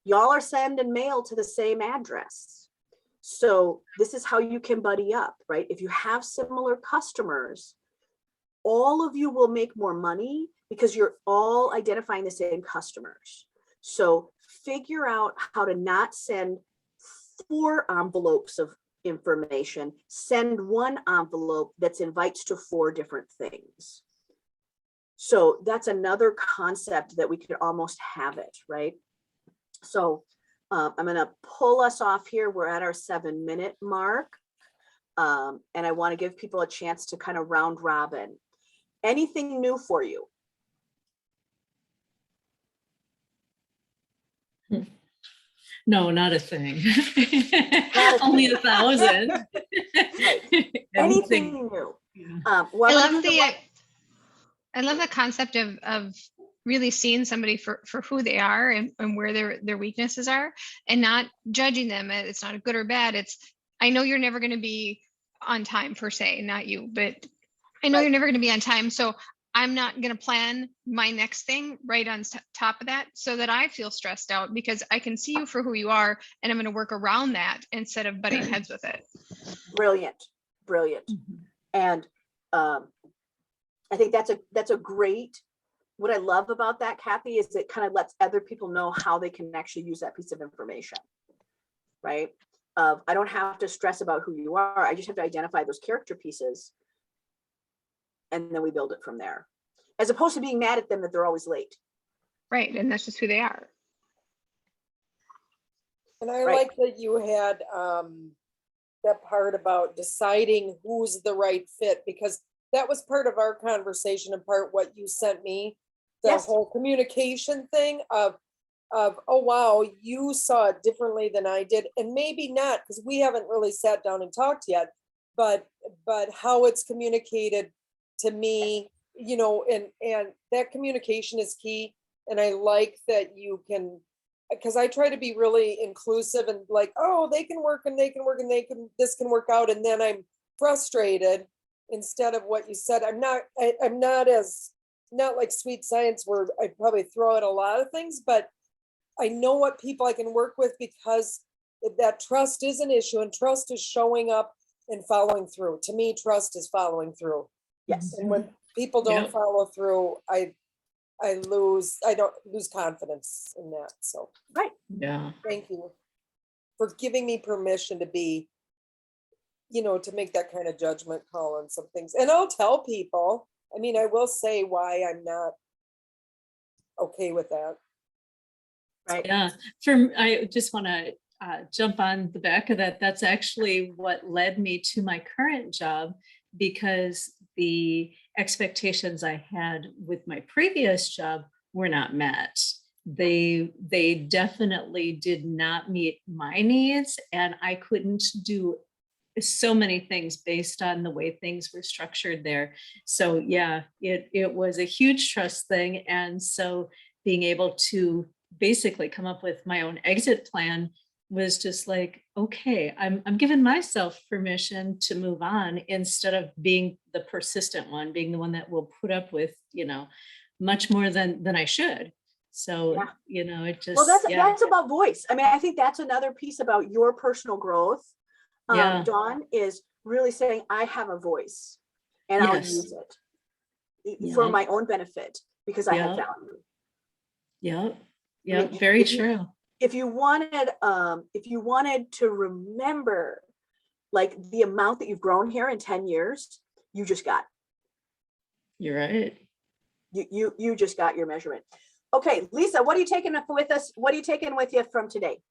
y'all are sending mail to the same address. So this is how you can buddy up, right? If you have similar customers, all of you will make more money because you're all identifying the same customers. So figure out how to not send 4 envelopes of information, send 1 envelope that's invites to 4 different things. So that's another concept that we could almost have it, right? So I'm gonna pull us off here. We're at our 7-minute mark. And I wanna give people a chance to kind of round robin. Anything new for you? No, not a thing. Not a Only thing. 1,000. Right. Anything. Anything new. Yeah. Well, I let me love tell you what- I love the concept of really seeing somebody for who they are and where their weaknesses are and not judging them. It's not a good or bad. It's, I know you're never going to be on time per se, not you, but I know Right. you're never going to be on time. So I'm not going to plan my next thing right on top of that so that I feel stressed out because I can see you for who you are and I'm going to work around that instead of butting heads with it. Brilliant, brilliant. Mhm. And I think that's a great, what I love about that, Kathy, is it kind of lets other people know how they can actually use that piece of information, right? I don't have to stress about who you are. I just have to identify those character pieces and then we build it from there. As opposed to being mad at them that they're always late. Right. And that's just who they are. And I Right. like that you had that part about deciding who's the right fit, because that was part of our conversation and part what you sent me, the Yes. whole communication thing of, oh, wow, you saw it differently than I did. And maybe not, because we haven't really sat down and talked yet, but how it's communicated to me, you know, and that communication is key. And I like that you can, because I try to be really inclusive and like, oh, they can work and they can work and this can work out. And then I'm frustrated instead of what you said. I'm not like sweet science where I probably throw out a lot of things, but I know what people I can work with because that trust is an issue and trust is showing up and following through. To me, trust is following through. Yes. And when people don't Yep. follow through, I don't lose confidence in that. So Right. Yeah. thank you for giving me permission to be, you know, to make that kind of judgment call on some things. And I'll tell people, I mean, I will say why I'm not okay with that. Right. Yeah, I just want to jump on the back of that. That's actually what led me to my current job, because the expectations I had with my previous job were not met. They definitely did not meet my needs, and I couldn't do so many things based on the way things were structured there. So yeah, it was a huge trust thing. And so being able to basically come up with my own exit plan was just like, okay, I'm giving myself permission to move on instead of being the persistent one, being the one that will put up with, you know, much more than I should. So, Yeah. you know, it just, Well, that's yeah, about voice. I mean, I think that's another piece about your personal growth. Yeah. Dawn, is really saying, I have a voice and I'll Yes. use it for Yeah. my own benefit because I have Yeah. value. yeah, I yeah, mean, very if you- true. If you wanted to remember like the amount that you've grown here in 10 years, you just got, You're right. you just got your measurement. Okay, Lisa, what are you taking with us? What are you taking with you from today?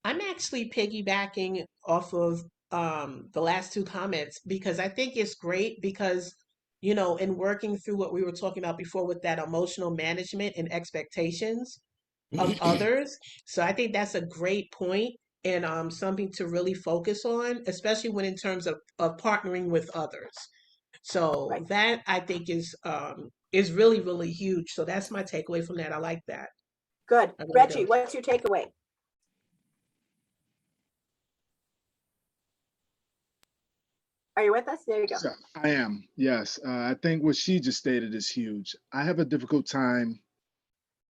I'm actually piggybacking off of the last two comments because I think it's great because, you know, in working through what we were talking about before with that emotional management and expectations of others. So I think that's a great point and something to really focus on, especially when in terms of partnering with others. So Right. that I think is really, really huge. So that's my takeaway from that. I like that. Good. I really Reggie, do. what's your takeaway? Are you with us? There you go. So I am, yes. I think what she just stated is huge. I have a difficult time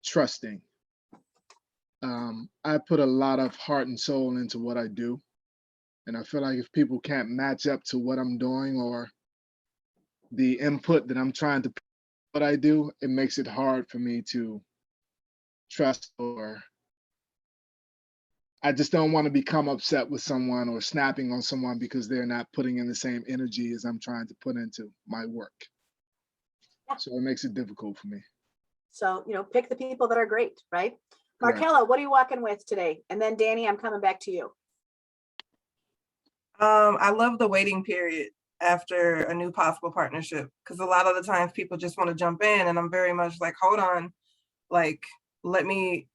trusting. I put a lot of heart and soul into what I do. And I feel like if people can't match up to what I'm doing or the input that I'm trying to put what I do, it makes it hard for me to trust, or I just don't want to become upset with someone or snapping on someone because they're not putting in the same energy as I'm trying to put into my work. Yeah. So it makes it difficult for me. So, you know, pick the people that are great, right? Correct. Markella, what are you walking with today? And then Danny, I'm coming back to you. I love the waiting period after a new possible partnership, because a lot of the times people just want to jump in, and I'm very much like, hold on, like, let me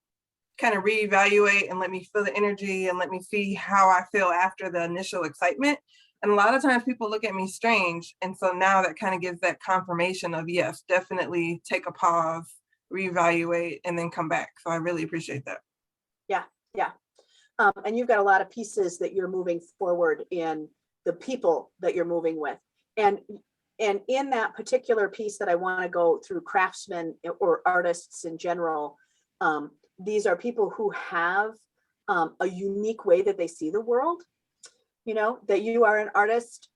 kind of reevaluate and let me feel the energy and let me see how I feel after the initial excitement. And a lot of times people look at me strange. And so now that kind of gives that confirmation of, yes, definitely take a pause, reevaluate, and then come back. So I really appreciate that. Yeah, yeah. And you've got a lot of pieces that you're moving forward in the people that you're moving with. And in that particular piece that I want to go through, craftsmen or artists in general, these are people who have a unique way that they see the world. You know, that you are an artist.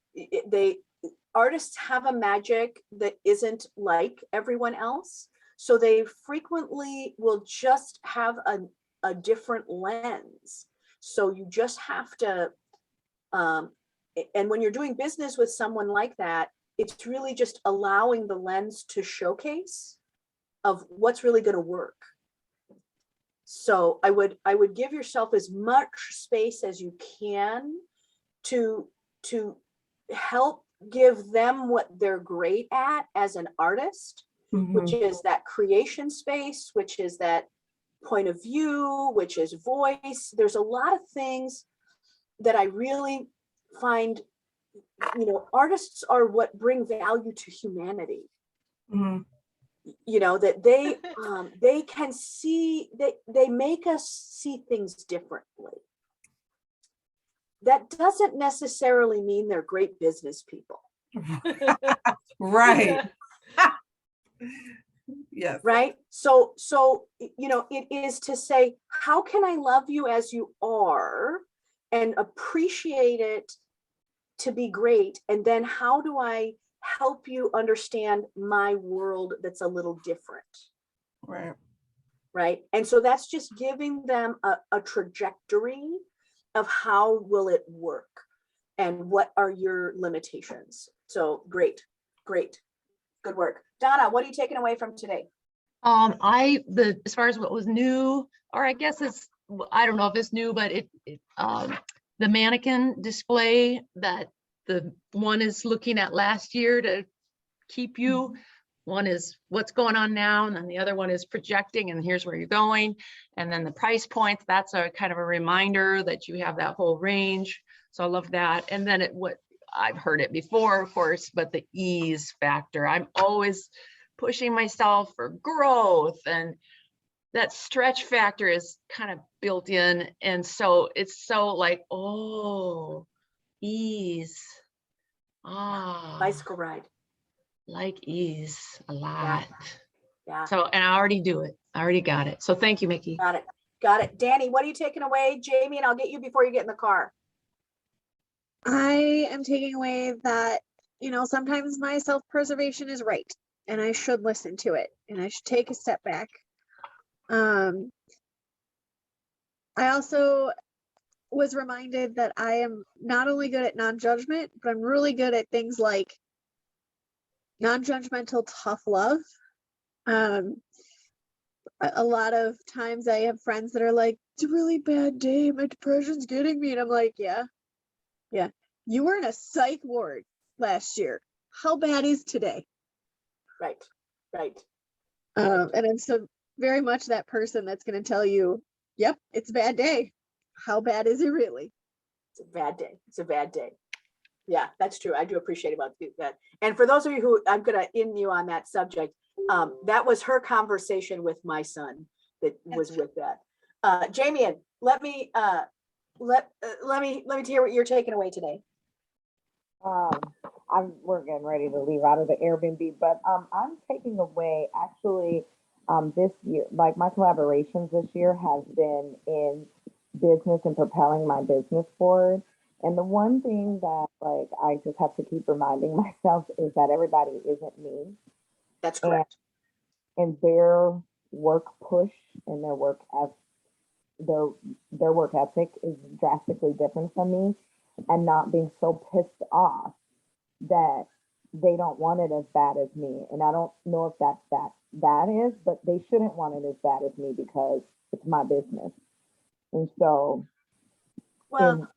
Artists have a magic that isn't like everyone else. So they frequently will just have a different lens. So you just have to, and when you're doing business with someone like that, it's really just allowing the lens to showcase of what's really going to work. So I would give yourself as much space as you can to help give them what they're great at as an artist, which is that creation space, which is that point of view, which is voice. There's a lot of things that I really find, you know, artists are what bring value to humanity. You know, that they can see, they make us see things differently. That doesn't necessarily mean they're great business people. Right. Yes. Right. So, you know, it is to say, how can I love you as you are and appreciate it to be great? And then how do I help you understand my world that's a little different? Right. Right. And so that's just giving them a trajectory of how will it work and what are your limitations. So great, great, good work. Donna, what are you taking away from today? As far as what was new, or I guess it's, I don't know if it's new, but the mannequin display that the one is looking at last year to keep you. One is what's going on now, and then the other one is projecting, and here's where you're going. And then the price points, that's a kind of a reminder that you have that whole range. So I love that. And then what I've heard it before, of course, but the ease factor. I'm always pushing myself for growth, and that stretch factor is kind of built in. And so it's so like, oh, ease. Bicycle ride. Like ease a lot. Yeah. So, and I already do it. I already got it. So thank you, Mickey. Got it. Got it. Danny, what are you taking away? Jamie, and I'll get you before you get in the car. I am taking away that, you know, sometimes my self-preservation is right and I should listen to it and I should take a step back. I also was reminded that I am not only good at non-judgment, but I'm really good at things like non-judgmental, tough love. A lot of times I have friends that are like, it's a really bad day, my depression's getting me. And I'm like, yeah. You were in a psych ward last year. How bad is today? Right. And I'm so very much that person that's going to tell you, yep, it's a bad day. How bad is it really? It's a bad day. It's a bad day. Yeah, that's true. I do appreciate about that. And for those of you who, I'm going to end you on that subject. That was her conversation with my son that was with that. Jamie, let me hear what you're taking away today. We're getting ready to leave out of the Airbnb, but I'm taking away actually this year, like my collaborations this year has been in business and propelling my business forward. And the one thing that like I just have to keep reminding myself is that everybody isn't me. That's correct. And their work push and their work ethic is drastically different from me, and not being so pissed off that they don't want it as bad as me. And I don't know if that is, but they shouldn't want it as bad as me because it's my business. And so well,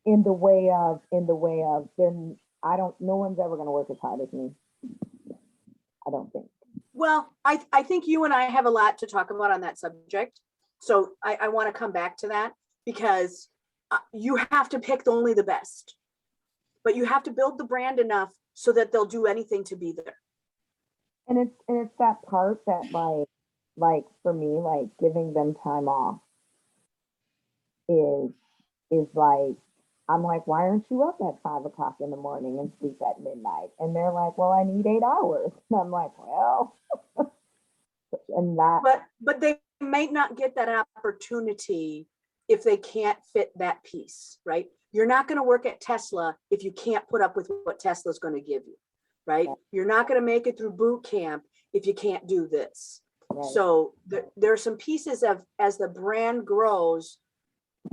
in the way of then no one's ever going to work as hard as me. I don't think. Well, I think you and I have a lot to talk about on that subject. So I want to come back to that because you have to pick only the best, but you have to build the brand enough so that they'll do anything to be there. And it's that part that like for me, like giving them time off is like, I'm like, why aren't you up at 5 o'clock in the morning and sleep at midnight? And they're like, well, I need 8 hours. And I'm like, well, and that. But they might not get that opportunity if they can't fit that piece, right? You're not going to work at Tesla if you can't put up with what Tesla's going to give you, right? You're not going to make it through boot camp if you can't do this. Right. So there are some pieces of, as the brand grows,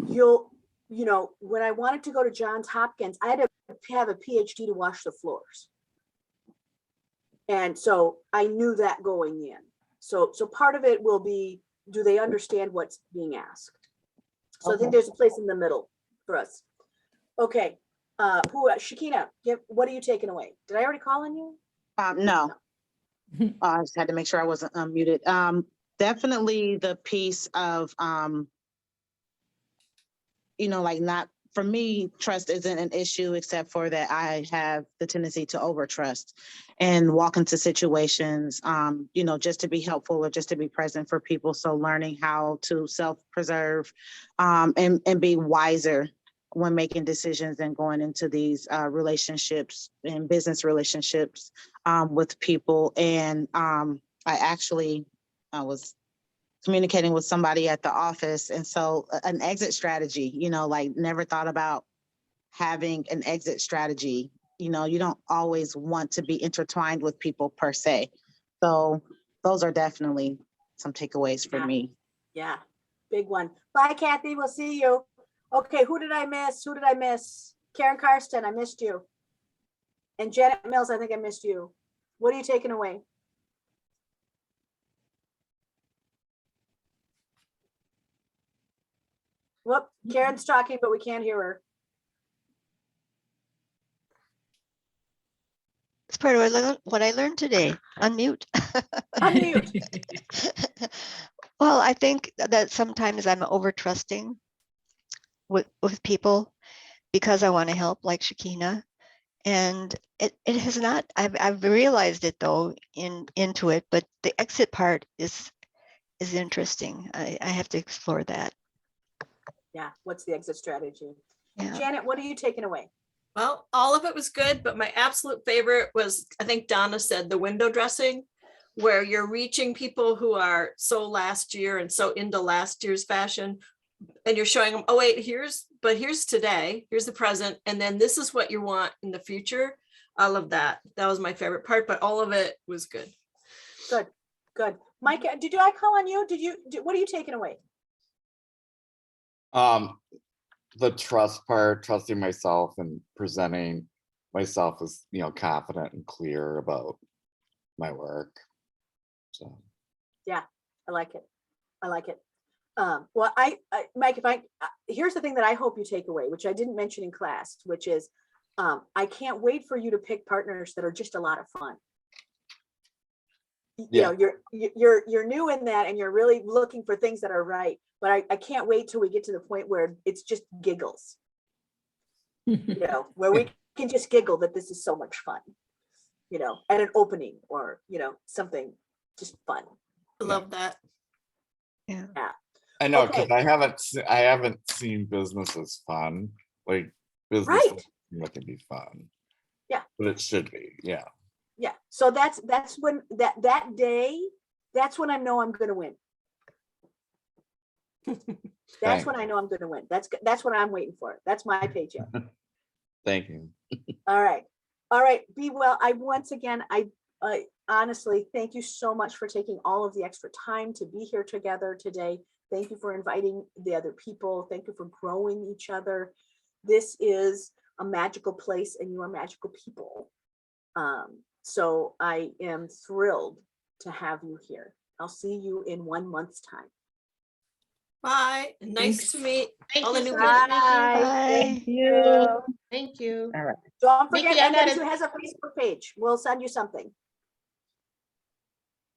you know, when I wanted to go to Johns Hopkins, I had to have a PhD to wash the floors. And so I knew that going in. So part of it will be, do they understand what's being asked? So I think there's a place in the middle for us. Okay, Shakina, what are you taking away? Did I already call on you? No. I just had to make sure I wasn't unmuted. Definitely the piece of, you know, like not, for me, trust isn't an issue except for that I have the tendency to overtrust and walk into situations, you know, just to be helpful or just to be present for people. So learning how to self-preserve and be wiser when making decisions and going into these relationships and business relationships with people. And I was communicating with somebody at the office. And so an exit strategy, you know, like never thought about having an exit strategy. You know, you don't always want to be intertwined with people per se. So those are definitely some takeaways for me. Yeah, big one. Bye, Kathy. We'll see you. Okay, who did I miss? Who did I miss? Karen Karsten, I missed you. And Janet Mills, I think I missed you. What are you taking away? Whoop, Karen's talking, but we can't hear her. It's part of what I learned today. Unmute. Unmute. Well, I think that sometimes I'm over trusting with people because I want to help, like Shakina. And it has not, I've realized it though into it, but the exit part is interesting. I have to explore that. Yeah, what's the exit strategy? Yeah. Janet, what are you taking away? Well, all of it was good, but my absolute favorite was, I think Donna said, the window dressing, where you're reaching people who are so last year and so into last year's fashion. And you're showing them, oh, wait, here's today, here's the present. And then this is what you want in the future. I love that. That was my favorite part, but all of it was good. Good, good. Mike, did I call on you? What are you taking away? The trust part, trusting myself and presenting myself as, you know, confident and clear about my work. So yeah, I like it. I like it. Well, Mike, here's the thing that I hope you take away, which I didn't mention in class, which is I can't wait for you to pick partners that are just a lot of fun. You know, you're new in that and you're really looking for things that are right. But I can't wait till we get to the point where it's just giggles. You know, where we can just giggle that this is so much fun, you know, at an opening or, you know, something just fun. I love that. Yeah. I know, because I haven't seen business as fun. Like business that can be fun. Yeah. But it should be, yeah. Yeah. So that's when that day, that's when I know I'm gonna win. That's when I know I'm gonna win. That's what I'm waiting for. That's my paycheck. Thank you. All right. All right. Be well. Once again, I honestly thank you so much for taking all of the extra time to be here together today. Thank you for inviting the other people. Thank you for growing each other. This is a magical place and you are magical people. So I am thrilled to have you here. I'll see you in 1 month's time. Bye. Nice to meet Thank all the you new so people. much, Bye. Bye. Thank you. Thank you. All right. Don't forget, Nikki, I NW2 gotta- has a Facebook page. We'll send you something.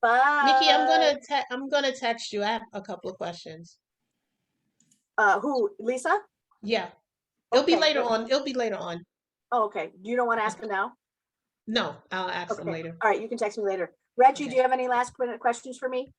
Bye. Nikki, I'm gonna text you. I have a couple of questions. Who, Lisa? Yeah, it'll be Okay, later what- on. It'll be later on. Oh, okay. You don't want to ask him now? No, I'll ask them Okay. later. All right, you can text me later. Reggie, do Okay. you have any last questions for me?